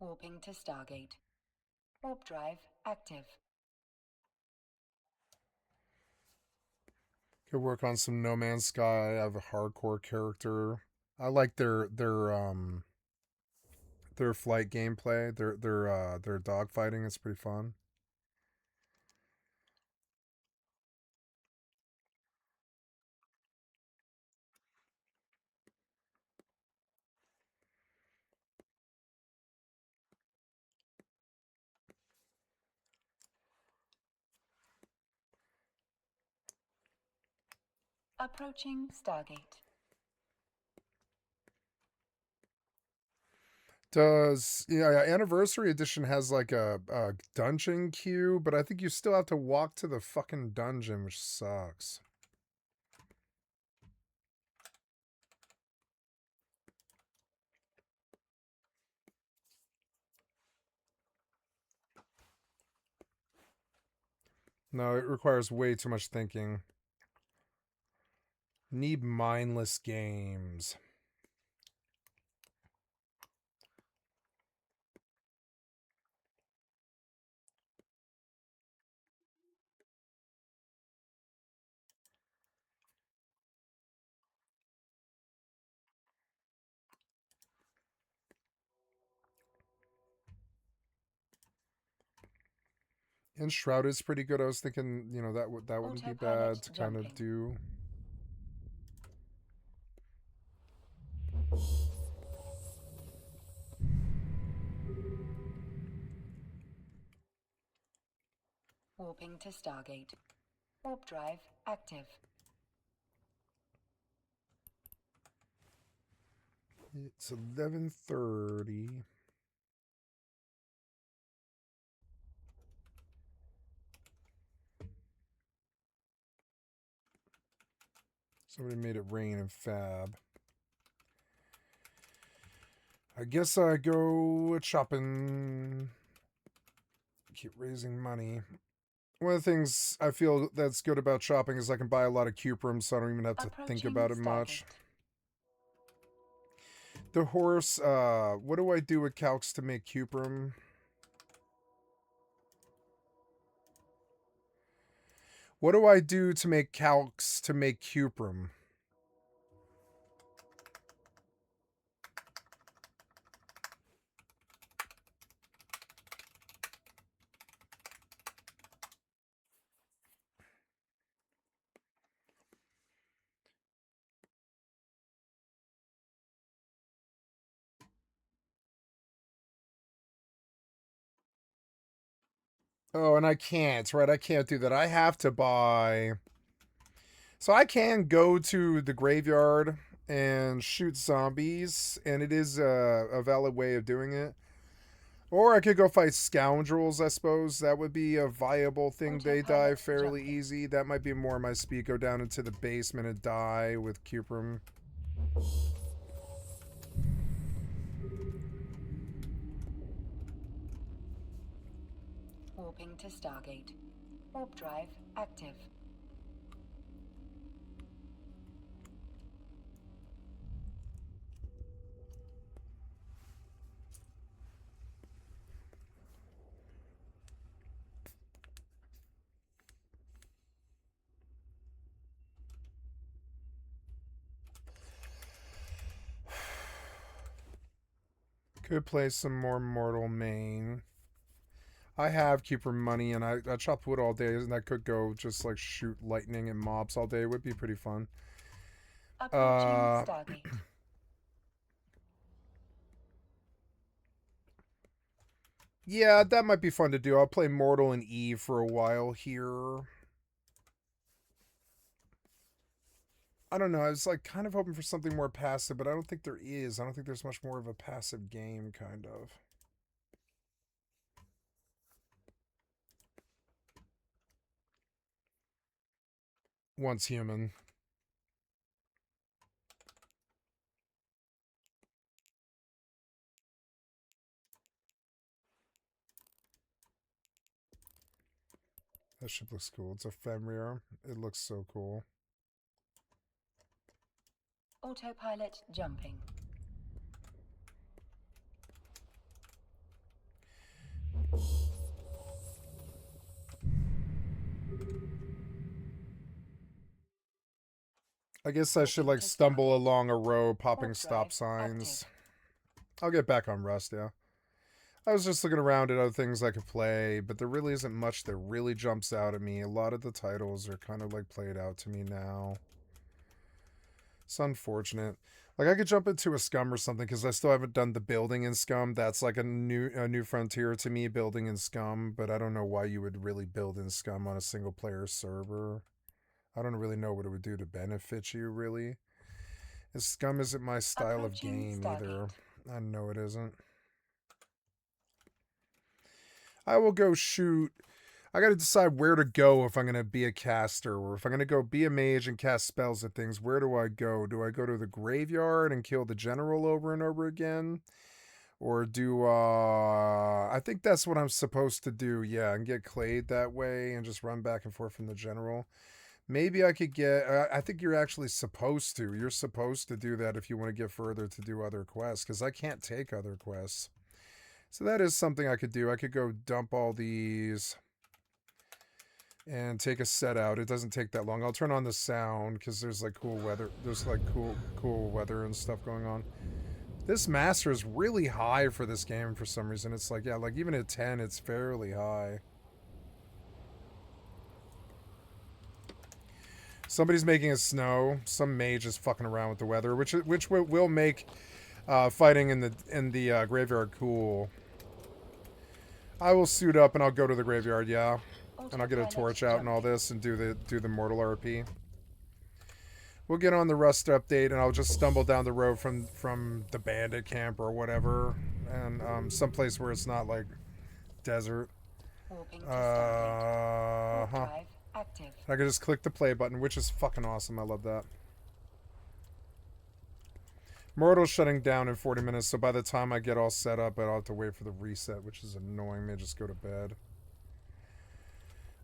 S10: Warping to Stargate. Warp drive active.
S4: Could work on some No Man's Sky. I have a hardcore character. I like their flight gameplay. Their dogfighting is pretty fun.
S10: Approaching Stargate.
S4: Does Anniversary Edition has like a dungeon queue, but I think you still have to walk to the fucking dungeon, which sucks. No, it requires way too much thinking. Need mindless games. Enshrouded's pretty good. I was thinking, you know, that wouldn't be bad to kind of do.
S10: Warping to Stargate. Warp drive active.
S4: It's 11:30. Somebody made it rain in Fab. I guess I go shopping. Keep raising money. One of the things I feel that's good about shopping is I can buy a lot of cuprums, so I don't even have to think about it much. The horse, what do I do with calcs to make cuprum? What do I do to make calcs to make cuprum? Oh, and I can't, right? I can't do that. I have to buy... So I can go to the graveyard and shoot zombies, and it is a valid way of doing it. Or I could go fight scoundrels, I suppose. That would be a viable thing. They die fairly easy. That might be more my speed. Go down into the basement and die with cuprum.
S10: Warping to Stargate. Warp drive active.
S4: Could play some more Mortal Main. I have Cuprum money, and I chopped wood all day, and I could go just like shoot lightning and mobs all day. It would be pretty fun. Yeah, that might be fun to do. I'll play Mortal and Eve for a while here. I don't know. I was like kind of hoping for something more passive, but I don't think there is. I don't think there's much more of a passive game, kind of. Once human. That ship looks cool. It's a Femrier. It looks so cool.
S10: Autopilot jumping.
S4: I guess I should like stumble along a row popping stop signs. I'll get back on Rust, yeah. I was just looking around at other things I could play, but there really isn't much that really jumps out at me. A lot of the titles are kind of like played out to me now. It's unfortunate. Like I could jump into a Scum or something because I still haven't done the building in Scum. That's like a new frontier to me, building in Scum, but I don't know why you would really build in Scum on a single player server. I don't really know what it would do to benefit you, really. And Scum isn't my style of game either. I know it isn't. I will go shoot. I got to decide where to go if I'm going to be a caster, or if I'm going to go be a mage and cast spells at things. Where do I go? Do I go to the graveyard and kill the general over and over again? Or do, I think that's what I'm supposed to do, yeah, and get Clade that way and just run back and forth from the general. Maybe I could get, I think you're actually supposed to. You're supposed to do that if you want to get further to do other quests, because I can't take other quests. So that is something I could do. I could go dump all these and take a set out. It doesn't take that long. I'll turn on the sound because there's like cool weather. There's like cool weather and stuff going on. This master is really high for this game for some reason. It's like, yeah, like even at 10, it's fairly high. Somebody's making it snow. Some mage is fucking around with the weather, which will make fighting in the graveyard cool. I will suit up and I'll go to the graveyard, yeah. And I'll get a torch out and all this and do the mortal RP. We'll get on the rust update and I'll just stumble down the road from the bandit camp or whatever, and someplace where it's not like desert. I can just click the play button, which is fucking awesome. I love that. Mortal's shutting down in 40 minutes, so by the time I get all set up, I'll have to wait for the reset, which is annoying. May just go to bed.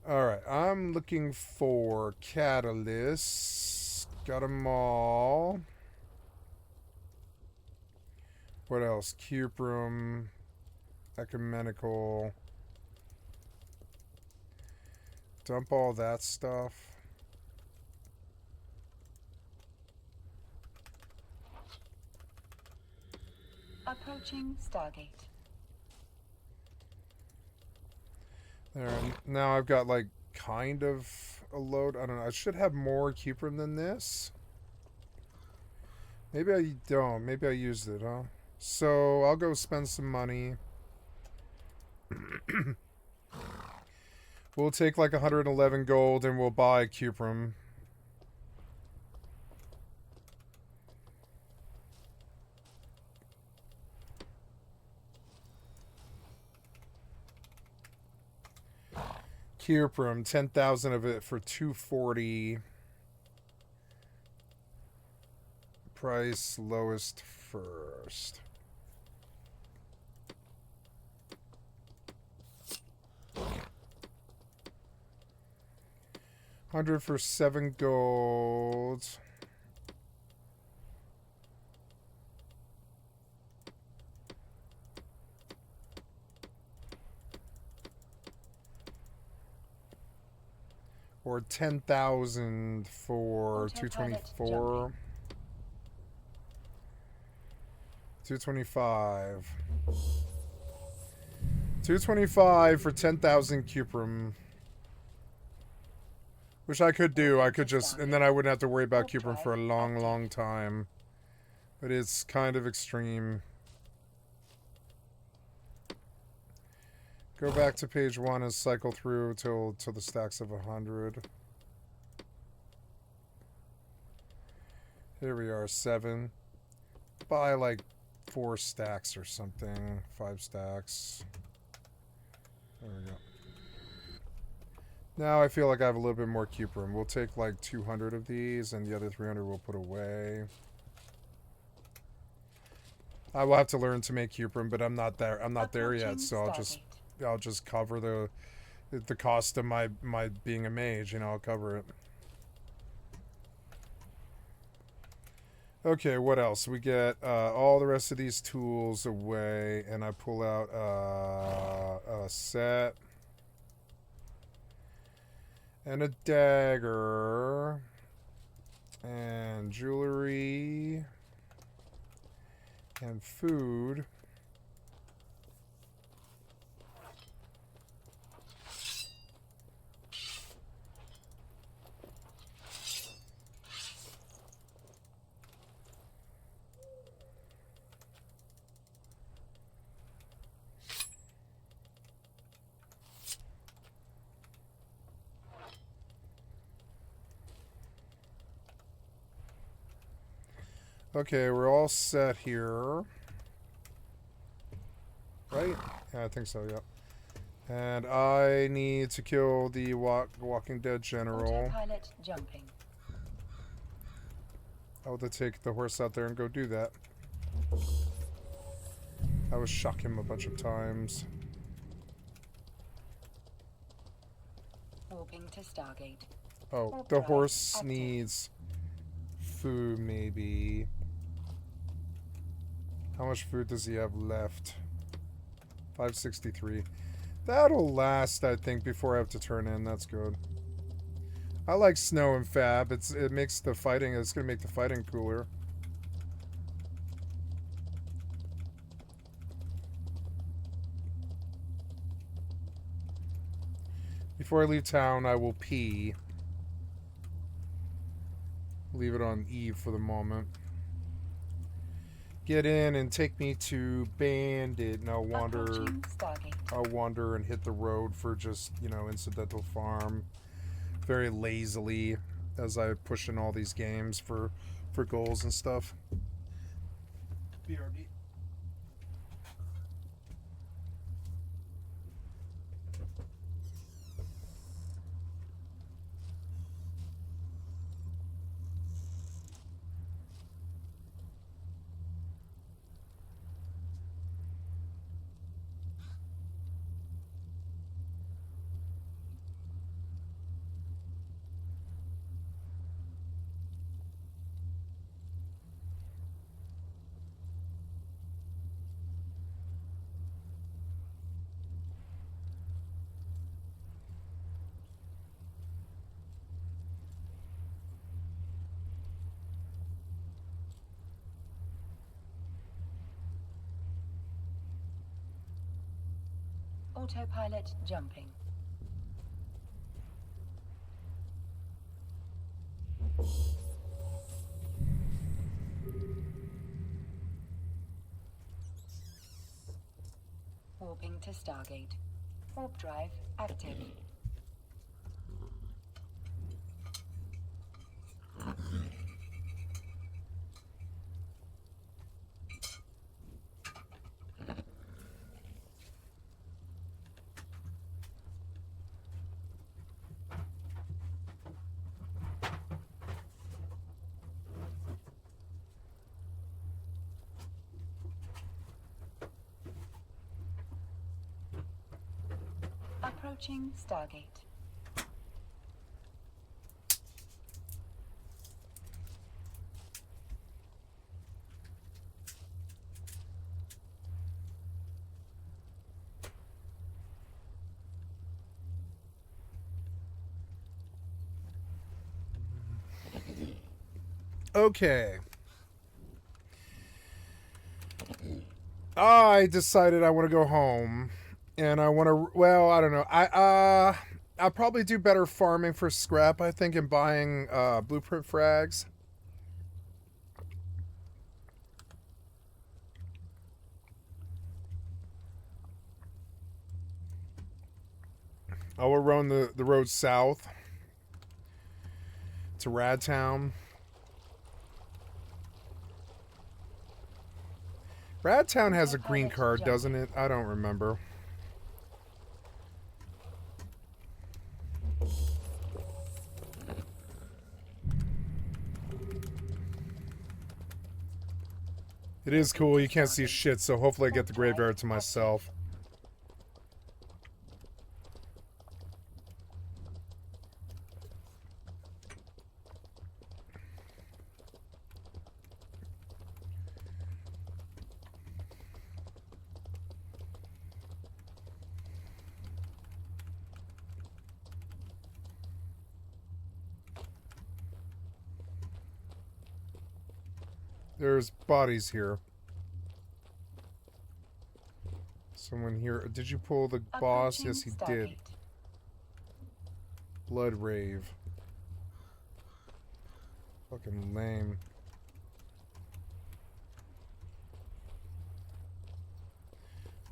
S4: Alright, I'm looking for catalysts. Got them all. What else? Cuprum. Ecumenical. Dump all that stuff.
S10: Approaching Stargate.
S4: There, now I've got like kind of a load. I don't know. I should have more Cuprum than this. Maybe I don't. Maybe I used it, huh? So I'll go spend some money. We'll take like 111 gold and we'll buy Cuprum. Cuprum, 10,000 of it for 240. Price lowest first. $100 for 7 gold. Or 10,000 for 224. 225. 225 for 10,000 Cuprum. Which I could do. I could just, and then I wouldn't have to worry about Cuprum for a long, long time. But it's kind of extreme. Go back to page 1 and cycle through till the stacks of 100. Here we are, 7. Buy like 4 stacks or something. 5 stacks. There we go. Now I feel like I have a little bit more Cuprum. We'll take like 200 of these and the other 300 we'll put away. I will have to learn to make Cuprum, but I'm not there. I'm not there yet, so I'll just cover the cost of my being a mage, you know, I'll cover it. Okay, what else? We get all the rest of these tools away, and I pull out a set and a dagger and jewelry and food. Okay, we're all set here. Right? Yeah, I think so, yep. And I need to kill the Walking Dead general.
S10: Autopilot jumping.
S4: I will take the horse out there and go do that. I will shock him a bunch of times.
S10: Warping to Stargate.
S4: Oh, the horse needs food, maybe. How much food does he have left? 563. That'll last, I think, before I have to turn in. That's good. I like snow and fab. It makes the fighting. It's gonna make the fighting cooler. Before I leave town, I will pee. leave it on E for the moment. Get in and take me to Bandit, and I'll wander and hit the road for just, you know, incidental farm very lazily as I push in all these games for goals and stuff. BRB.
S10: Autopilot jumping. Warping to Stargate. Warp drive active. Approaching Stargate.
S4: Okay. I decided I want to go home. And I want to, well, I don't know. I'll probably do better farming for scrap, I think, and buying blueprint frags. I will run the road south to Radtown. Radtown has a green card, doesn't it? I don't remember. It is cool. You can't see shit, so hopefully I get the graveyard to myself. There's bodies here. Someone here. Did you pull the boss? Yes, he did. Blood rave. Fucking lame.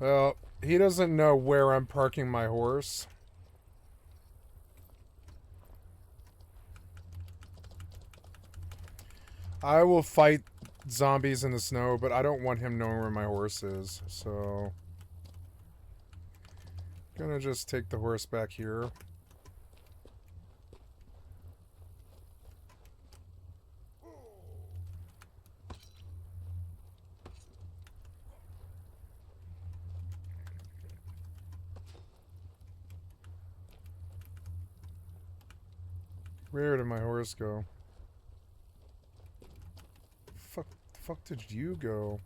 S4: Well, he doesn't know where I'm parking my horse. I will fight zombies in the snow, but I don't want him knowing where my horse is, so gonna just take the horse back here. Where did my horse go? Fuck did you go?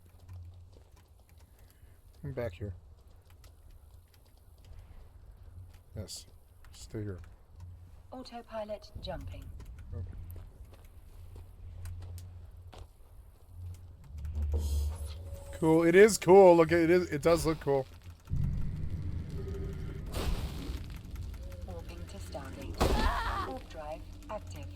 S4: Come back here. Yes. Stay here.
S10: Autopilot jumping.
S4: Okay. Cool. It is cool. Look, it does look cool.
S10: Warping to Stargate. Warp drive active.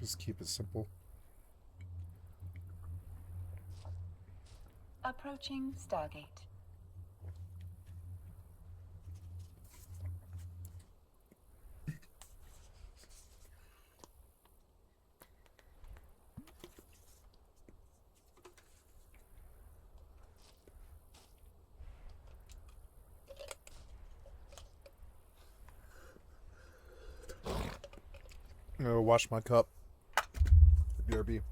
S4: Just keep it simple.
S10: Approaching Stargate.
S4: Wash my cup. BRB.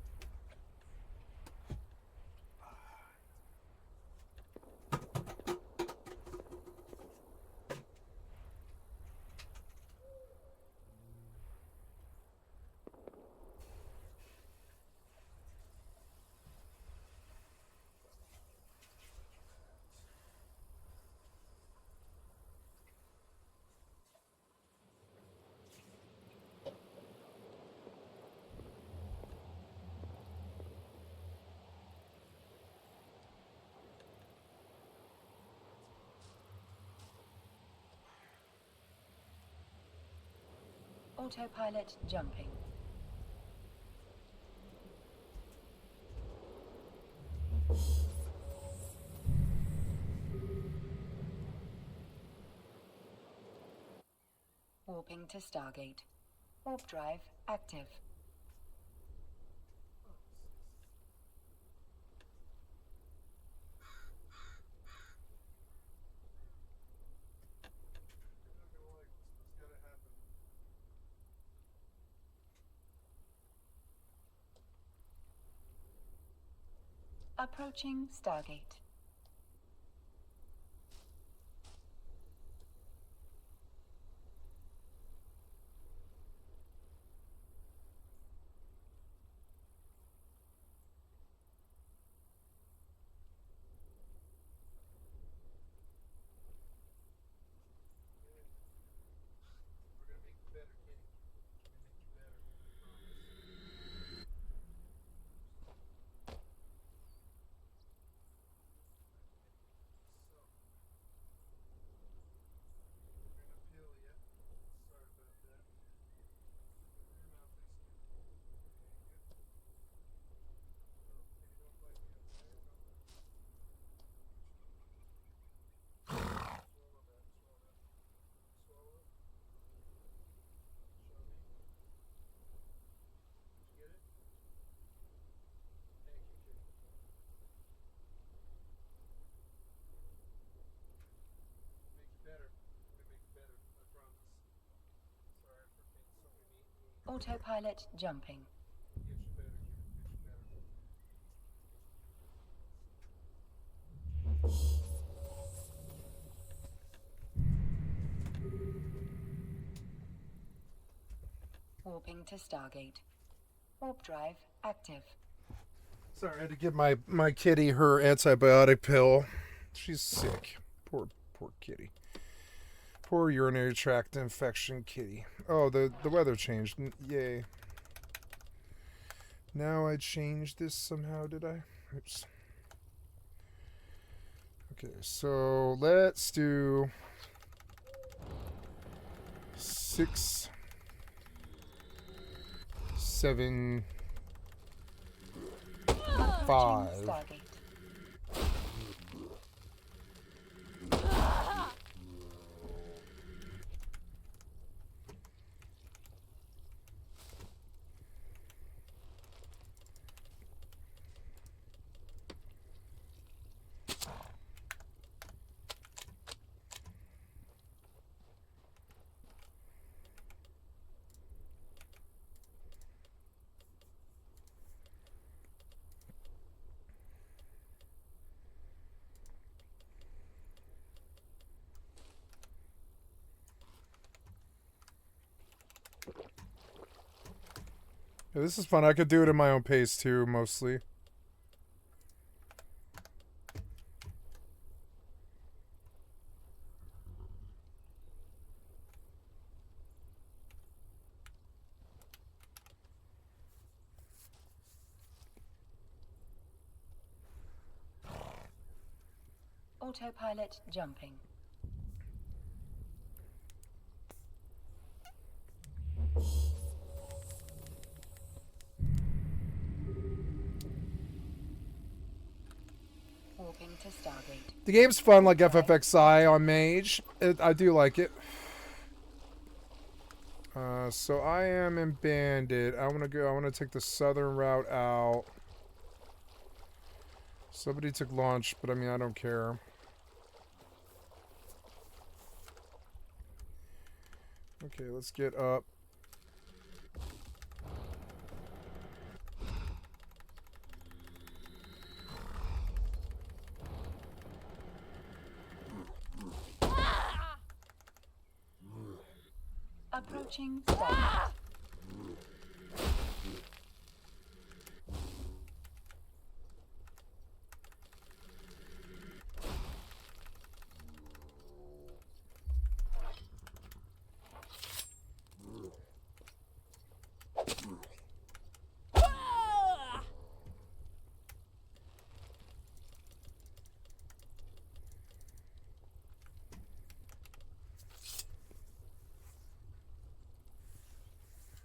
S10: Autopilot jumping. Warping to Stargate. Warp drive active. Approaching Stargate. Autopilot jumping. Warping to Stargate. Warp drive active.
S4: Sorry, I had to give my kitty her antibiotic pill. She's sick. Poor kitty. Poor urinary tract infection kitty. Oh, the weather changed. Yay. Now I changed this somehow, did I? Oops. Okay, so let's do 6, 7, 5. Yeah, this is fun. I could do it at my own pace too, mostly.
S10: Autopilot jumping. to Stargate.
S4: The game's fun, like FFXI on Mage. I do like it. So I am in Bandit. I want to take the southern route out. Somebody took launch, but I mean, I don't care. Okay, let's get up.
S10: Approaching Stargate.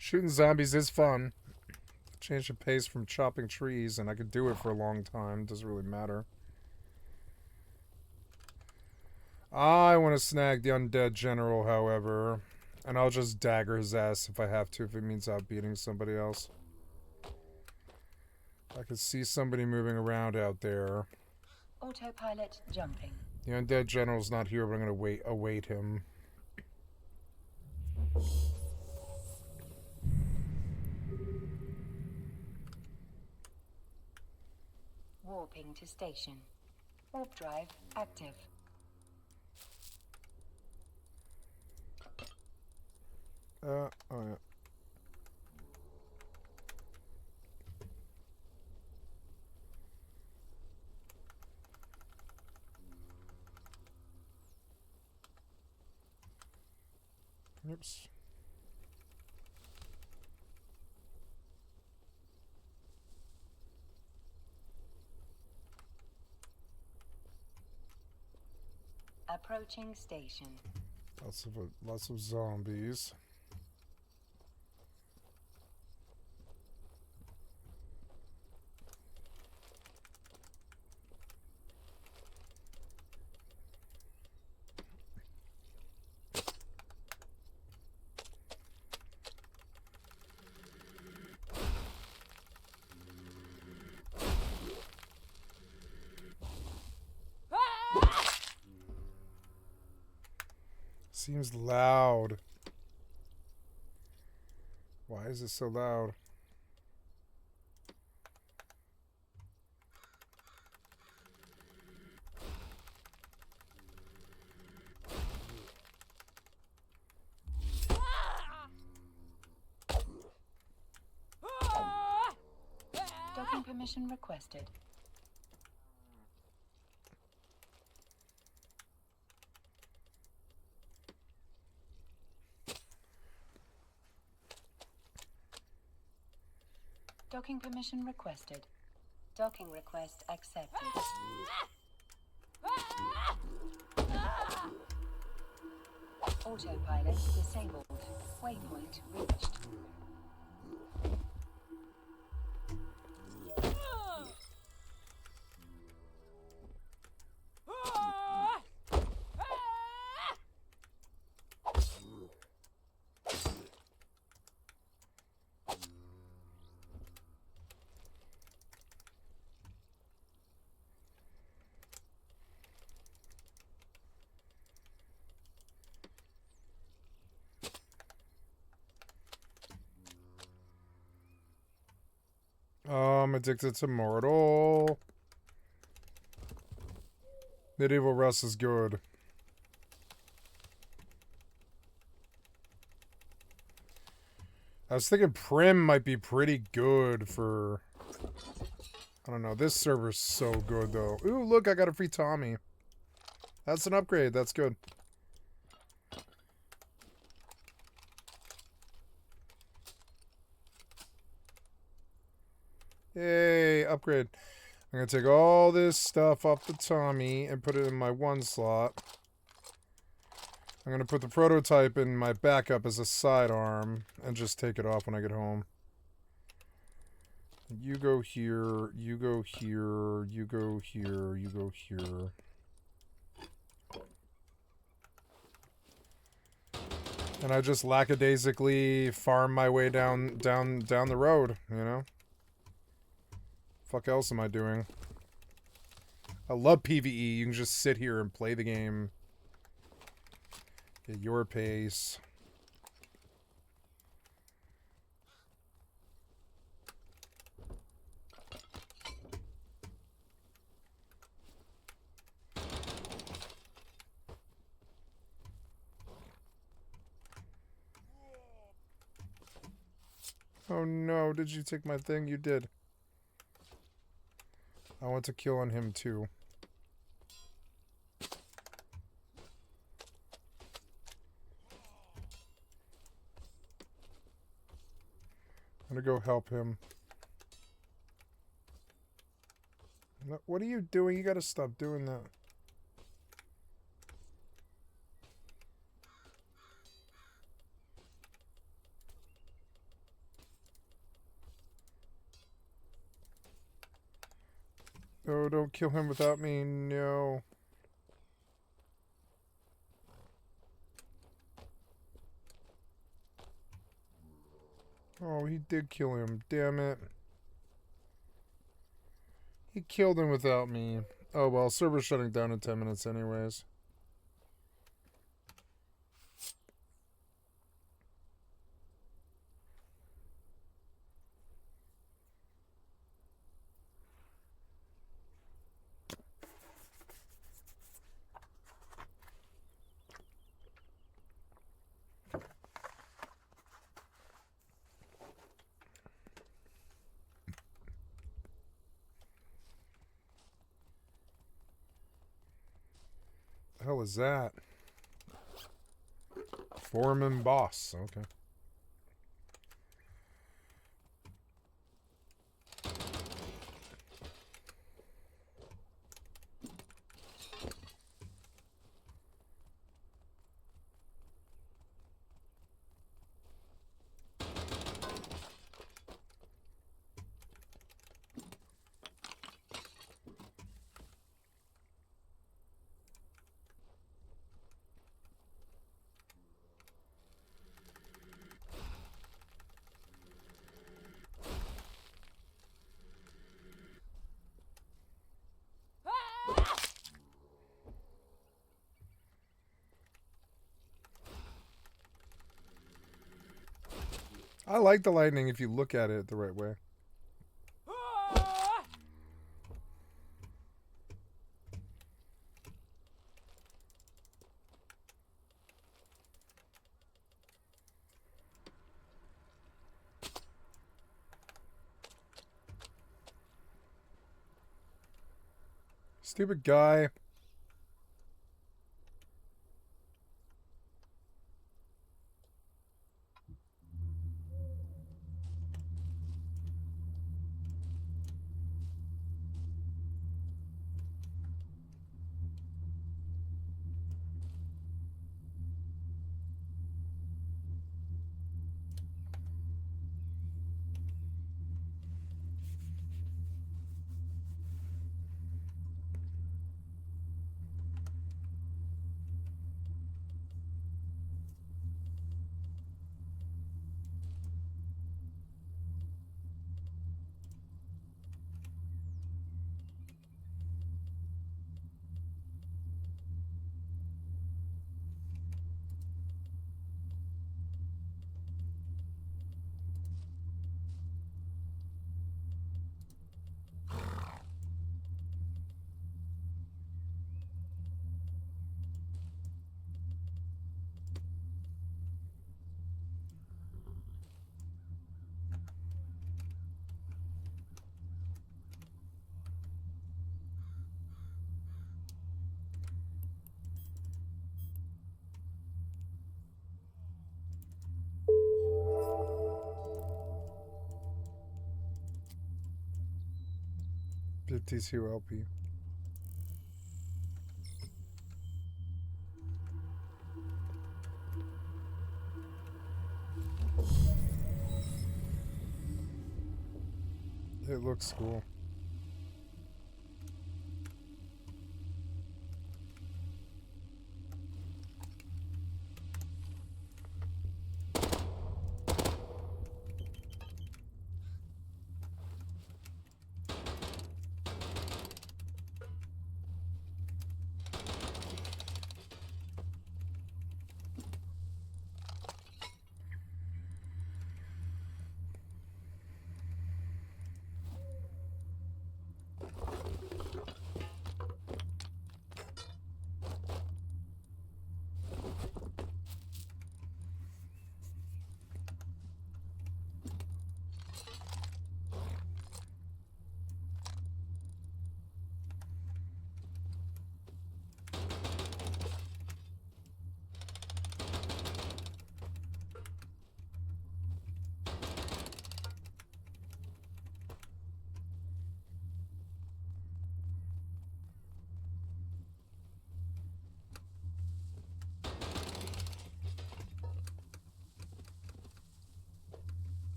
S4: Shooting zombies is fun. Change the pace from chopping trees, and I could do it for a long time. Doesn't really matter. I want to snag the undead general, however. And I'll just dagger his ass if I have to, if it means outbeating somebody else. I can see somebody moving around out there.
S10: Autopilot jumping.
S4: The undead general's not here, but I'm going to await him.
S10: Warping to station. Warp drive active.
S4: Oh yeah. Oops.
S10: Approaching station.
S4: Lots of zombies. Seems loud. Why is it so loud?
S10: Docking permission requested. Docking permission requested. Docking request accepted. Autopilot disabled. Waypoint reached.
S4: Oh, I'm addicted to Mortal. Medieval Rust is good. I was thinking Prim might be pretty good for... I don't know. This server's so good, though. Ooh, look, I got a free Tommy. That's an upgrade. That's good. Yay, upgrade. I'm going to take all this stuff off the Tommy and put it in my one slot. I'm going to put the prototype in my backup as a sidearm and just take it off when I get home. You go here, you go here, you go here, you go here. And I just lackadaisically farm my way down the road, you know? Fuck else am I doing? I love PvE. You can just sit here and play the game at your pace. Oh no, did you take my thing? You did. I want to kill on him too. I'm gonna go help him. No, what are you doing? You gotta stop doing that. Oh, don't kill him without me. No. Oh, he did kill him. Damn it. He killed him without me. Oh, well, server's shutting down in 10 minutes anyways. The hell is that? Foreman boss. Okay. I like the lightning if you look at it the right way. Stupid guy. TCOLP. It looks cool.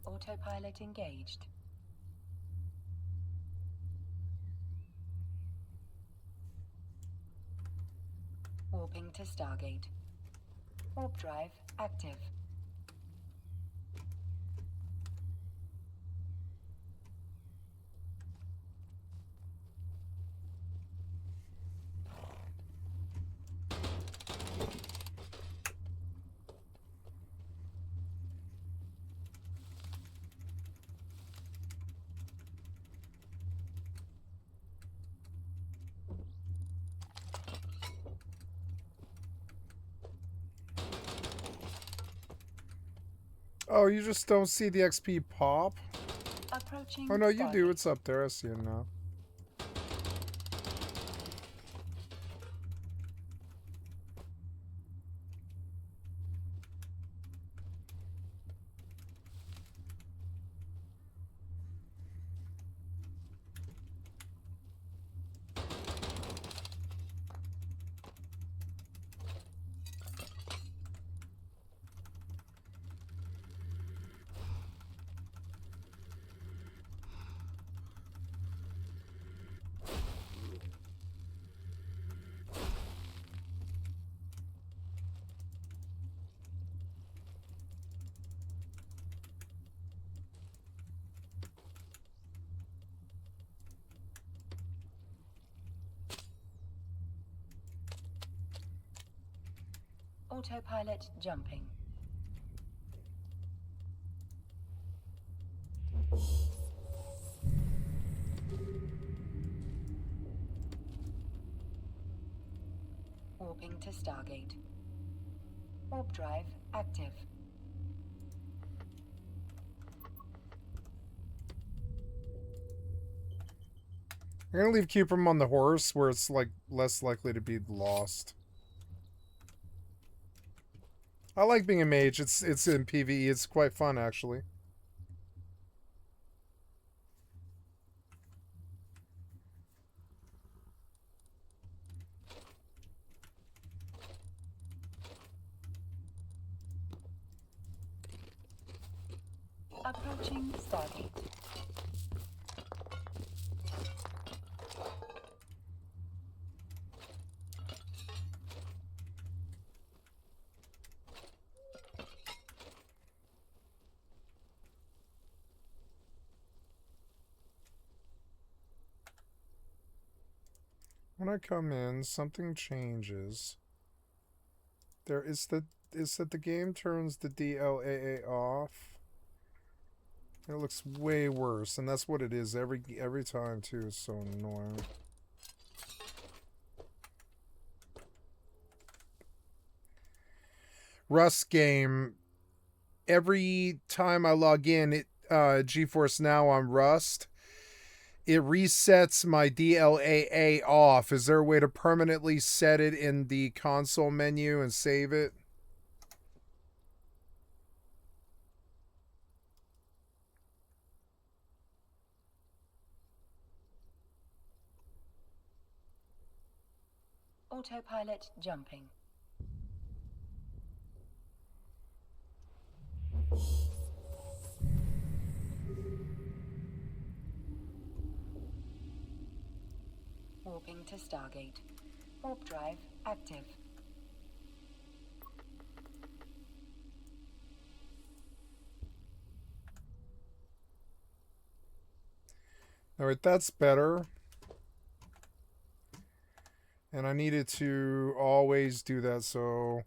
S10: Autopilot engaged. Warping to Stargate. Warp drive active.
S4: Oh, you just don't see the XP pop?
S10: Approaching.
S4: Oh no, you do. It's up there. I see it now.
S10: Autopilot jumping. Warping to Stargate. Warp drive active.
S4: I'm gonna leave Cuprum on the horse where it's like less likely to be lost. I like being a mage. It's in PvE. It's quite fun actually.
S10: Approaching Stargate.
S4: When I come in, something changes. There is that the game turns the DLAA off. It looks way worse, and that's what it is every time too. It's so annoying. Rust game, every time I log in, GeForce Now on Rust, it resets my DLAA off. Is there a way to permanently set it in the console menu and save it?
S10: Autopilot jumping. Warping to Stargate. Warp drive active.
S4: Alright, that's better. And I needed to always do that, so...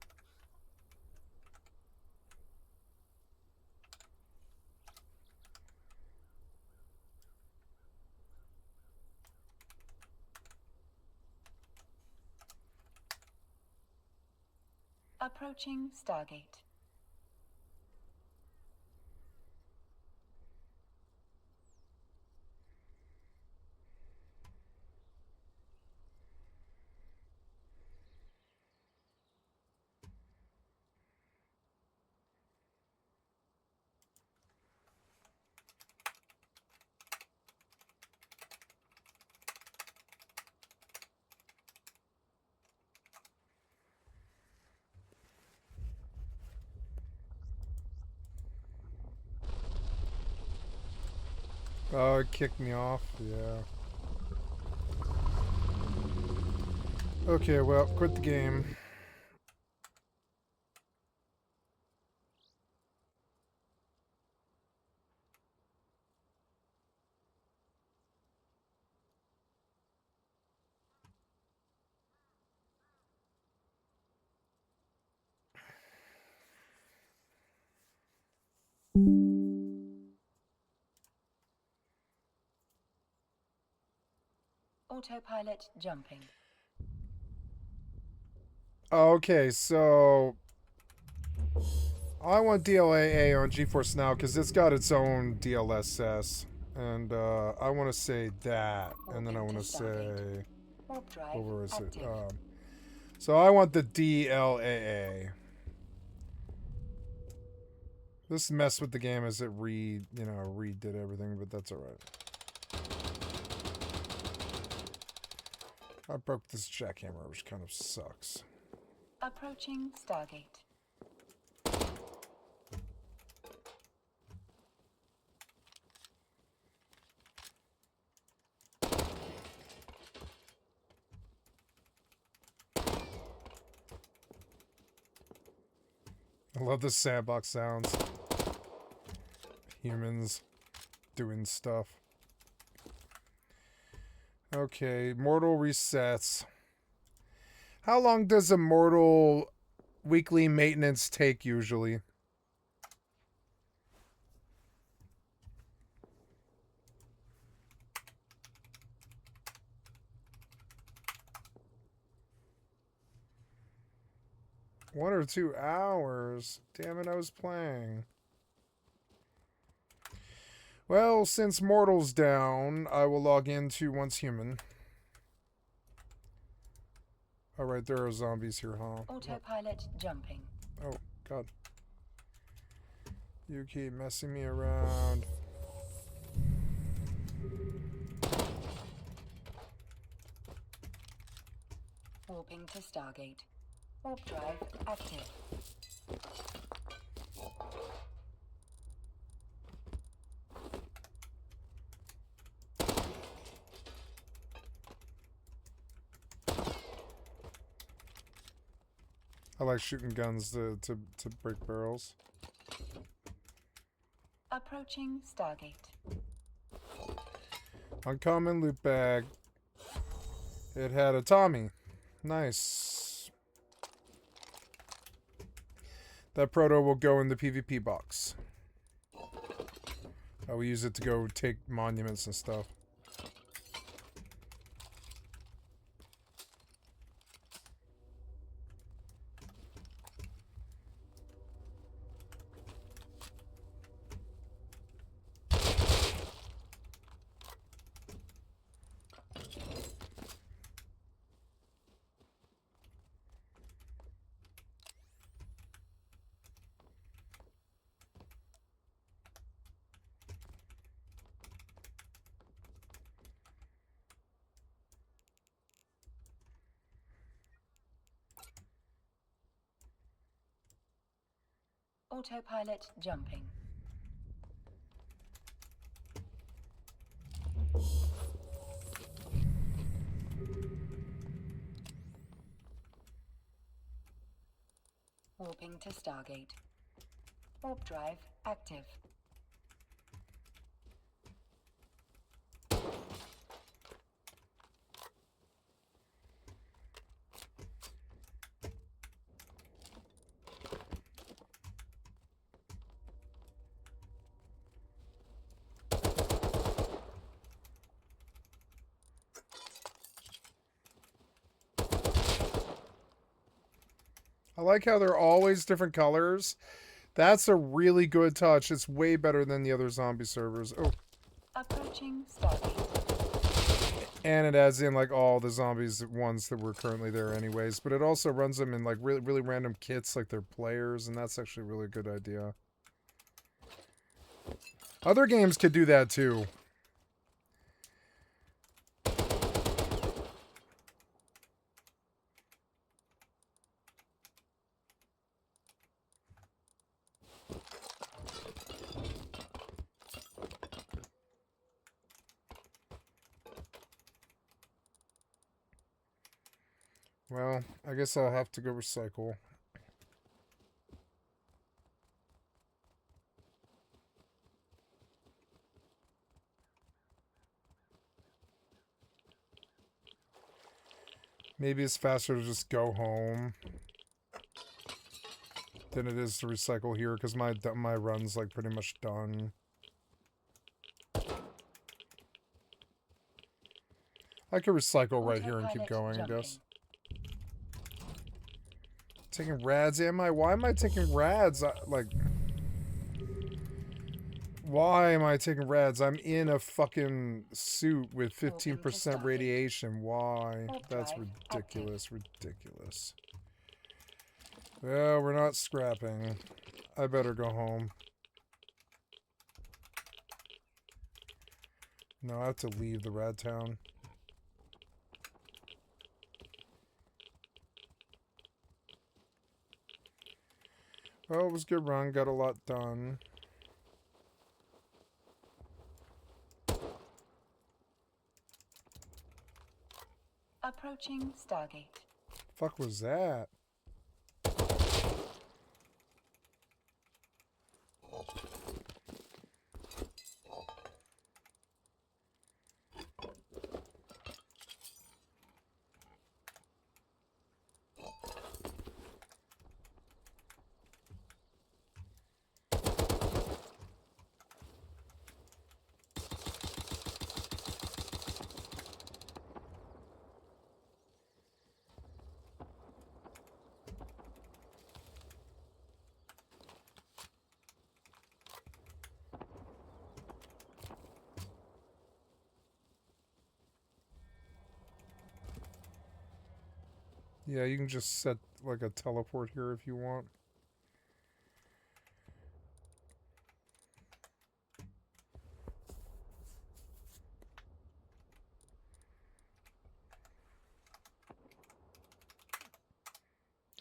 S10: Approaching Stargate.
S4: Oh, it kicked me off? Yeah. Okay, well, quit the game.
S10: Autopilot jumping.
S4: Okay, so... I want DLAA on GeForce Now because it's got its own DLSS. And I want to say that. And then I want to say... Where is it? So I want the DLAA. This messed with the game as it redid everything, but that's alright. I broke this jackhammer, which kind of sucks.
S10: Approaching Stargate.
S4: I love the sandbox sounds. Humans doing stuff. Okay, Mortal resets. How long does a Mortal weekly maintenance take usually? One or 2 hours. Damn it, I was playing. Well, since Mortal's down, I will log into Once Human. Alright, there are zombies here, huh?
S10: Autopilot jumping.
S4: Oh, God. You keep messing me around.
S10: Warping to Stargate. Warp drive active.
S4: I like shooting guns to break barrels.
S10: Approaching Stargate.
S4: Uncommon loot bag. It had a Tommy. Nice. That proto will go in the PvP box. I will use it to go take monuments and stuff.
S10: Autopilot jumping. Warping to Stargate. Warp drive active.
S4: I like how they're always different colors. That's a really good touch. It's way better than the other zombie servers. Oh.
S10: Approaching Stargate.
S4: And it adds in like all the zombies ones that were currently there anyways, but it also runs them in like really random kits like they're players, and that's actually a really good idea. Other games could do that too. Well, I guess I'll have to go recycle. Maybe it's faster to just go home than it is to recycle here, because my run's like pretty much done. I could recycle right here and keep going, I guess. Taking rads, am I? Why am I taking rads? Why am I taking rads? I'm in a fucking suit with 15% radiation. Why? That's ridiculous, ridiculous. Well, we're not scrapping. I better go home. No, I have to leave the rad town. Well, it was a good run. Got a lot done.
S10: Approaching Stargate.
S4: Fuck was that? Yeah, you can just set like a teleport here if you want.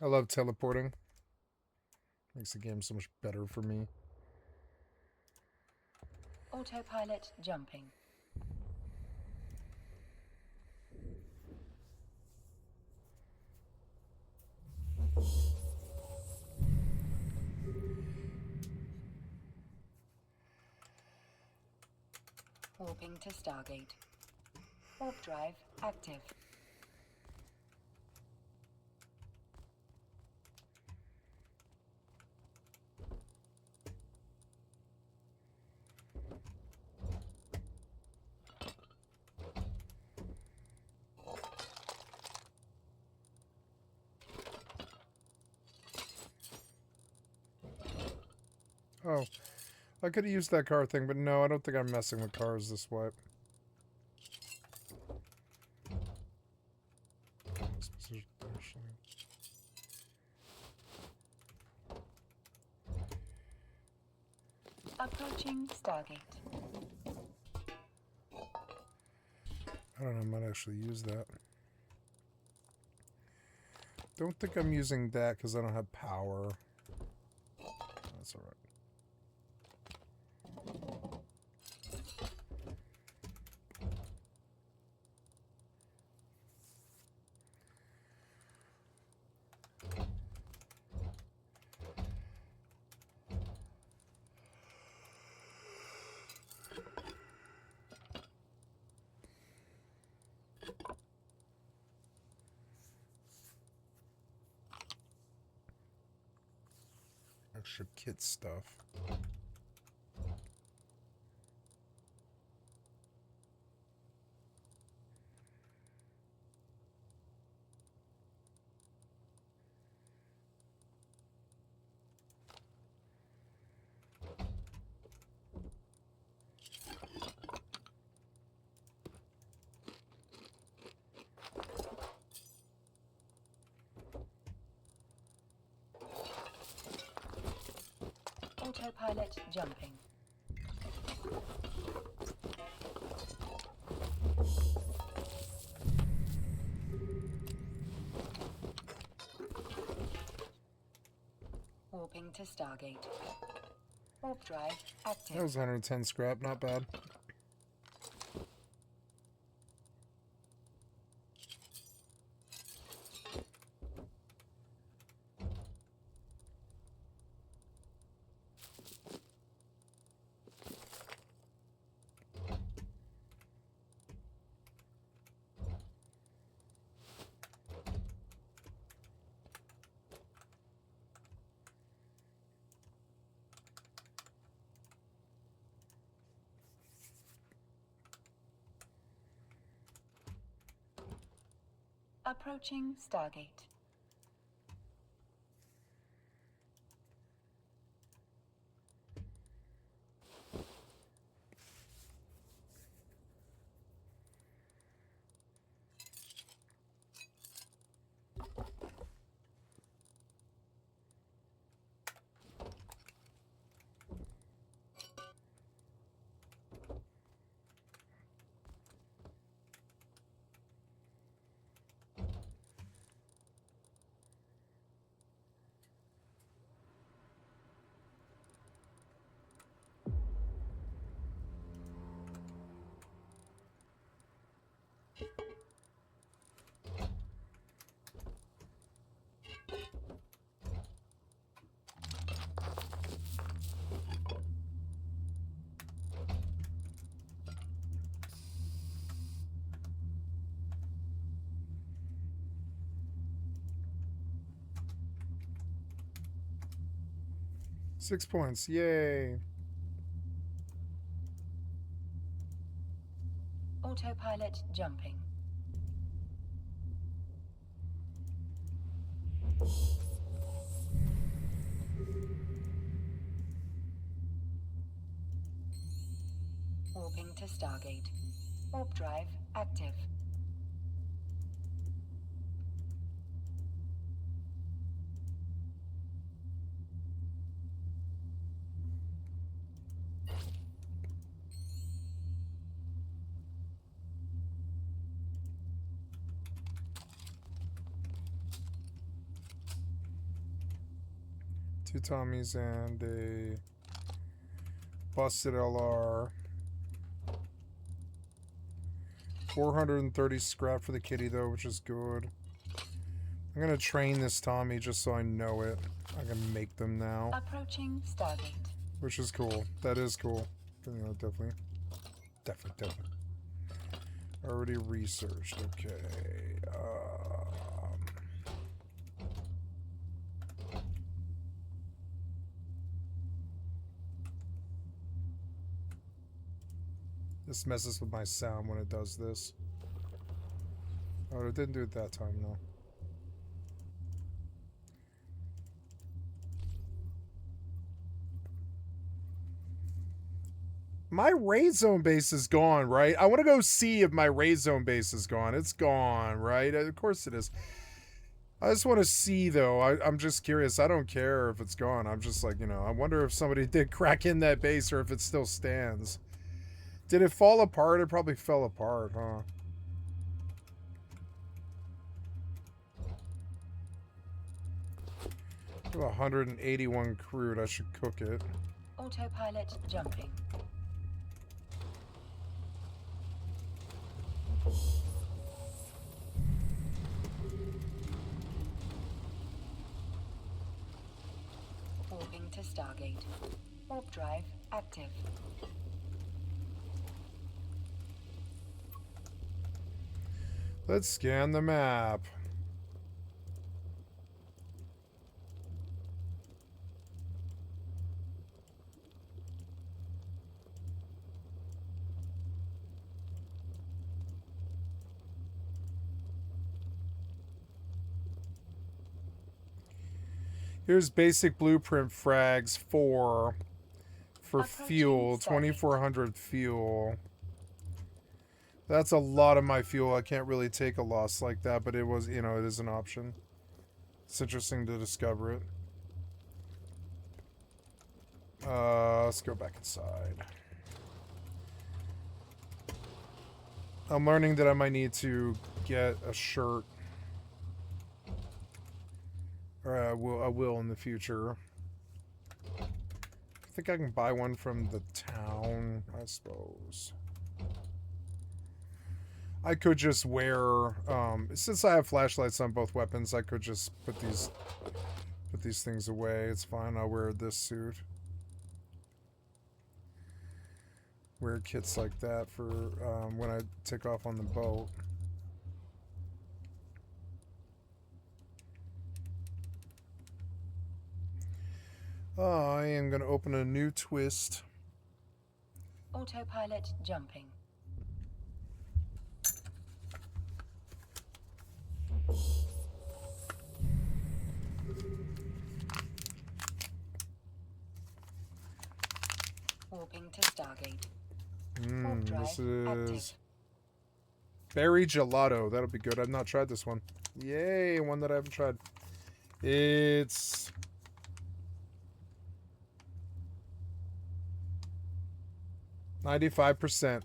S4: I love teleporting. Makes the game so much better for me.
S10: Autopilot jumping. Warping to Stargate. Warp drive active.
S4: Oh, I could have used that car thing, but no, I don't think I'm messing with cars this wipe.
S10: Approaching Stargate.
S4: I don't know, I might actually use that. Don't think I'm using that because I don't have power. That's all right. Extra kit stuff.
S10: Autopilot jumping. Warping to Stargate. Warp drive active.
S4: That was 110 scrap, not bad.
S10: Approaching Stargate.
S4: Six points, yay.
S10: Autopilot jumping. Warping to Stargate. Warp drive active.
S4: Two Tommies and a busted LR. 430 scrap for the kitty though, which is good. I'm gonna train this Tommy just so I know it. I can make them now.
S10: Approaching Stargate.
S4: Which is cool. That is cool. You know, definitely. Definitely. Already researched. Okay. This messes with my sound when it does this. Oh, it didn't do it that time, though. My raid zone base is gone, right? I want to go see if my raid zone base is gone. It's gone, right? Of course it is. I just want to see, though. I'm just curious. I don't care if it's gone. I'm just like, you know, I wonder if somebody did crack in that base or if it still stands. Did it fall apart? It probably fell apart, huh? 181 crude. I should cook it.
S10: Autopilot jumping. Warping to Stargate. Warp drive active.
S4: Let's scan the map. Here's basic blueprint frags for fuel, 2,400 fuel. That's a lot of my fuel. I can't really take a loss like that, but it was, you know, it is an option. It's interesting to discover it. Let's go back inside. I'm learning that I might need to get a shirt. Or I will in the future. I think I can buy one from the town, I suppose. I could just wear, since I have flashlights on both weapons, I could just put these things away. It's fine. I'll wear this suit. Wear kits like that for when I take off on the boat. I am going to open a new twist.
S10: Autopilot jumping. Warping to Stargate. Warp drive
S4: This is
S10: active.
S4: berry gelato. That'll be good. I've not tried this one. Yay, one that I haven't tried. It's 95%.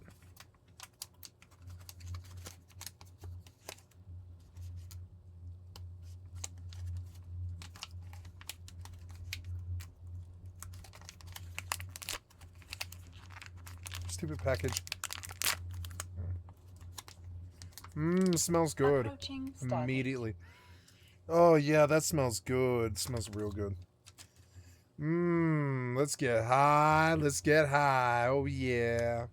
S4: Stupid package. Smells good. Immediately. Oh yeah, that smells good. It smells real good. Let's get high. Let's get high. Oh yeah.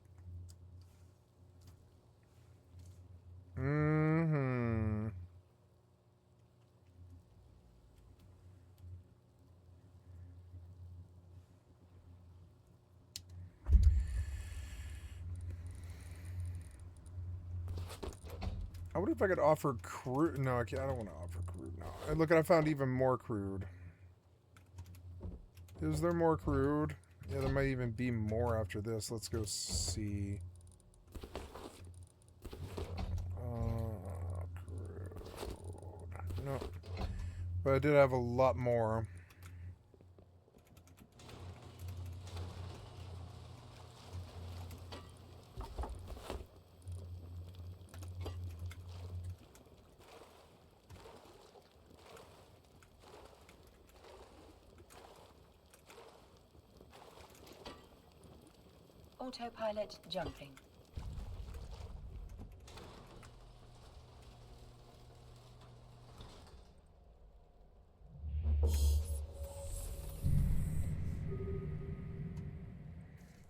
S4: I wonder if I could offer crude. No, I can't. I don't want to offer crude now. And look, I found even more crude. Is there more crude? Yeah, there might even be more after this. Let's go see. Crude. No. But I did have a lot more.
S10: Autopilot jumping.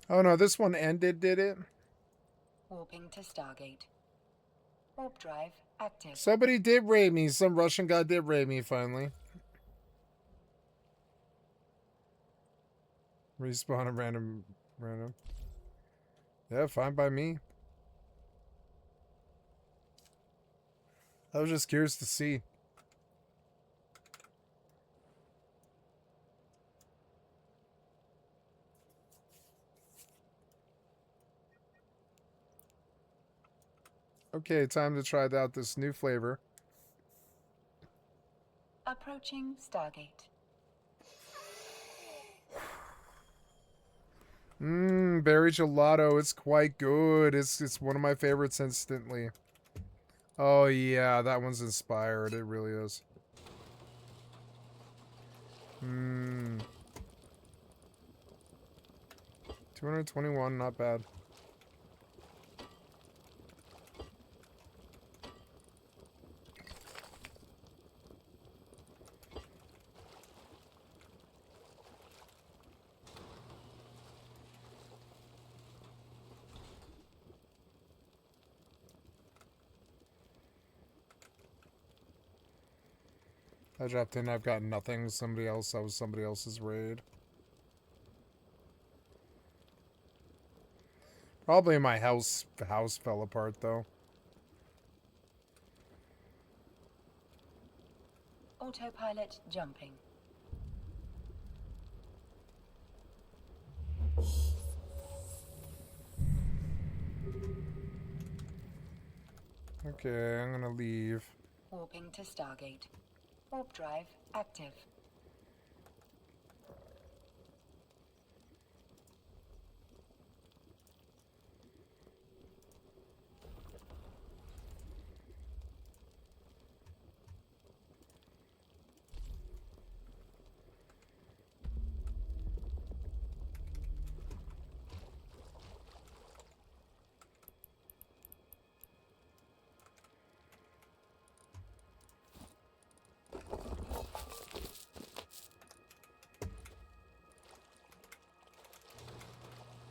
S4: Oh no, this one ended, did it?
S10: Warping to Stargate. Warp drive active.
S4: Somebody did raid me. Some Russian guy did raid me finally. Respawn a random. Yeah, fine by me. I was just curious to see. Okay, time to try out this new flavor.
S10: Approaching Stargate.
S4: Berry gelato. It's quite good. It's one of my favorites instantly. Oh yeah, that one's inspired. It really is. Hmm. 221, not bad. I dropped in, I've got nothing. That was somebody else's raid. Probably my house fell apart though.
S10: Autopilot jumping.
S4: Okay, I'm gonna leave.
S10: Warping to Stargate. Warp drive active.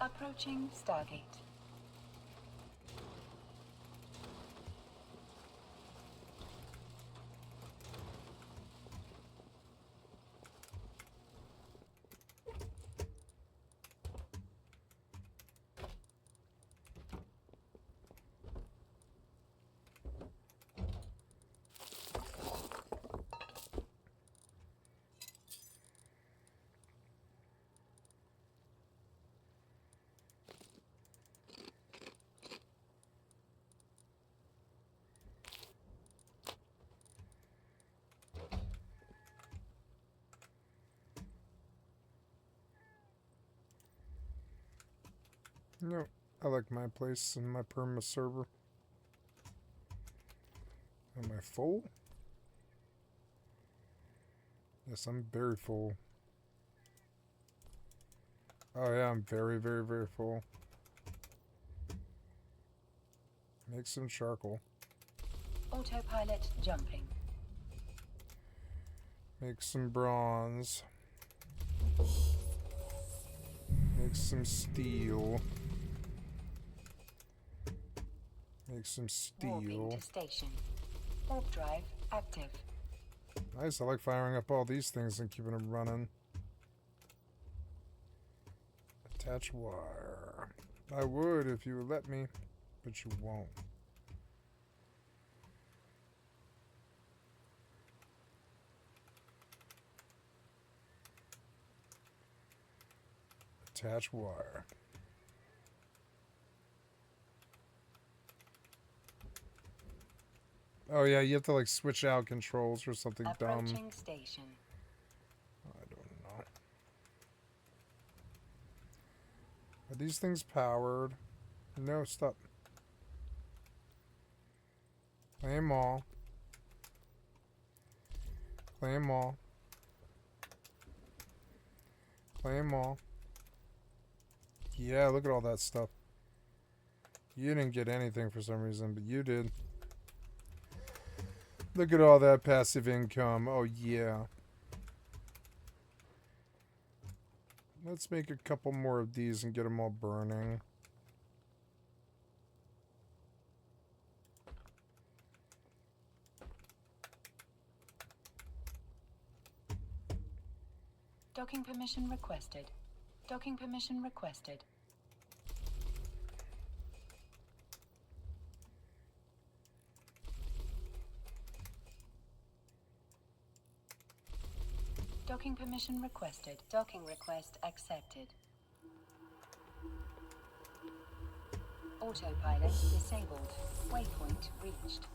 S10: Approaching Stargate.
S4: No, I like my place and my perma server. Am I full? Yes, I'm very full. Oh yeah, I'm very, very, very full. Make some charcoal.
S10: Autopilot jumping.
S4: Make some bronze. Make some steel. Make some
S10: Warping
S4: steel.
S10: to station. Warp drive active.
S4: Nice, I like firing up all these things and keeping them running. Attach wire. I would if you would let me, but you won't. Attach wire. Oh yeah, you have to like switch out controls or something dumb.
S10: Approaching station.
S4: I don't know. Are these things powered? No, stop. Play them all. Play them all. Play them all. Yeah, look at all that stuff. You didn't get anything for some reason, but you did. Look at all that passive income. Oh, yeah. Let's make a couple more of these and get them all burning.
S10: Docking permission requested. Docking permission requested. Docking permission requested. Docking request accepted. Autopilot disabled. Waypoint reached.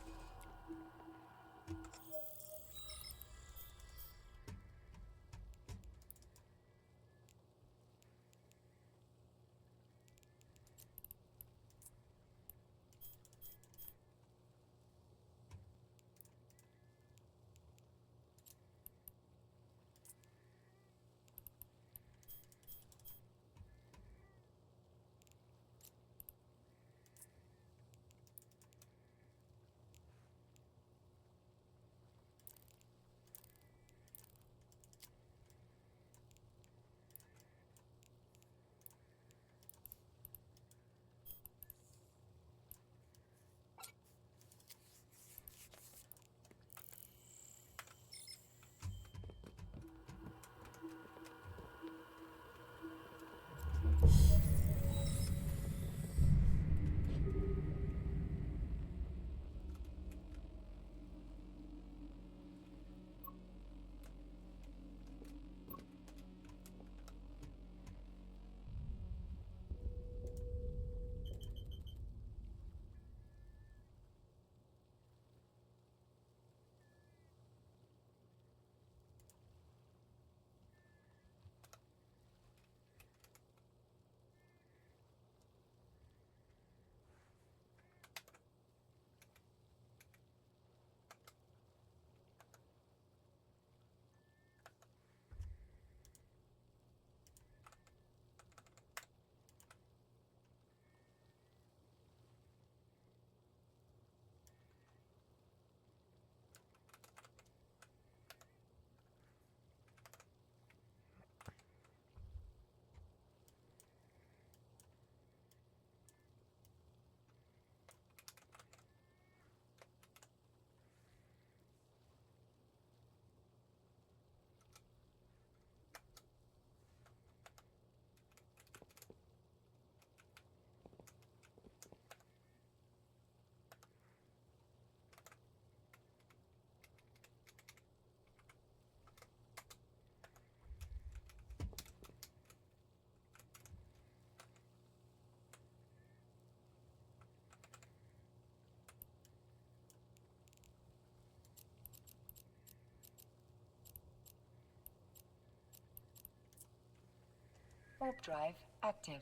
S10: Warp drive active.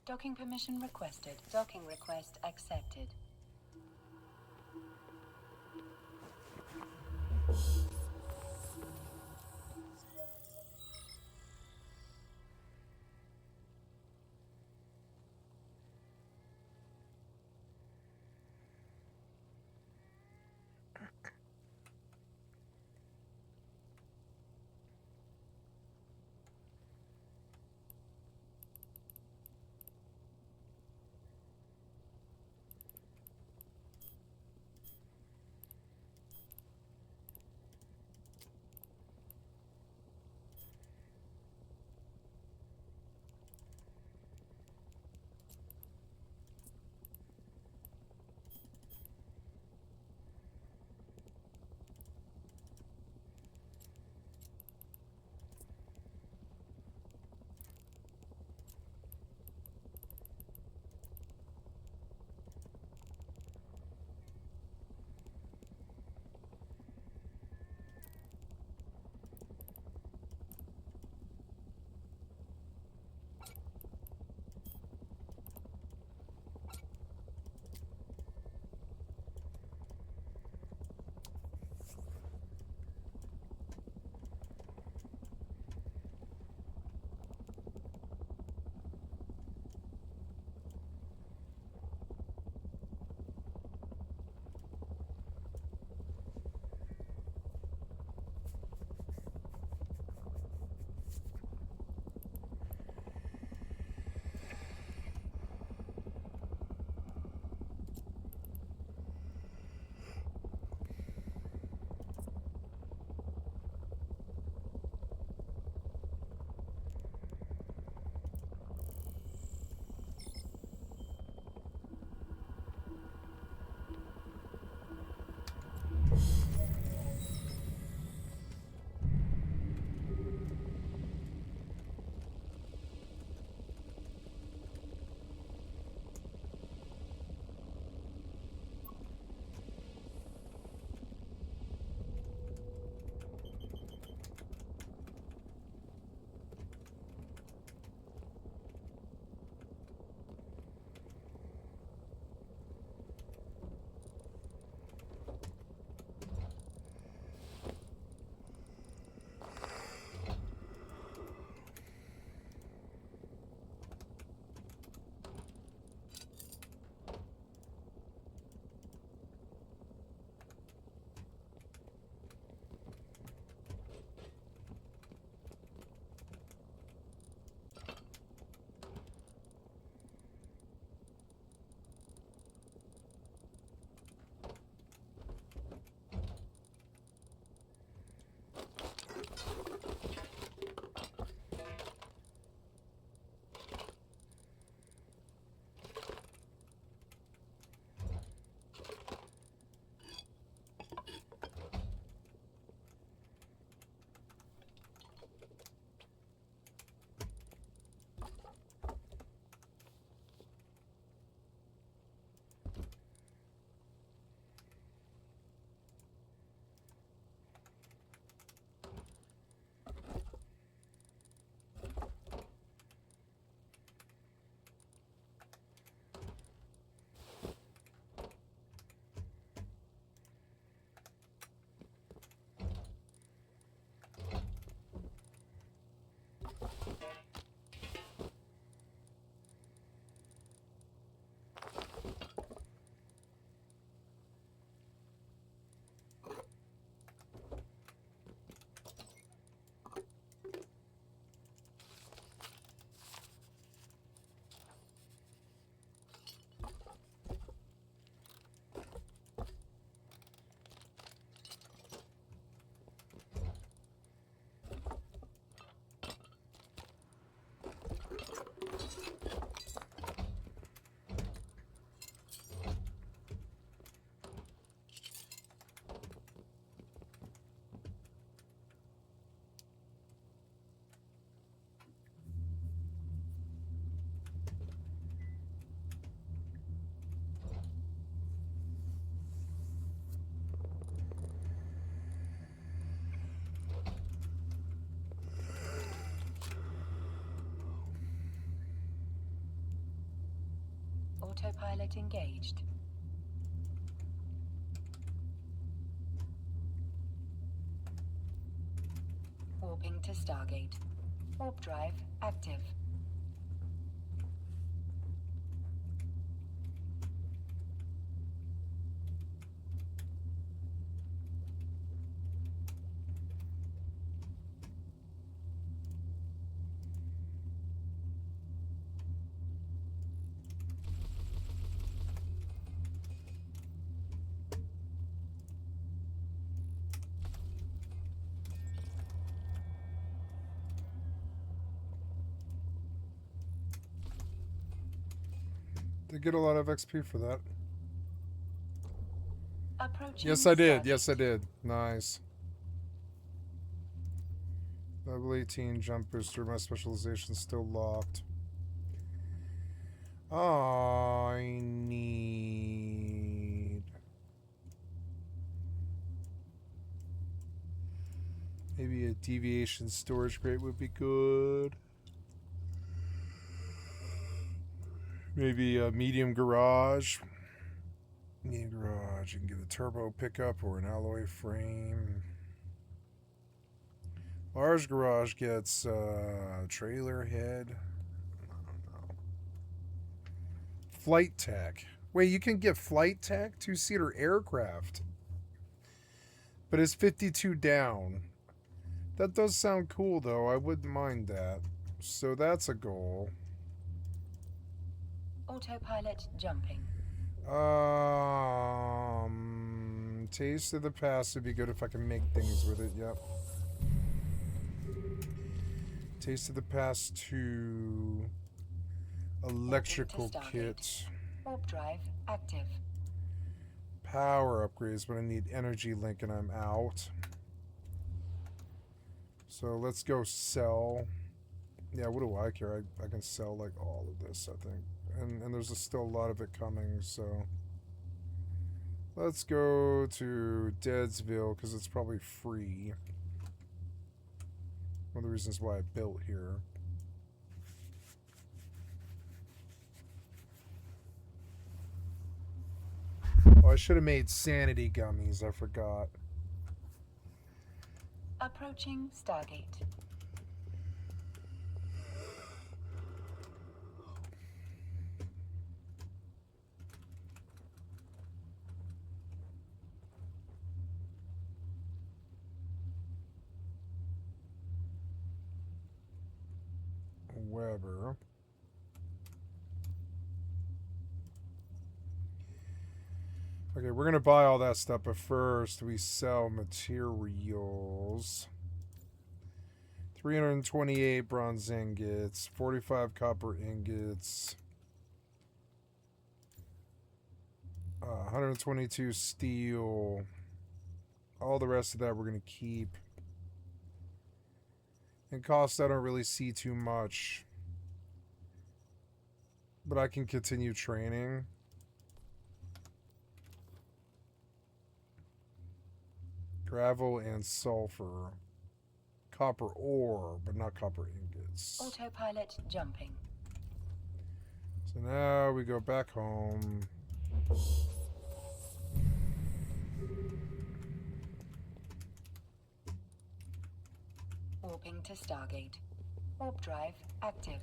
S10: Docking permission requested. Docking request accepted. Autopilot engaged. Warping to Stargate. Warp drive active.
S4: Did get a lot of XP for that.
S10: Approaching
S4: Yes, I did.
S10: Stargate.
S4: Yes, I did. Nice. Level 18 jump booster. My specialization's still locked. I need... maybe a deviation storage crate would be good. Maybe a medium garage. Medium garage. You can get a turbo pickup or an alloy frame. Large garage gets trailer head. I don't know. Flight tech. Wait, you can get flight tech? 2-seater aircraft. But it's 52 down. That does sound cool, though. I wouldn't mind that. So that's a goal.
S10: Autopilot jumping.
S4: Taste of the past would be good if I can make things with it. Yep. Taste of the past 2. Electrical kit.
S10: Warp drive active.
S4: Power upgrades, but I need energy link and I'm out. So let's go sell. Yeah, what do I care? I can sell like all of this, I think. And there's still a lot of it coming, so let's go to Deadsville because it's probably free. One of the reasons why I built here. Oh, I should have made sanity gummies. I forgot.
S10: Approaching Stargate.
S4: Weber. Okay, we're gonna buy all that stuff, but first we sell materials. 328 bronze ingots, 45 copper ingots, 122 steel. All the rest of that we're gonna keep. And cost I don't really see too much. But I can continue training. Gravel and sulfur. Copper ore, but not copper ingots.
S10: Autopilot jumping.
S4: So now we go back home.
S10: Warping to Stargate. Warp drive active.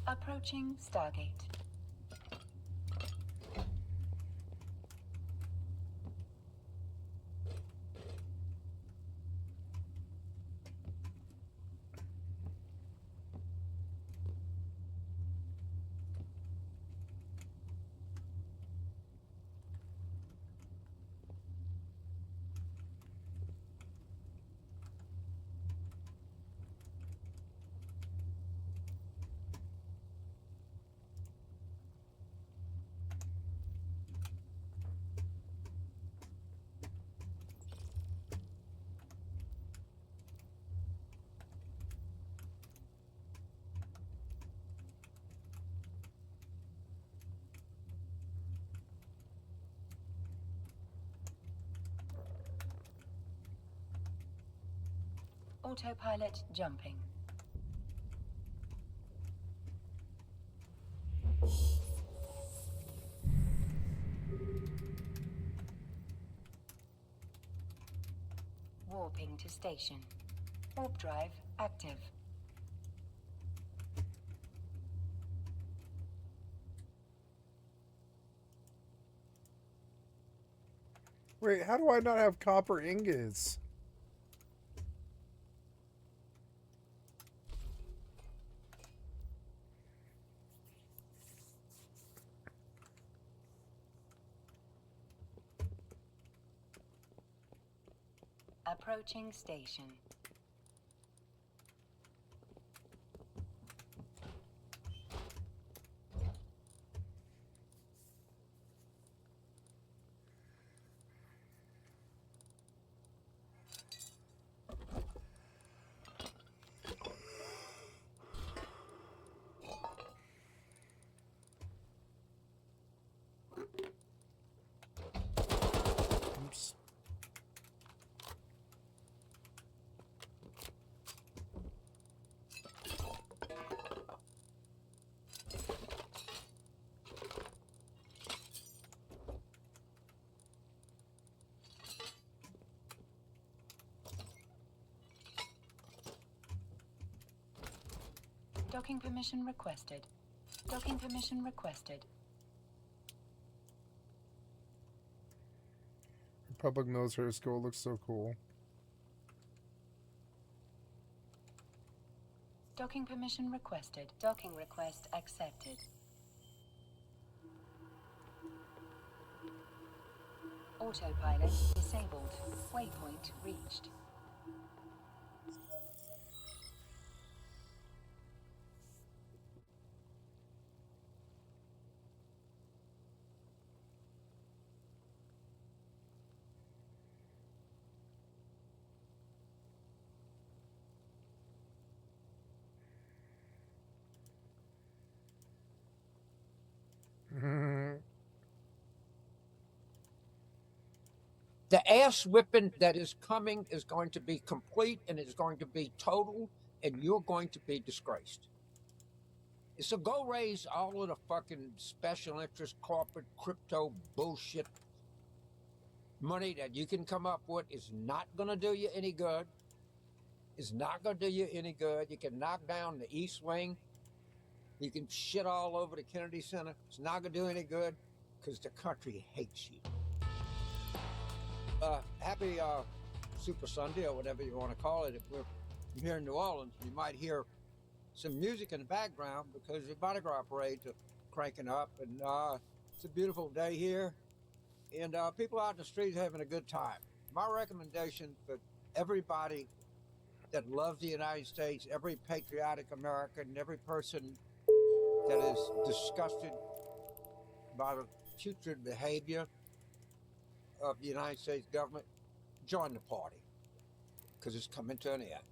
S10: Approaching Stargate. Autopilot jumping. Warping to station. Warp drive active.
S4: Wait, how do I not have copper ingots?
S10: Approaching station.
S4: Oops.
S10: Docking permission requested. Docking permission requested.
S4: Public military school looks so cool.
S10: Docking permission requested. Docking request accepted. Autopilot disabled. Waypoint reached.
S12: The ass whipping that is coming is going to be complete and it's going to be total, and you're going to be disgraced. So go raise all of the fucking special interest, corporate, crypto bullshit money that you can come up with. Is not going to do you any good. It's not going to do you any good. You can knock down the East Wing. You can shit all over the Kennedy Center. It's not going to do any good because the country hates you. Happy Super Sunday or whatever you want to call it. If we're here in New Orleans, you might hear some music in the background because the Mardi Gras parades are cranking up, and it's a beautiful day here, and people out in the streets having a good time. My recommendation for everybody that loves the United States, every patriotic American, every person that is disgusted by the putrid behavior of the United States government, join the party, because it's coming to an end.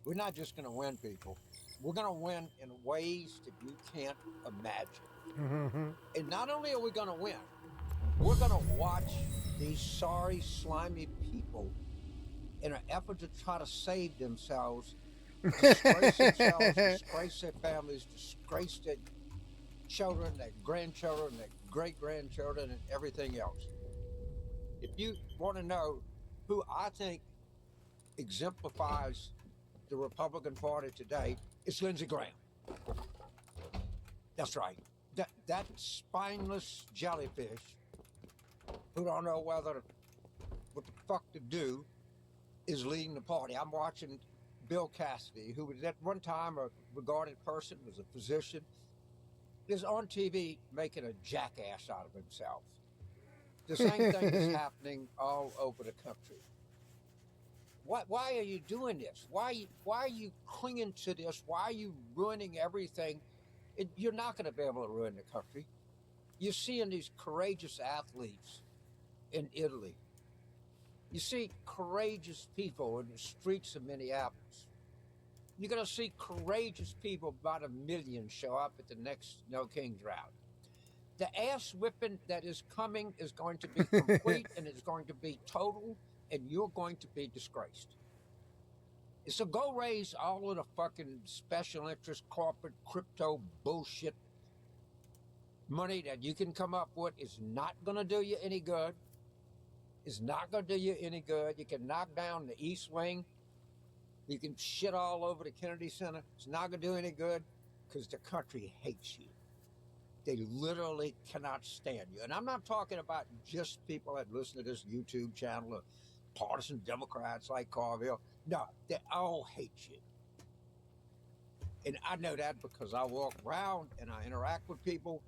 S12: We're not just going to win, people. We're going to win in ways that you can't imagine. And not only are we going to win, we're going to watch these sorry, slimy people in an effort to try to save themselves, disgrace themselves, disgrace their families, disgrace their children, their grandchildren, their great-grandchildren, and everything else. If you want to know who I think exemplifies the Republican Party today, it's Lindsey Graham. That's right. That spineless jellyfish who don't know what the fuck to do is leading the party. I'm watching Bill Cassidy, who was at one time a regarded person, was a physician, is on TV making a jackass out of himself. The same thing is happening all over the country. Why are you doing this? Why are you clinging to this? Why are you ruining everything? You're not going to be able to ruin the country. You're seeing these courageous athletes in Italy. You see courageous people in the streets of Minneapolis. You're going to see courageous people, about 1 million, show up at the next No Kings rally. The ass whipping that is coming is going to be complete and it's going to be total, and you're going to be disgraced. So go raise all of the fucking special interest corporate crypto bullshit money that you can come up with. Is not going to do you any good. It's not going to do you any good. You can knock down the East Wing. You can shit all over the Kennedy Center. It's not going to do any good because the country hates you. They literally cannot stand you. And I'm not talking about just people that listen to this YouTube channel or partisan Democrats like Carville. No, they all hate you. And I know that because I walk around and I interact with people.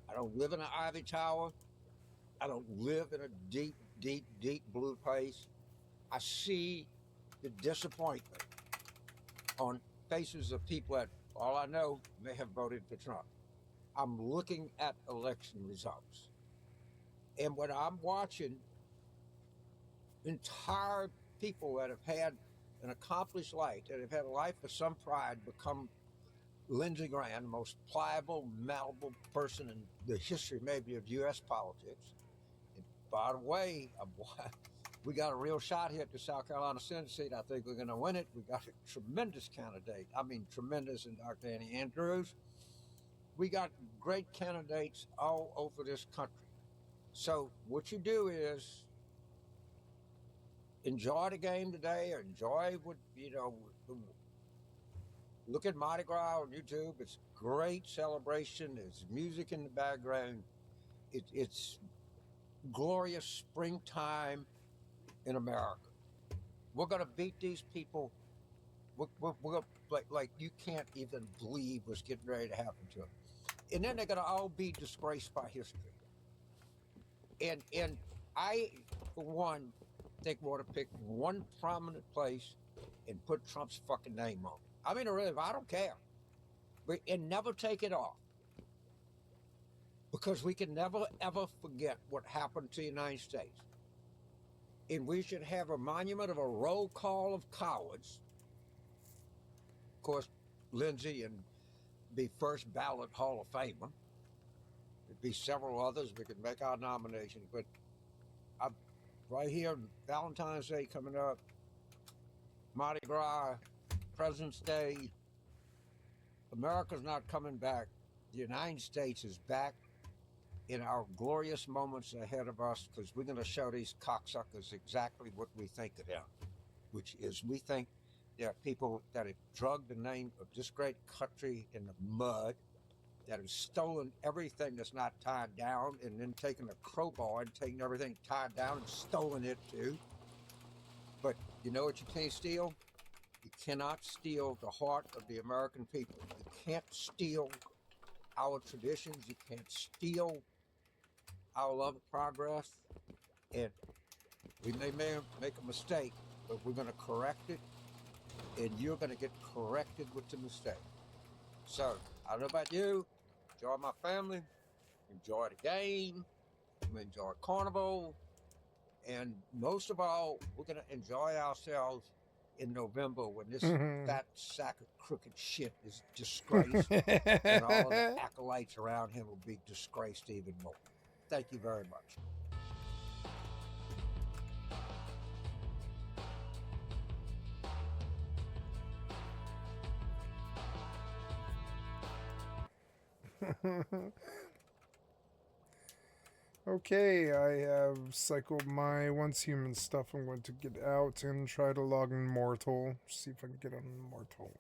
S12: I don't live in an ivy tower. I don't live in a deep, deep, deep blue place. I see the disappointment on faces of people that, all I know, may have voted for Trump. I'm looking at election results. And when I'm watching entire people that have had an accomplished life, that have had a life of some pride, become Lindsey Graham, the most pliable, malleable person in the history maybe of U.S. politics. And by the way, we got a real shot here at the South Carolina Senate seat. I think we're going to win it. We got a tremendous candidate. I mean, tremendous in Dr. Annie Andrews. We got great candidates all over this country. So what you do is enjoy the game today, or enjoy what, look at Mardi Gras on YouTube. It's great celebration. There's music in the background. It's glorious springtime in America. We're going to beat these people. We're like you can't even believe what's getting ready to happen to them. And then they're going to all be disgraced by history. And I, for one, think we ought to pick one prominent place and put Trump's fucking name on it. I mean, really, I don't care. And never take it off. Because we can never, ever forget what happened to the United States. And we should have a monument of a roll call of cowards. Of course, Lindsey and be first ballot Hall of Famer. There'd be several others. We could make our nomination. But right here, Valentine's Day coming up, Mardi Gras, President's Day. America's not coming back. The United States is back in our glorious moments ahead of us, because we're going to show these cocksuckers exactly what we think of them, which is we think there are people that have drugged the name of this great country in the mud, that have stolen everything that's not tied down, and then taken a crowbar and taken everything tied down and stolen it too. But you know what you can't steal? You cannot steal the heart of the American people. You can't steal our traditions. You can't steal our love of progress. And we may make a mistake, but we're going to correct it, and you're going to get corrected with the mistake. So, I don't know about you, enjoy my family, enjoy the game, enjoy Carnival, and most of all, we're going to enjoy ourselves in November when this fat sack of crooked shit is disgraced, and all of the acolytes around him will be disgraced even more. Thank you very much.
S4: Okay, I have cycled my once human stuff. I'm going to get out and try to log in Mortal. See if I can get on Mortal.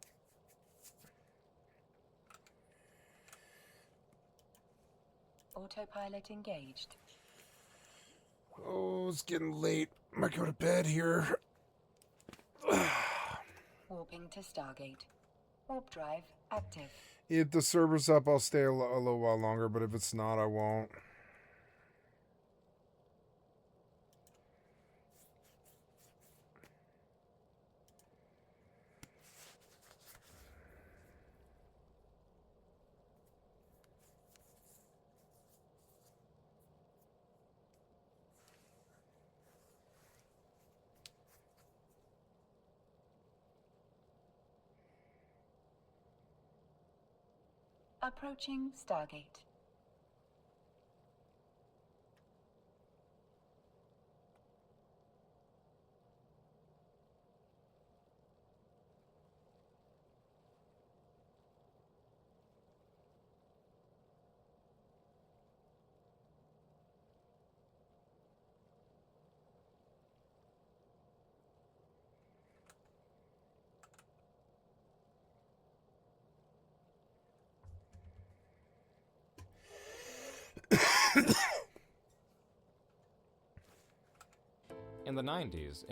S10: Autopilot engaged.
S4: Oh, it's getting late. I might go to bed here.
S10: Warping to Stargate. Warp drive active.
S4: If the server's up, I'll stay a little while longer, but if it's not, I won't.
S10: Approaching Stargate.
S5: In the 90s,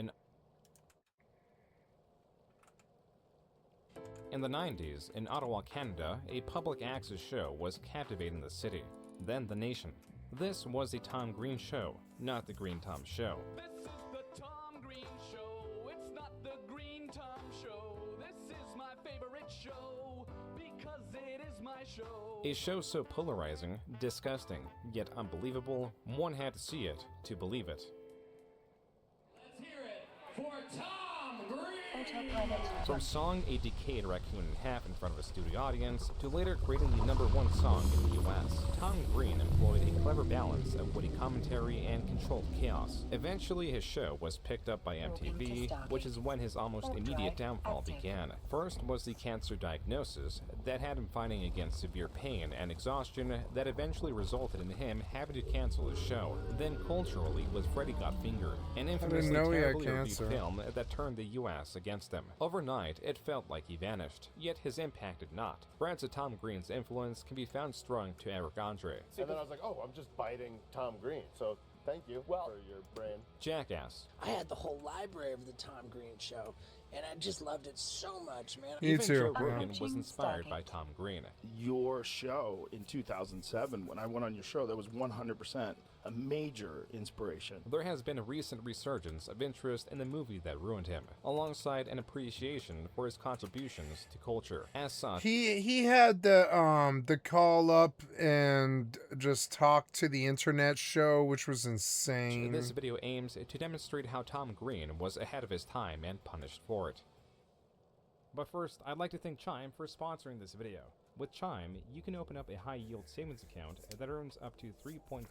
S5: in Ottawa, Canada, a public access show was captivating the city, then the nation. This was the Tom Green Show, not the Green Tom Show.
S13: This is the Tom Green Show. It's not the Green Tom Show. This is my favorite show because it is my show.
S5: A show so polarizing, disgusting, yet unbelievable, one had to see it to believe it.
S13: Let's hear it for Tom Green.
S5: From sawing a decayed raccoon in half in front of a studio audience, to later creating the #1 song in the US, Tom Green employed a clever balance of witty commentary and controlled chaos. Eventually his show was picked up by MTV, which is when his almost immediate downfall began. First was the cancer diagnosis that had him fighting against severe pain and exhaustion that eventually resulted in him having to cancel his show. Then culturally was Freddy Got Fingered, an infamously terribly reviewed film that turned the US against them. Overnight, it felt like he vanished, yet his impact did not. Threads of Tom Green's influence can be found strung to Eric Andre.
S15: And then I was like, oh, I'm just biting Tom Green, so thank you for your brain.
S5: Jackass.
S7: I had the whole library of the Tom Green Show, and I just loved it so much, man.
S5: Even Joe Rogan was inspired by Tom Green.
S18: Your show in 2007, when I went on your show, that was 100% a major inspiration.
S5: There has been a recent resurgence of interest in the movie that ruined him, alongside an appreciation for his contributions to culture. As such,
S4: he had the call up and just talk to the internet show, which was insane.
S5: This video aims to demonstrate how Tom Green was ahead of his time and punished for it. But first, I'd like to thank Chime for sponsoring this video. With Chime, you can open up a high-yield savings account that earns up to 3.50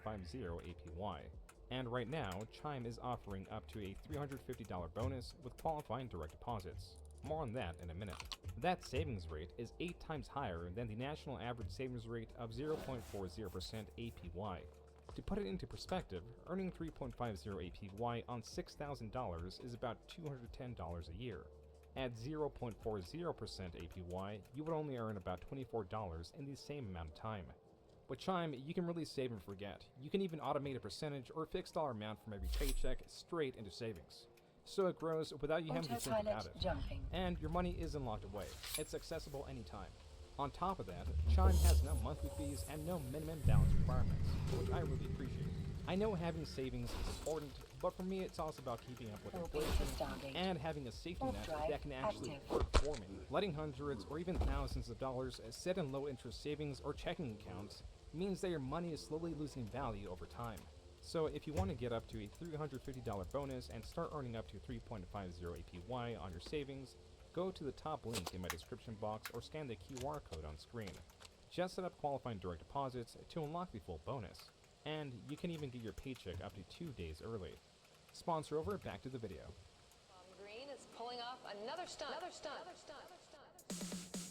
S5: APY. And right now, Chime is offering up to a $350 bonus with qualifying direct deposits. More on that in a minute. That savings rate is 8 times higher than the national average savings rate of 0.40% APY. To put it into perspective, earning 3.50 APY on $6,000 is about $210 a year. At 0.40% APY, you would only earn about $24 in the same amount of time. With Chime, you can really save and forget. You can even automate a percentage or fixed dollar amount from every paycheck straight into savings. So it grows without you having to think about it. And your money isn't locked away. It's accessible anytime. On top of that, Chime has no monthly fees and no minimum balance requirements, which I really appreciate. I know having savings is important, but for me it's also about keeping up with inflation and having a safety net that can actually work for me. Letting hundreds or even thousands of dollars sit in low interest savings or checking accounts means that your money is slowly losing value over time. So if you want to get up to a $350 bonus and start earning up to 3.50 APY on your savings, go to the top link in my description box or scan the QR code on screen. Just set up qualifying direct deposits to unlock the full bonus. And you can even get your paycheck up to 2 days early. Sponsor over, back to the video.
S24: Tom Green is pulling off another stunt.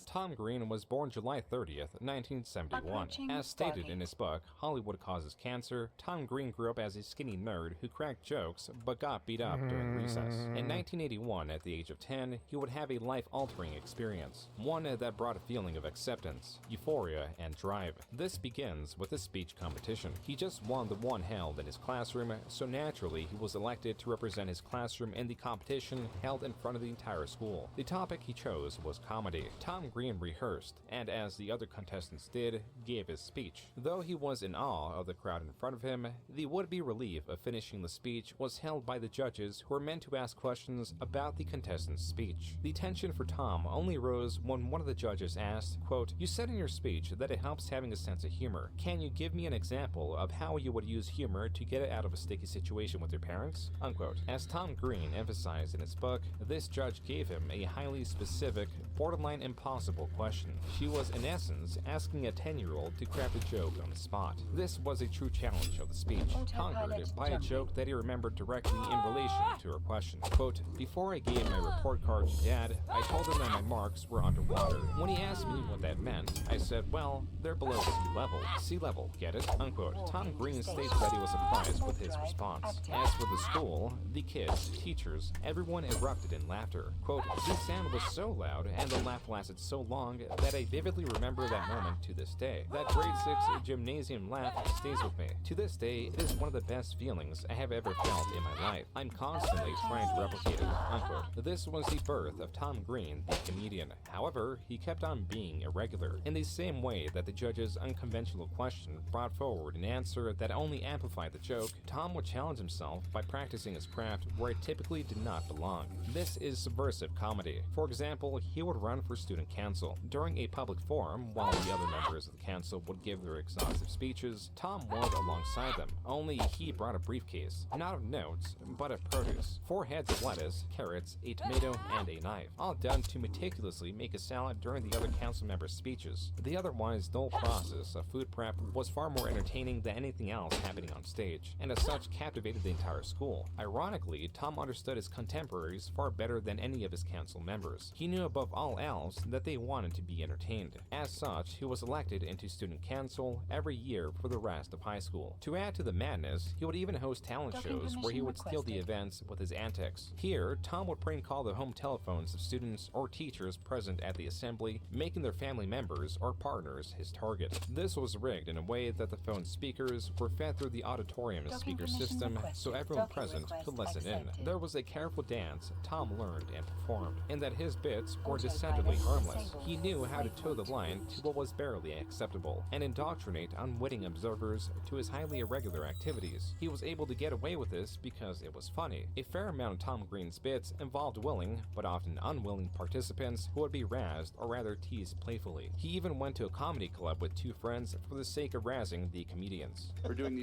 S5: Tom Green was born July 30th, 1971. As stated in his book, Hollywood Causes Cancer, Tom Green grew up as a skinny nerd who cracked jokes but got beat up during recess. In 1981, at the age of 10, he would have a life-altering experience, one that brought a feeling of acceptance, euphoria, and drive. This begins with a speech competition. He just won the one held in his classroom, so naturally he was elected to represent his classroom in the competition held in front of the entire school. The topic he chose was comedy. Tom Green rehearsed, and as the other contestants did, gave his speech. Though he was in awe of the crowd in front of him, the would-be relief of finishing the speech was held by the judges who were meant to ask questions about the contestant's speech. The tension for Tom only rose when one of the judges asked, quote, "You said in your speech that it helps having a sense of humor. Can you give me an example of how you would use humor to get out of a sticky situation with your parents?" Unquote. As Tom Green emphasized in his book, this judge gave him a highly specific, borderline impossible question. She was, in essence, asking a 10-year-old to craft a joke on the spot. This was a true challenge of the speech, conquered by a joke that he remembered directly in relation to her question. Quote, "Before I gave my report card to Dad, I told him that my marks were underwater. When he asked me what that meant, I said, well, they're below sea level. Sea level, get it?" Unquote. Tom Green stated that he was surprised with his response. As for the school, the kids, teachers, everyone erupted in laughter. Quote, "The sound was so loud and the laugh lasted so so long that I vividly remember that moment to this day. That grade 6 gymnasium laugh stays with me. To this day, it is one of the best feelings I have ever felt in my life. I'm constantly trying to replicate it, unquote. This was the birth of Tom Green, the comedian. However, he kept on being irregular, in the same way that the judge's unconventional question brought forward an answer that only amplified the joke. Tom would challenge himself by practicing his craft where it typically did not belong. This is subversive comedy. For example, he would run for student council. During a public forum, while the other members of the council would give their exhaustive speeches, Tom would alongside them, only he brought a briefcase, not of notes, but of produce. 4 heads of lettuce, carrots, a tomato, and a knife, all done to meticulously make a salad during the other council members' speeches. The otherwise dull process of food prep was far more entertaining than anything else happening on stage, and as such captivated the entire school. Ironically, Tom understood his contemporaries far better than any of his council members. He knew above all else that they wanted to be entertained. As such, he was elected into student council every year for the rest of high school. To add to the madness, he would even host talent shows where he would steal the events with his antics. Here, Tom would prank call the home telephones of students or teachers present at the assembly, making their family members or partners his target. This was rigged in a way that the phone speakers were fed through the auditorium's speaker system so everyone present could listen in. There was a careful dance Tom learned and performed, in that his bits were decidedly harmless. He knew how to toe the line to what was barely acceptable, and indoctrinate unwitting observers to his highly irregular activities. He was able to get away with this because it was funny. A fair amount of Tom Green's bits involved willing, but often unwilling participants who would be razzed or rather teased playfully. He even went to a comedy club with 2 friends for the sake of razzing the comedians.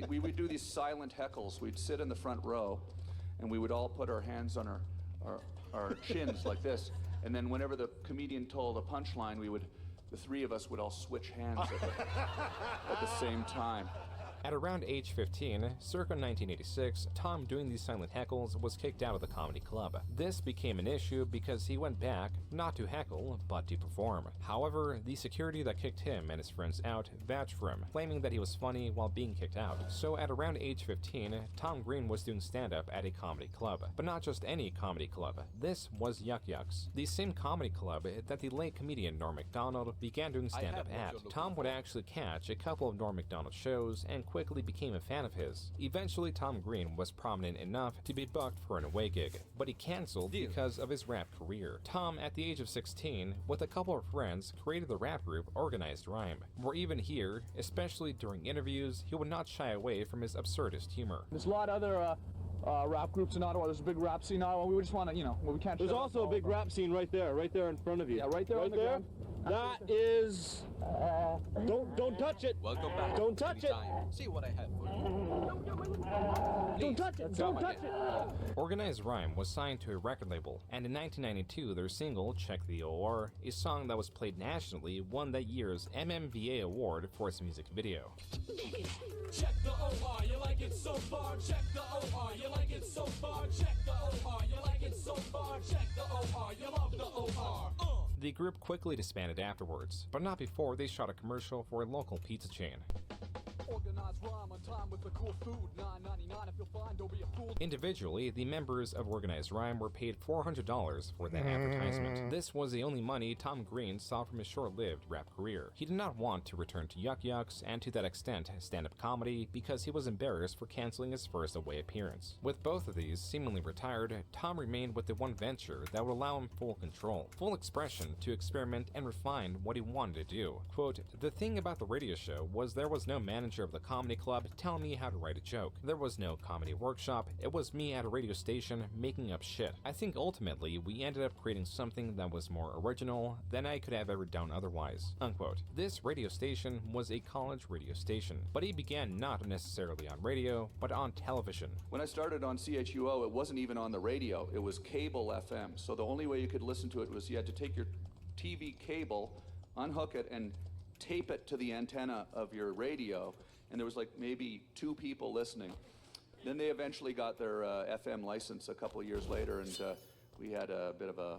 S2: We would do these silent heckles. We'd sit in the front row, and we would all put our hands on our chins like this, and then whenever the comedian told a punchline, the 3 of us would all switch hands at the same time.
S5: At around age 15, circa 1986, Tom doing these silent heckles was kicked out of the comedy club. This became an issue because he went back, not to heckle, but to perform. However, the security that kicked him and his friends out vouched for him, claiming that he was funny while being kicked out. So at around age 15, Tom Green was doing stand-up at a comedy club. But not just any comedy club. This was Yuck Yucks, the same comedy club that the late comedian Norm Macdonald began doing stand-up at. Tom would actually catch a couple of Norm Macdonald shows and quickly became a fan of his. Eventually, Tom Green was prominent enough to be booked for an away gig, but he canceled because of his rap career. Tom, at the age of 16, with a couple of friends, created the rap group Organized Rhyme, where even here, especially during interviews, he would not shy away from his absurdist humor.
S3: There's a lot of other rap groups in Ottawa. There's a big rap scene in Ottawa. We just want to, we can't.
S20: There's also a big rap scene right there in front of you.
S3: Yeah, right there.
S20: Right there. That is. Don't touch it.
S21: Welcome back.
S20: Don't touch it.
S21: See what I have for you.
S20: Don't touch it. Don't touch it.
S5: Organized Rhyme was signed to a record label, and in 1992, their single "Check the OR," a song that was played nationally, won that year's MMVA award for its music video.
S13: Check the OR, you like it so far. Check the OR, you like it so far. Check the OR, you like it so far. Check the OR, you love the OR.
S5: The group quickly disbanded afterwards, but not before they shot a commercial for a local pizza chain.
S3: Organized rhyme on time with the cool food. $9.99 if you'll find, don't be a fool.
S5: Individually, the members of Organized Rhyme were paid $400 for that advertisement. This was the only money Tom Green saw from his short-lived rap career. He did not want to return to Yuck Yucks and to that extent stand-up comedy because he was embarrassed for canceling his first away appearance. With both of these seemingly retired, Tom remained with the one venture that would allow him full control, full expression to experiment and refine what he wanted to do. Quote, "The thing about the radio show was there was no manager of the comedy club telling me how to write a joke. There was no comedy workshop. It was me at a radio station making up shit. I think ultimately we ended up creating something that was more original than I could have ever done otherwise." Unquote. This radio station was a college radio station, but he began not necessarily on radio, but on television.
S2: When I started on CHUO, it wasn't even on the radio. It was cable FM. So the only way you could listen to it was you had to take your TV cable, unhook it, and tape it to the antenna of your radio. And there was like maybe 2 people listening. Then they eventually got their FM license a couple of years later, and we had a bit of a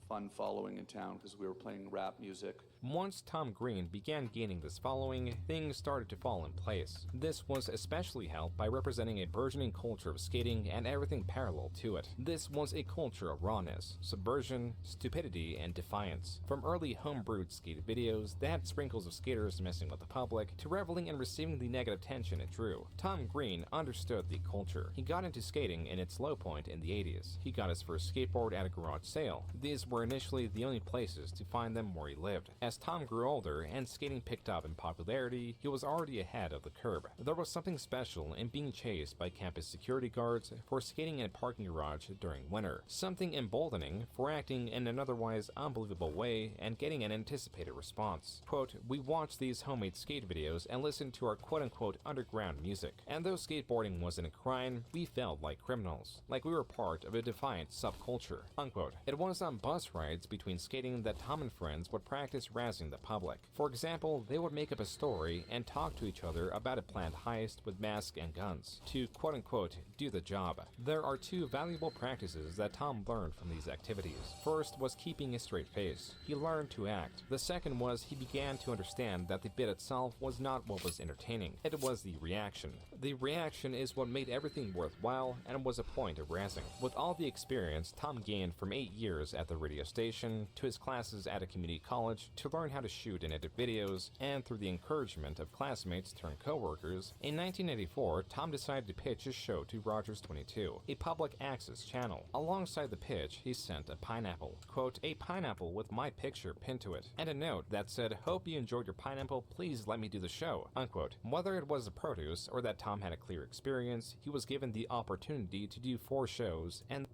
S2: fun following in town because we were playing rap music.
S5: Once Tom Green began gaining this following, things started to fall in place. This was especially helped by representing a burgeoning culture of skating and everything parallel to it. This was a culture of rawness, subversion, stupidity, and defiance. From early homebrewed skate videos that had sprinkles of skaters messing with the public, to reveling in receiving the negative attention it drew, Tom Green understood the culture. He got into skating in its low point in the 80s. He got his first skateboard at a garage sale. These were initially the only places to find them where he lived. As Tom grew older and skating picked up in popularity, he was already ahead of the curve. There was something special in being chased by campus security guards for skating in a parking garage during winter. Something emboldening for acting in an otherwise unbelievable way and getting an anticipated response. Quote, "We watched these homemade skate videos and listened to our quote-unquote underground music. And though skateboarding wasn't a crime, we felt like criminals. Like we were part of a defiant subculture." Unquote. It was on bus rides between skating that Tom and friends would practice razzing the public. For example, they would make up a story and talk to each other about a planned heist with masks and guns to quote-unquote do the job. There are two valuable practices that Tom learned from these activities. First was keeping a straight face. He learned to act. The second was he began to understand that the bit itself was not what was entertaining. It was the reaction. The reaction is what made everything worthwhile and was a point of razzing. With all the experience Tom gained from 8 years at the radio station, to his classes at a community college, to learn how to shoot and edit videos, and through the encouragement of classmates turned co-workers, in 1984, Tom decided to pitch his show to Rogers 22, a public access channel. Alongside the pitch, he sent a pineapple. Quote, "A pineapple with my picture pinned to it," and a note that said, "Hope you enjoyed your pineapple, please let me do the show." Unquote. Whether it was the produce or that Tom had a clear experience, he was given the opportunity to do 4 shows, and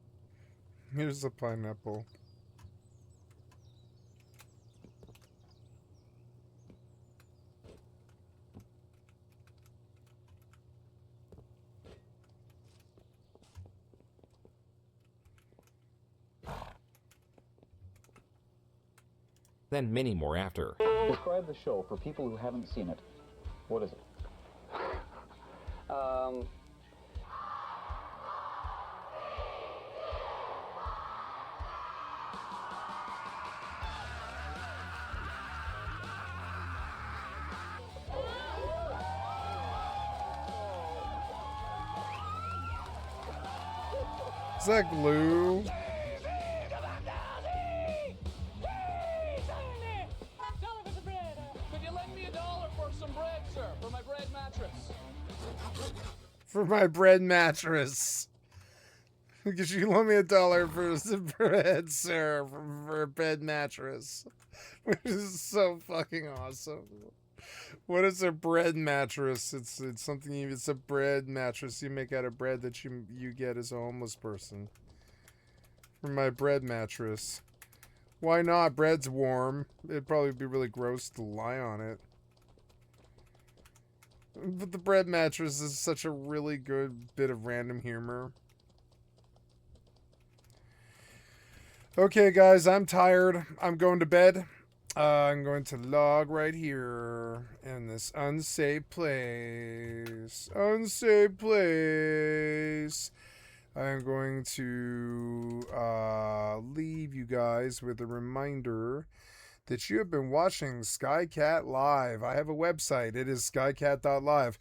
S4: here's the pineapple.
S5: then many more after.
S6: Describe the show for people who haven't seen it. What is it?
S4: Is that glue?
S13: Could you lend me $1 for some bread, sir? For my bread mattress.
S4: For my bread mattress. Could you loan me $1 for some bread, sir? For a bed mattress. Which is so fucking awesome. What is a bread mattress? It's something. It's a bread mattress you make out of bread that you get as a homeless person. For my bread mattress. Why not? Bread's warm. It'd probably be really gross to lie on it. But the bread mattress is such a really good bit of random humor. Okay, guys, I'm tired. I'm going to bed. I'm going to log right here in this unsafe place. Unsafe place. I'm going to leave you guys with a reminder that you have been watching Skycatlive. I have a website. It is skycat.live.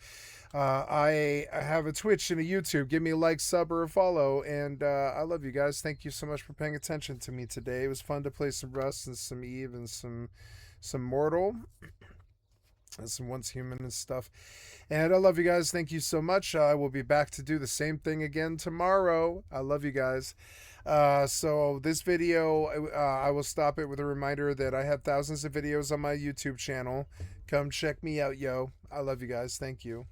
S4: I have a Twitch and a YouTube. Give me a like, sub, or a follow. And I love you guys. Thank you so much for paying attention to me today. It was fun to play some Rust and some Eve and some Mortal. And some Once Human and stuff. And I love you guys. Thank you so much. I will be back to do the same thing again tomorrow. I love you guys. So this video, I will stop it with a reminder that I have thousands of videos on my YouTube channel. Come check me out, yo. I love you guys. Thank you.